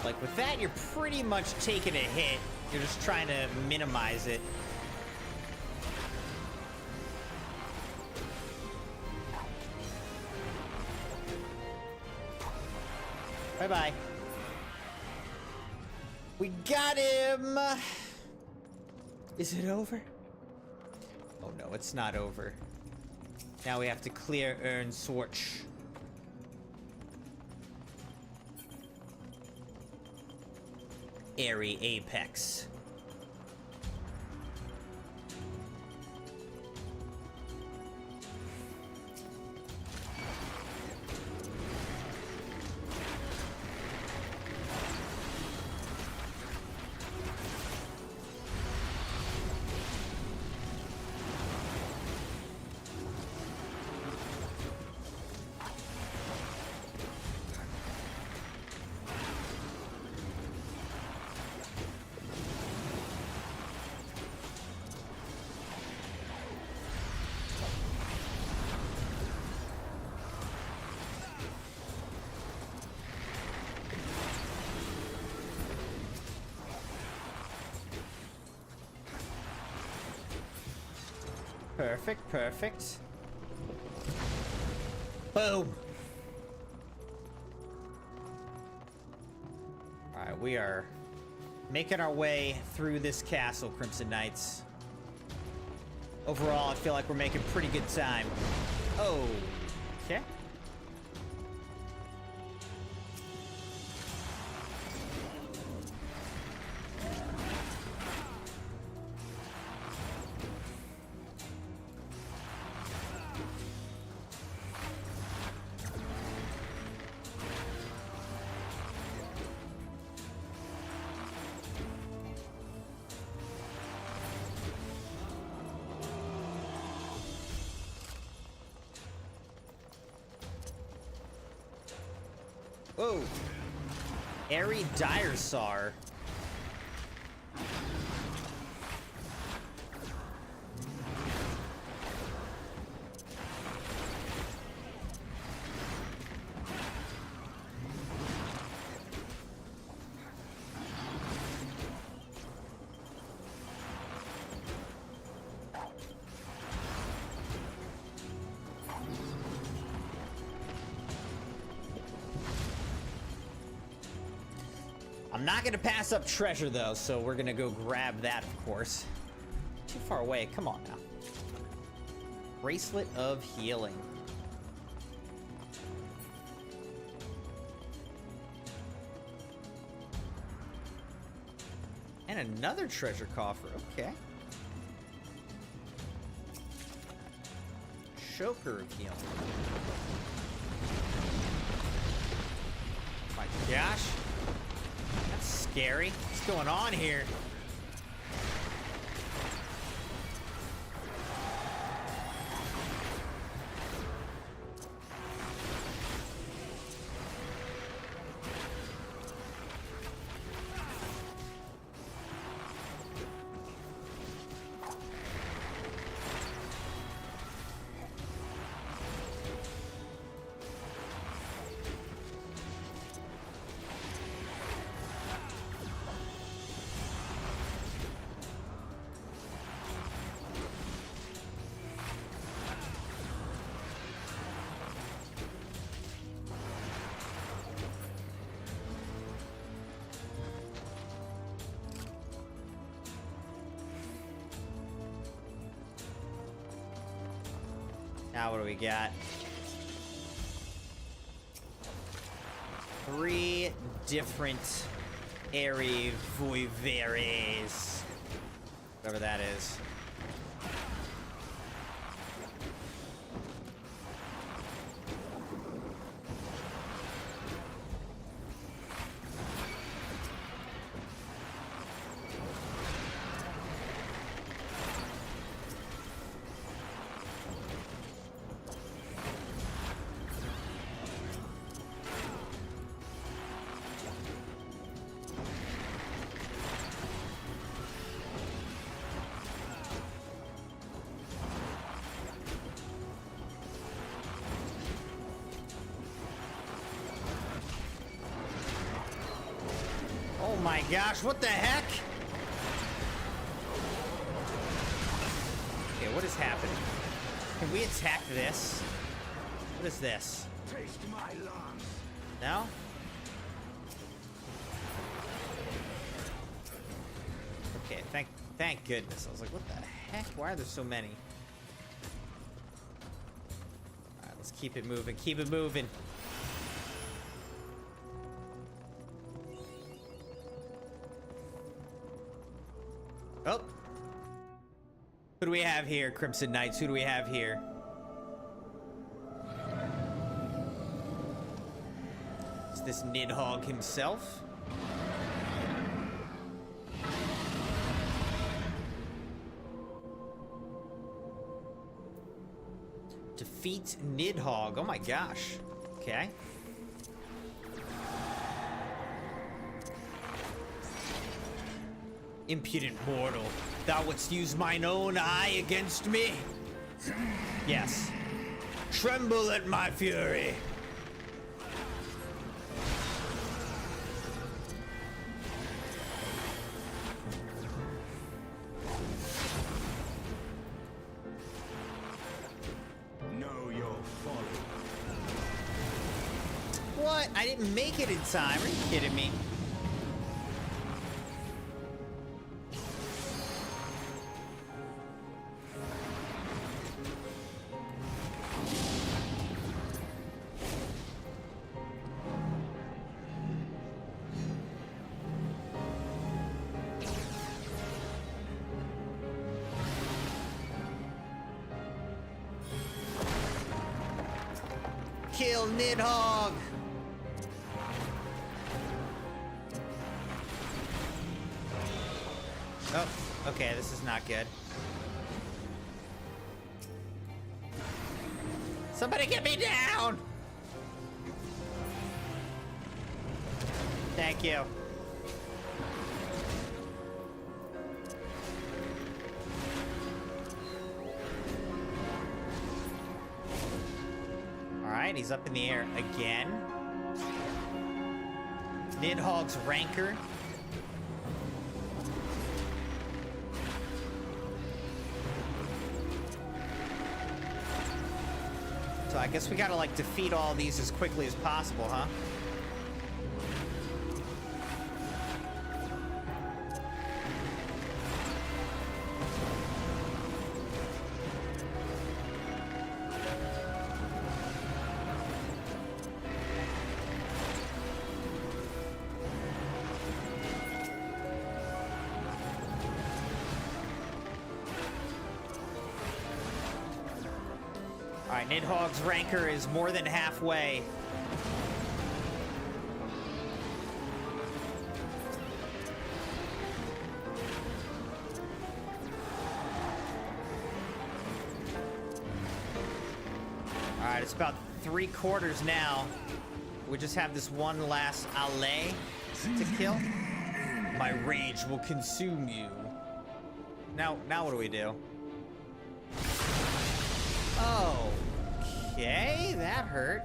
Like, with that, you're pretty much taking a hit. You're just trying to minimize it. Bye-bye. We got him! Is it over? Oh no, it's not over. Now we have to clear Heavensward. Airy Apex. Perfect, perfect. Boom. All right, we are making our way through this castle, Crimson Knights. Overall, I feel like we're making pretty good time. Oh, okay. Whoa. Airy Diresar. I'm not gonna pass up treasure though, so we're gonna go grab that, of course. Too far away, come on now. Bracelet of Healing. And another treasure coffer, okay. Choker of Healing. Oh my gosh. Scary. What's going on here? Now what do we got? 3 different airy voiveres. Whatever that is. Oh my gosh, what the heck? Okay, what is happening? Can we attack this? What is this? Taste my lungs. No? Okay, thank goodness. I was like, what the heck? Why are there so many? Alright, let's keep it moving, keep it moving. Oh. Who do we have here, Crimson Knights? Who do we have here? Is this Nidhogg himself? Defeat Nidhogg. Oh my gosh. Okay. Impudent mortal, thou wouldst use mine own eye against me? Yes. Tremble at my fury. I didn't make it in time. Are you kidding me? Kill Nidhogg! Oh, okay, this is not good. Somebody get me down! Thank you. Alright, he's up in the air again. Nidhogg's Rancor. So I guess we gotta, like, defeat all these as quickly as possible, huh? Alright, Nidhogg's Rancor is more than halfway. Alright, it's about 3/4 now. We just have this one last alley to kill. My rage will consume you. Now what do we do? Oh, okay, that hurt.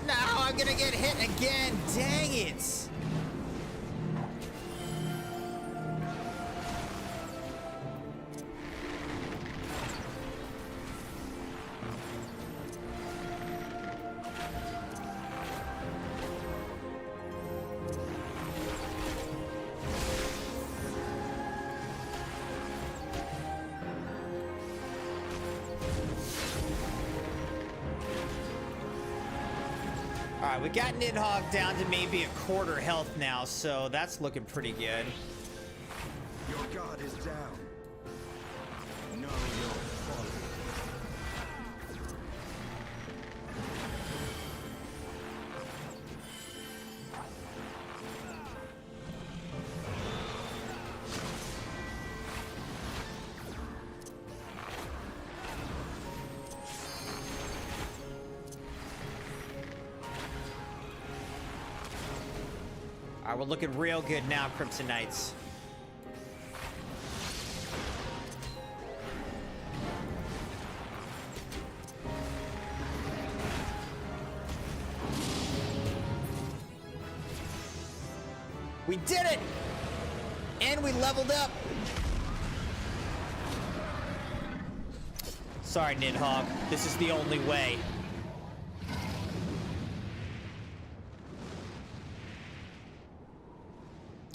No, I'm gonna get hit again. Dang it. Alright, we got Nidhogg down to maybe 1/4 health now, so that's looking pretty good. Your guard is down. Know your folly. Alright, we're looking real good now, Crimson Knights. We did it! And we leveled up! Sorry, Nidhogg. This is the only way.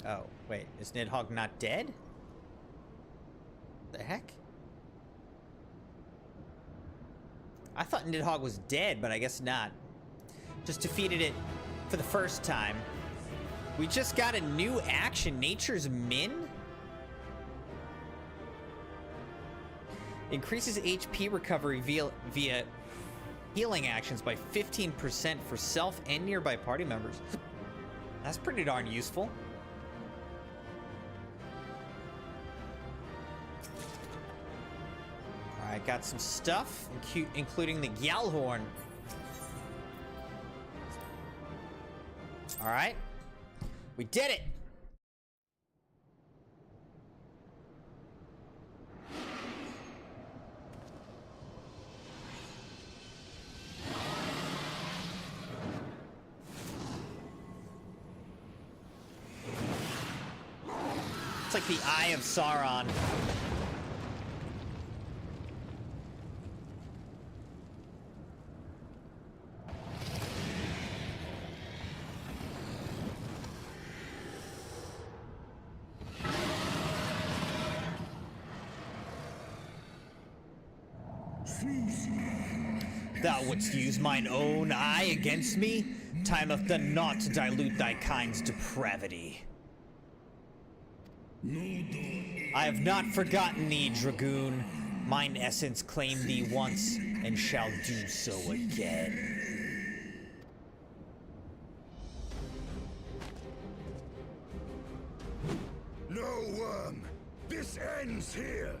Oh, wait. Is Nidhogg not dead? The heck? I thought Nidhogg was dead, but I guess not. Just defeated it for the first time. We just got a new action, Nature's Min? Increases HP recovery via healing actions by 15% for self and nearby party members. That's pretty darn useful. Alright, got some stuff, including the Gyalhorn. Alright. We did it! like the Eye of Sauron. Thou wouldst use mine own eye against me? Timeth the not to dilute thy kind's depravity. I have not forgotten thee, Dragoon. Mine essence claimed thee once, and shall do so again. No, Worm! This ends here!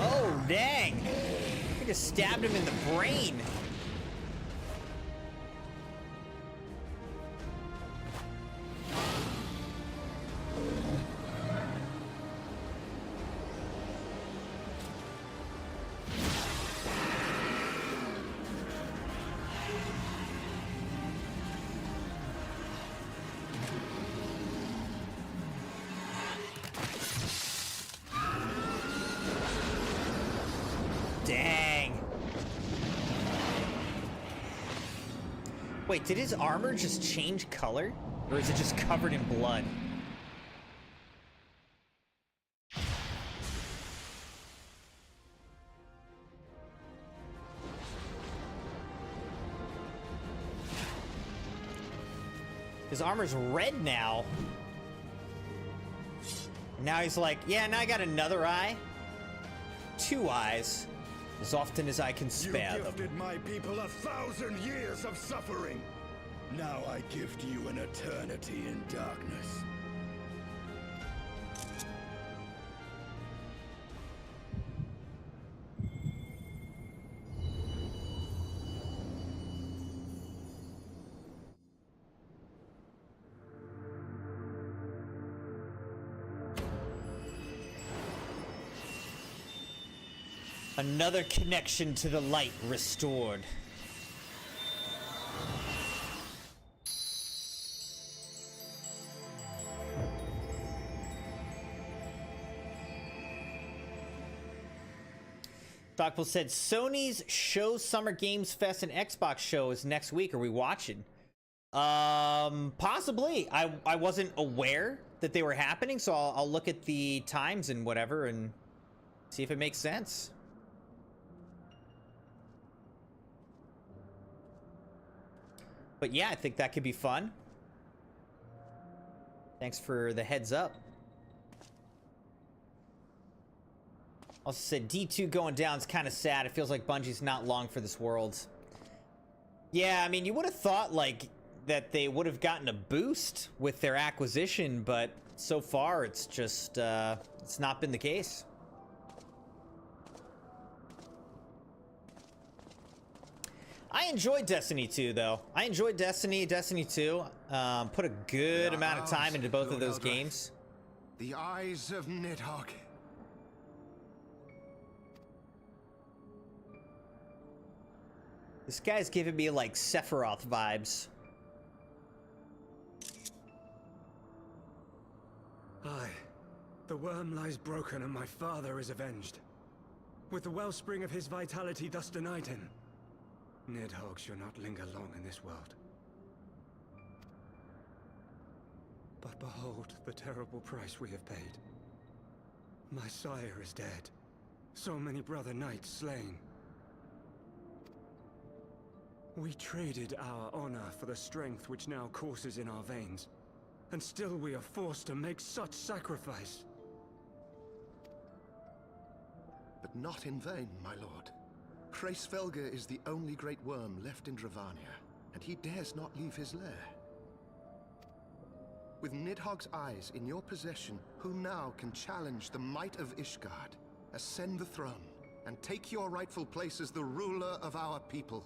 Oh, dang! I just stabbed him in the brain. Dang. Wait, did his armor just change color? Or is it just covered in blood? His armor's red now. Now he's like, yeah, now I got another eye. 2 eyes. As often as I can spare them. You gifted my people 1,000 years of suffering. Now I gift you an eternity in darkness. Another connection to the light restored. Stockpool said Sony's show Summer Games Fest and Xbox show is next week. Are we watching? Possibly. I wasn't aware that they were happening, so I'll look at the times and whatever and see if it makes sense. But yeah, I think that could be fun. Thanks for the heads up. Also said D2 going down is kind of sad. It feels like Bungie's not long for this world. Yeah, I mean, you would have thought like that they would have gotten a boost with their acquisition, but so far it's just it's not been the case. I enjoyed Destiny 2, though. I enjoyed Destiny 2. Put a good amount of time into both of those games. The eyes of Nidhogg. This guy's giving me, like, Sephiroth vibes. Aye. The worm lies broken and my father is avenged. With the wellspring of his vitality thus denied him, Nidhogg shall not linger long in this world. But behold the terrible price we have paid. My sire is dead. So many brother knights slain. We traded our honor for the strength which now courses in our veins. And still we are forced to make such sacrifice. But not in vain, my lord. Hraesvelgr is the only great worm left in Dravania, and he dares not leave his lair. With Nidhogg's eyes in your possession, who now can challenge the might of Ishgard, ascend the throne, and take your rightful place as the ruler of our people?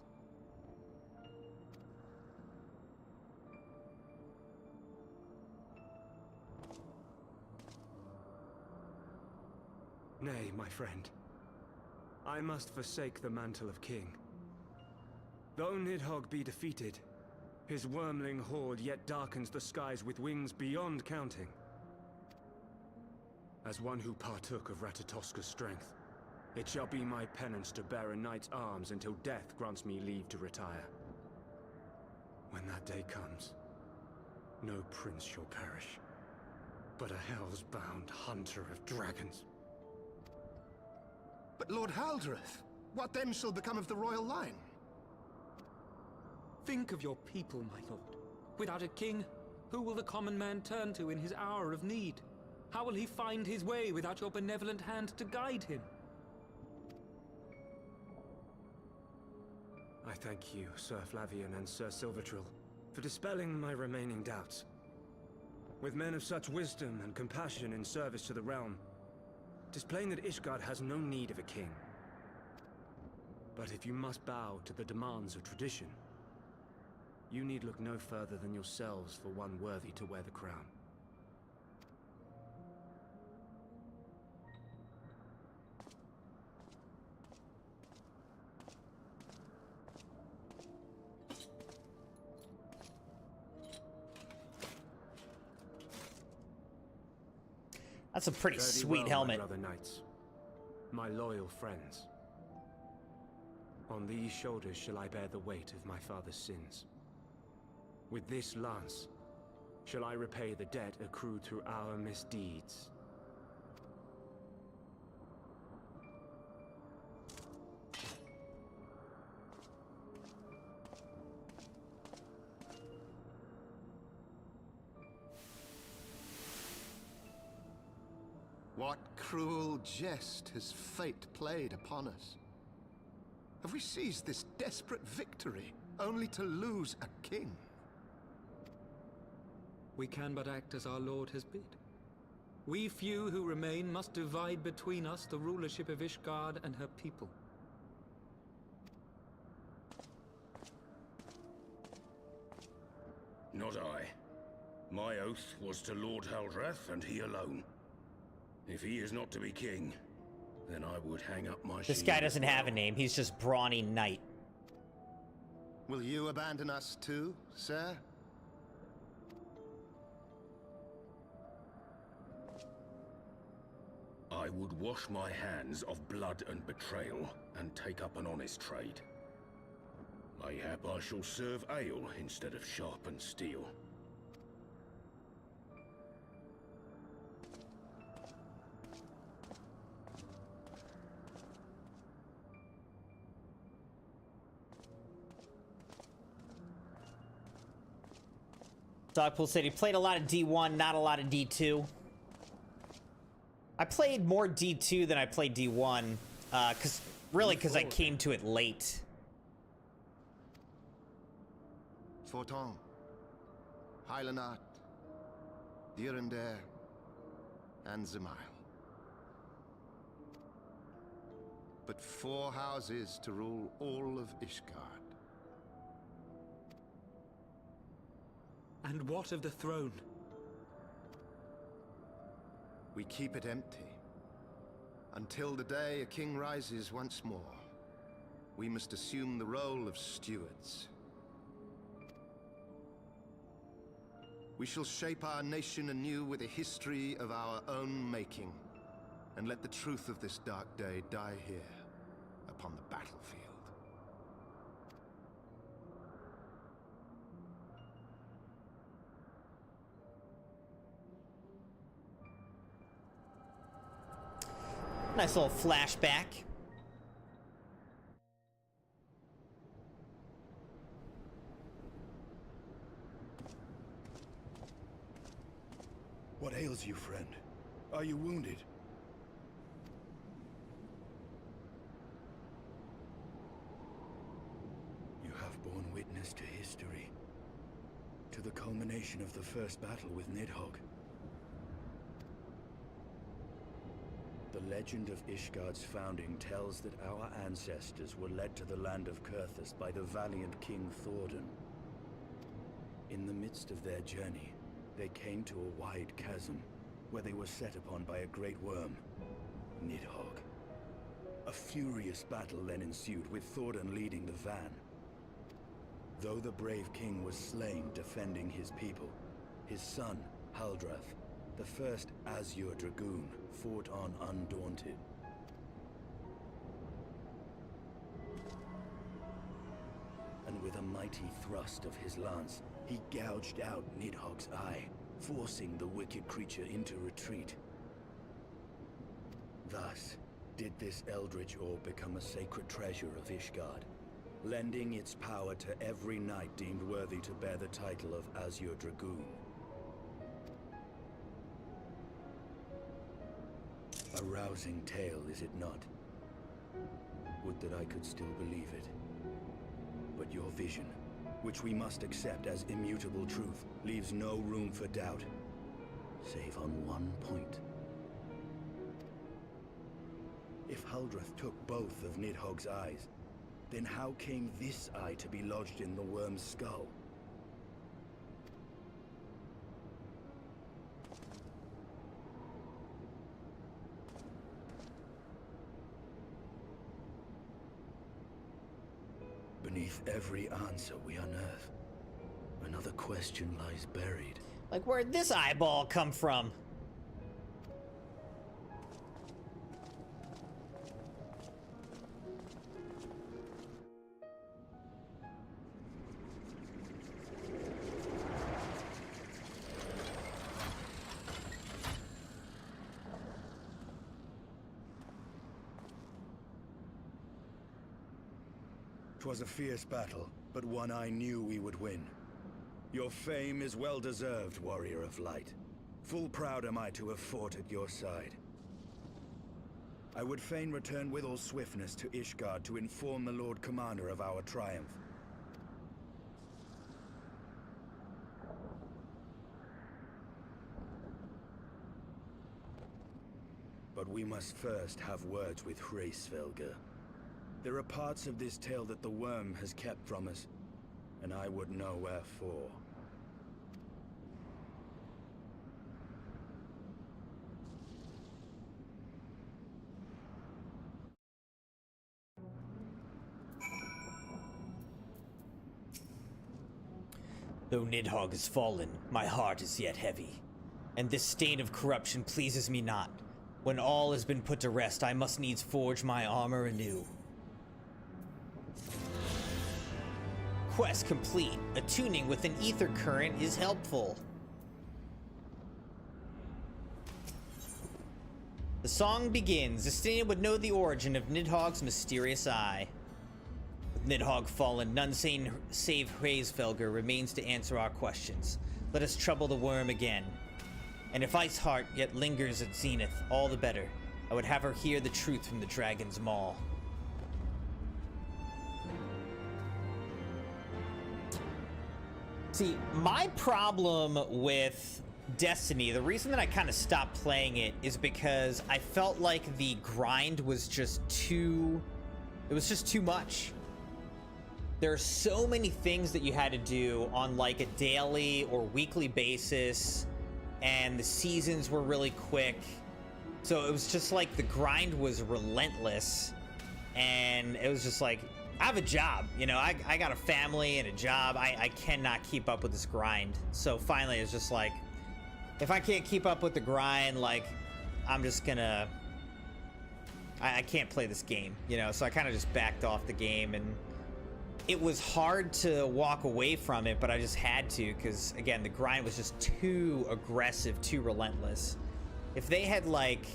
Nay, my friend. I must forsake the mantle of king. Though Nidhogg be defeated, his wormling horde yet darkens the skies with wings beyond counting. As one who partook of Ratatoska's strength, it shall be my penance to bear a knight's arms until death grants me leave to retire. When that day comes, no prince shall perish, but a hell's-bound hunter of dragons. But Lord Haldreth, what then shall become of the royal line? Think of your people, my lord. Without a king, who will the common man turn to in his hour of need? How will he find his way without your benevolent hand to guide him? I thank you, Sir Flavian and Sir Silvertrill, for dispelling my remaining doubts. With men of such wisdom and compassion in service to the realm, 'tis plain that Ishgard has no need of a king. But if you must bow to the demands of tradition, you need look no further than yourselves for one worthy to wear the crown. That's a pretty Fare thee sweet well, helmet. my brother knights, my loyal friends. On these shoulders shall I bear the weight of my father's sins. With this lance shall I repay the debt accrued through our misdeeds. What cruel jest has fate played upon us? Have we seized this desperate victory only to lose a king? We can but act as our lord has bid. We few who remain must divide between us the rulership of Ishgard and her people. Not I. My oath was to Lord Haldreth, and he alone. If he is not to be king, then I would hang up my This shield guy as doesn't well. have a name. He's just Brawny Knight. Will you abandon us too, sir? I would wash my hands of blood and betrayal, and take up an honest trade. Mayhap I shall serve ale instead of sharpened steel. Dogpool said he played a lot of D1, not a lot of D2. I played more D2 than I played D1, because I came to it late. Forton, Heilenat, Durander, and Zemail. But 4 houses to rule all of Ishgard. And what of the throne? We keep it empty. Until the day a king rises once more, we must assume the role of stewards. We shall shape our nation anew with a history of our own making, and let the truth of this dark day die here, upon the battlefield. Nice little flashback. What ails you, friend? Are you wounded? You have borne witness to history. To the culmination of the first battle with Nidhogg. The legend of Ishgard's founding tells that our ancestors were led to the land of Kurthus by the valiant King Thordan. In the midst of their journey, they came to a wide chasm, where they were set upon by a great worm, Nidhogg. A furious battle then ensued, with Thordan leading the van. Though the brave king was slain defending his people, his son, Haldrath, the first Azure Dragoon, fought on undaunted. And with a mighty thrust of his lance, he gouged out Nidhogg's eye, forcing the wicked creature into retreat. Thus, did this eldritch orb become a sacred treasure of Ishgard, lending its power to every knight deemed worthy to bear the title of Azure Dragoon. A rousing tale, is it not? Would that I could still believe it. But your vision, which we must accept as immutable truth, leaves no room for doubt, save on one point. If Haldrath took both of Nidhogg's eyes, then how came this eye to be lodged in the worm's skull? Beneath every answer we unearth, another question lies buried. Like, where'd this eyeball come from? Twas a fierce battle, but one I knew we would win. Your fame is well deserved, warrior of light. Full proud am I to have fought at your side. I would fain return with all swiftness to Ishgard to inform the Lord Commander of our triumph. But we must first have words with Heavensward. There are parts of this tale that the worm has kept from us, and I would know wherefore. Though Nidhogg has fallen, my heart is yet heavy, and this stain of corruption pleases me not. When all has been put to rest, I must needs forge my armor anew. Quest complete. Attuning with an ether current is helpful. The song begins. Justinian would know the origin of Nidhogg's mysterious eye. With Nidhogg fallen, none save Heavensward remains to answer our questions. Let us trouble the worm again. And if Iceheart yet lingers at Zenith, all the better. I would have her hear the truth from the dragon's maw. See, my problem with Destiny, the reason that I kind of stopped playing it is because I felt like the grind was just too... It was just too much. There are so many things that you had to do on like a daily or weekly basis, and the seasons were really quick. So it was just like the grind was relentless, and it was just like, I have a job, you know, I got a family and a job. I cannot keep up with this grind. So finally it's just like, if I can't keep up with the grind, like, I'm just gonna, I can't play this game, you know? So I kind of just backed off the game, and it was hard to walk away from it, but I just had to, because again, the grind was just too aggressive, too relentless. If they had like,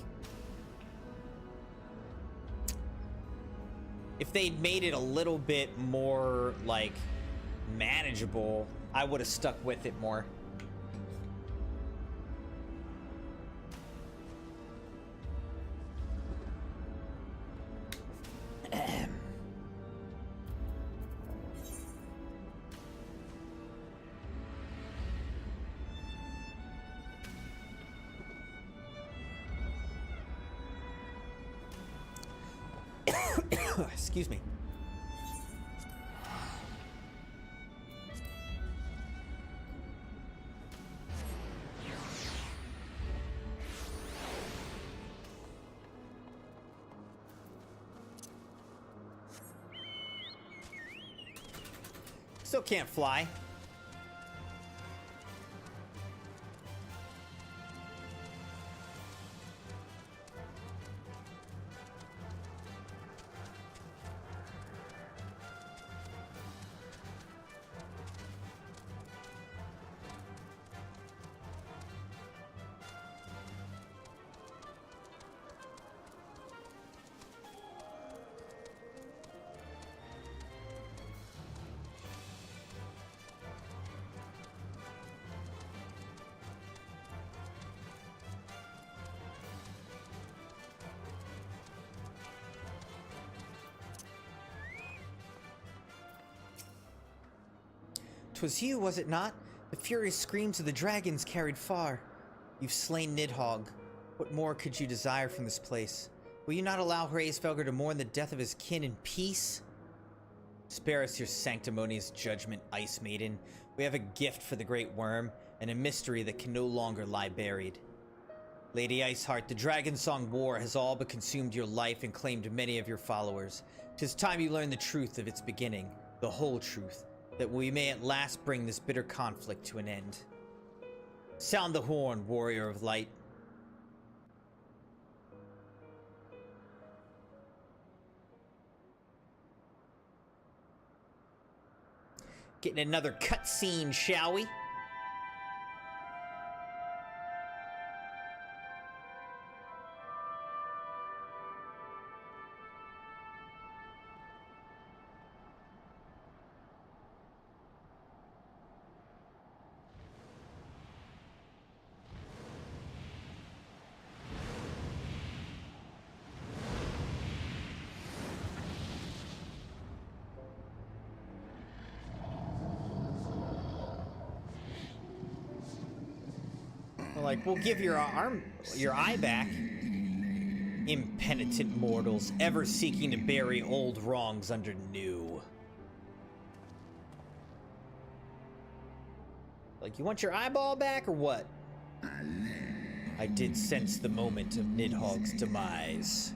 if they'd made it a little bit more like manageable, I would have stuck with it more. Excuse me. Still can't fly. "'Twas you, was it not? The furious screams of the dragons carried far. You've slain Nidhogg. What more could you desire from this place? Will you not allow Heavensward to mourn the death of his kin in peace? Spare us your sanctimonious judgment, Ice Maiden. We have a gift for the Great Worm, and a mystery that can no longer lie buried. Lady Iceheart, the Dragon Song War has all but consumed your life and claimed many of your followers. 'Tis time you learn the truth of its beginning, the whole truth, that we may at last bring this bitter conflict to an end. Sound the horn, warrior of light." Getting another cutscene, shall we? Like, we'll give your eye back. Impenitent mortals, ever seeking to bury old wrongs under new. Like, you want your eyeball back or what? I did sense the moment of Nidhogg's demise.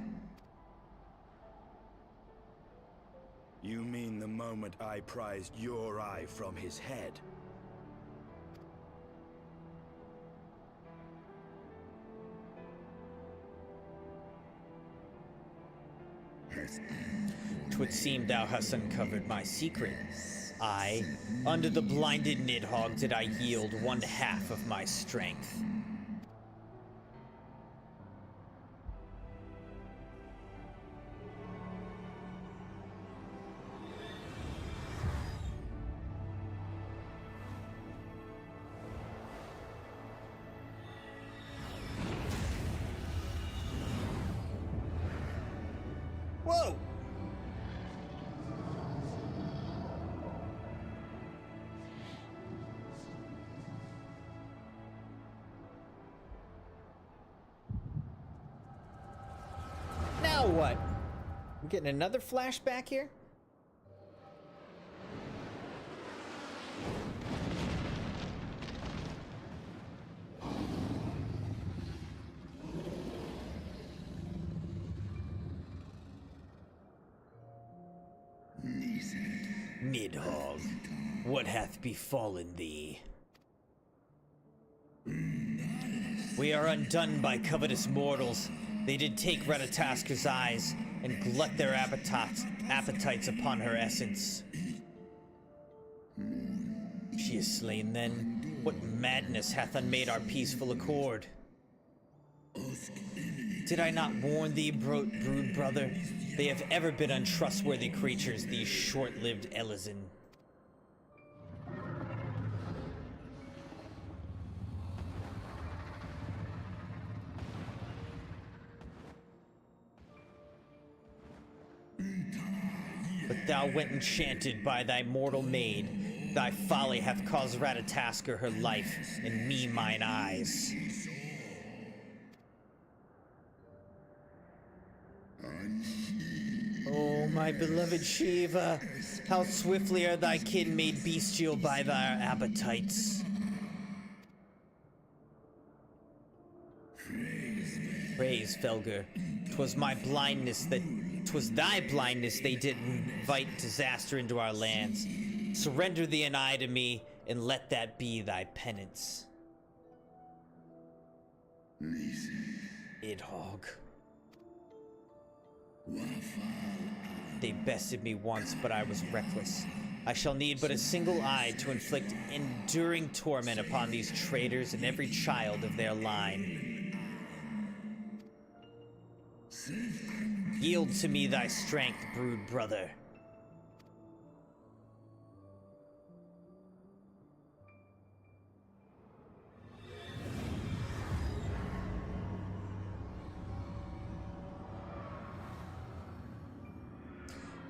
You mean the moment I prized your eye from his head? "'Twould seem thou hast uncovered my secret. I, under the blinded Nidhogg, did I yield 1/2 of my strength. Whoa! Now what? We're getting another flashback here? Nidhogg, what hath befallen thee? We are undone by covetous mortals. They did take Ratatasker's eyes and glut their appetites upon her essence. She is slain then? What madness hath unmade our peaceful accord? Did I not warn thee, brood brother? They have ever been untrustworthy creatures, these short-lived Elysin. But thou went enchanted by thy mortal maid. Thy folly hath caused Ratatasker her life, and me mine eyes. Oh, my beloved Shiva, how swiftly are thy kin made bestial by thy appetites. Praise, Felger. 'Twas my blindness that... 'Twas thy blindness they did invite disaster into our lands. Surrender the eye to me, and let that be thy penance. Nidhogg. They bested me once, but I was reckless. I shall need but a single eye to inflict enduring torment upon these traitors and every child of their line. Yield to me thy strength, brood brother.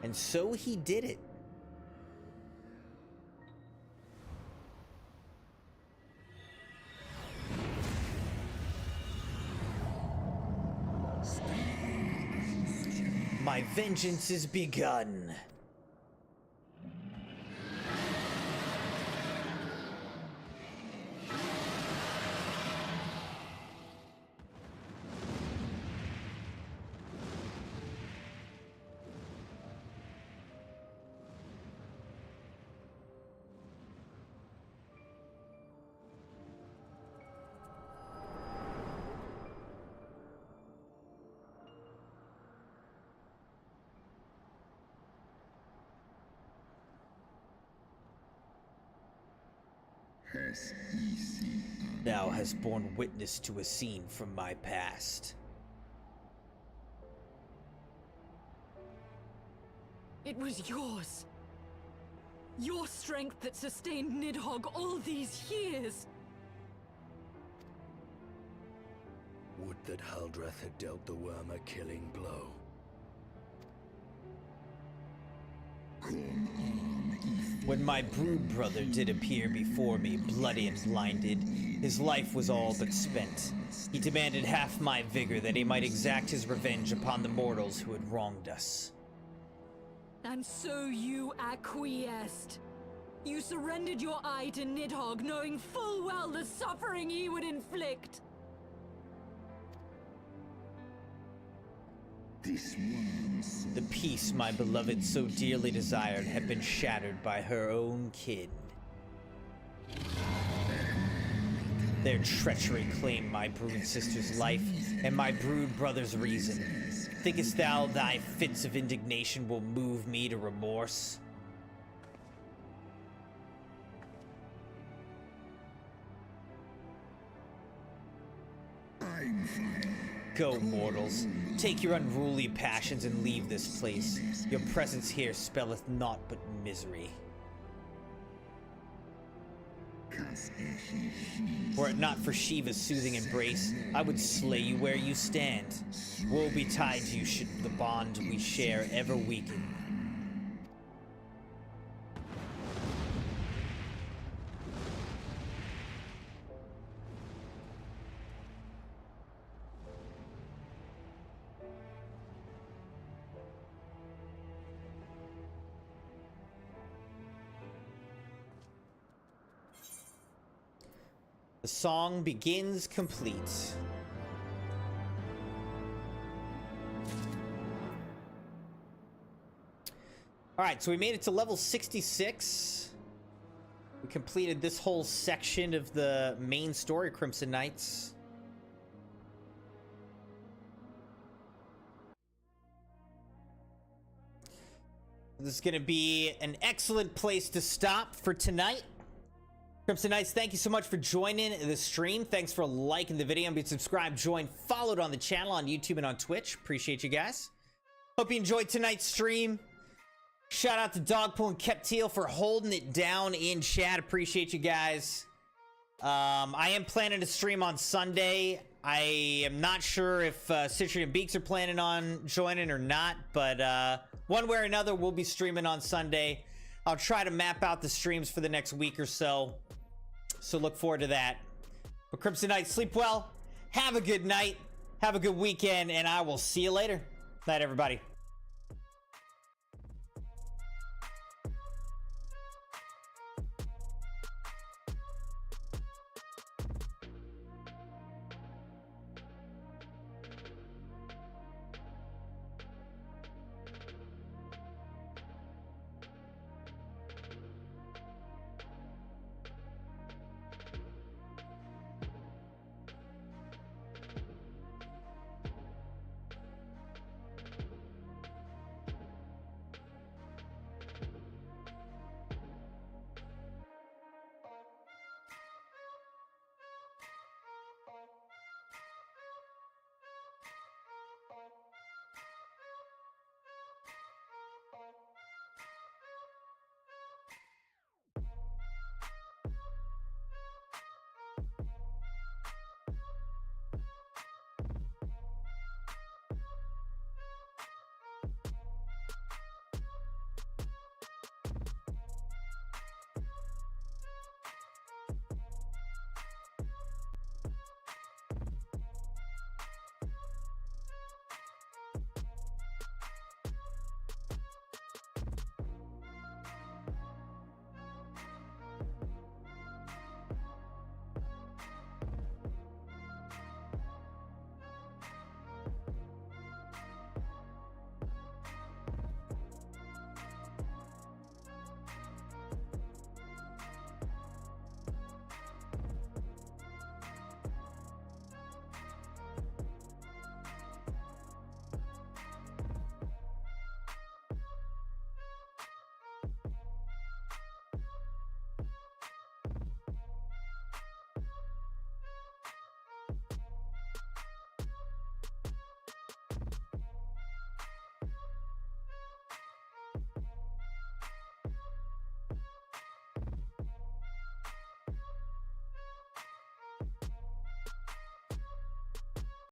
And so he did it. My vengeance is begun. Thou hast borne witness to a scene from my past. It was yours. Your strength that sustained Nidhogg all these years. Would that Haldreth had dealt the worm a killing blow. When my brood brother did appear before me, bloody and blinded, his life was all but spent. He demanded half my vigor that he might exact his revenge upon the mortals who had wronged us. And so you acquiesced. You surrendered your eye to Nidhogg, knowing full well the suffering he would inflict. The peace my beloved so dearly desired had been shattered by her own kin. Their treachery claimed my brood sister's life and my brood brother's reason. Thinkest thou thy fits of indignation will move me to remorse? Go, mortals. Take your unruly passions and leave this place. Your presence here spelleth naught but misery. Were it not for Shiva's soothing embrace, I would slay you where you stand. Woe betide you should the bond we share ever weaken. The song begins complete. Alright, so we made it to level 66. We completed this whole section of the main story, Crimson Knights. This is going to be an excellent place to stop for tonight. Crimson Knights, thank you so much for joining the stream. Thanks for liking the video and being subscribed, joined, followed on the channel on YouTube and on Twitch. Appreciate you guys. Hope you enjoyed tonight's stream. Shout out to Dogpool and Kepteel for holding it down in chat. Appreciate you guys. I am planning to stream on Sunday. I am not sure if Citron and Beaks are planning on joining or not, but one way or another, we'll be streaming on Sunday. I'll try to map out the streams for the next week or so. So look forward to that. But Crimson Knights, sleep well. Have a good night. Have a good weekend. And I will see you later. Night, everybody.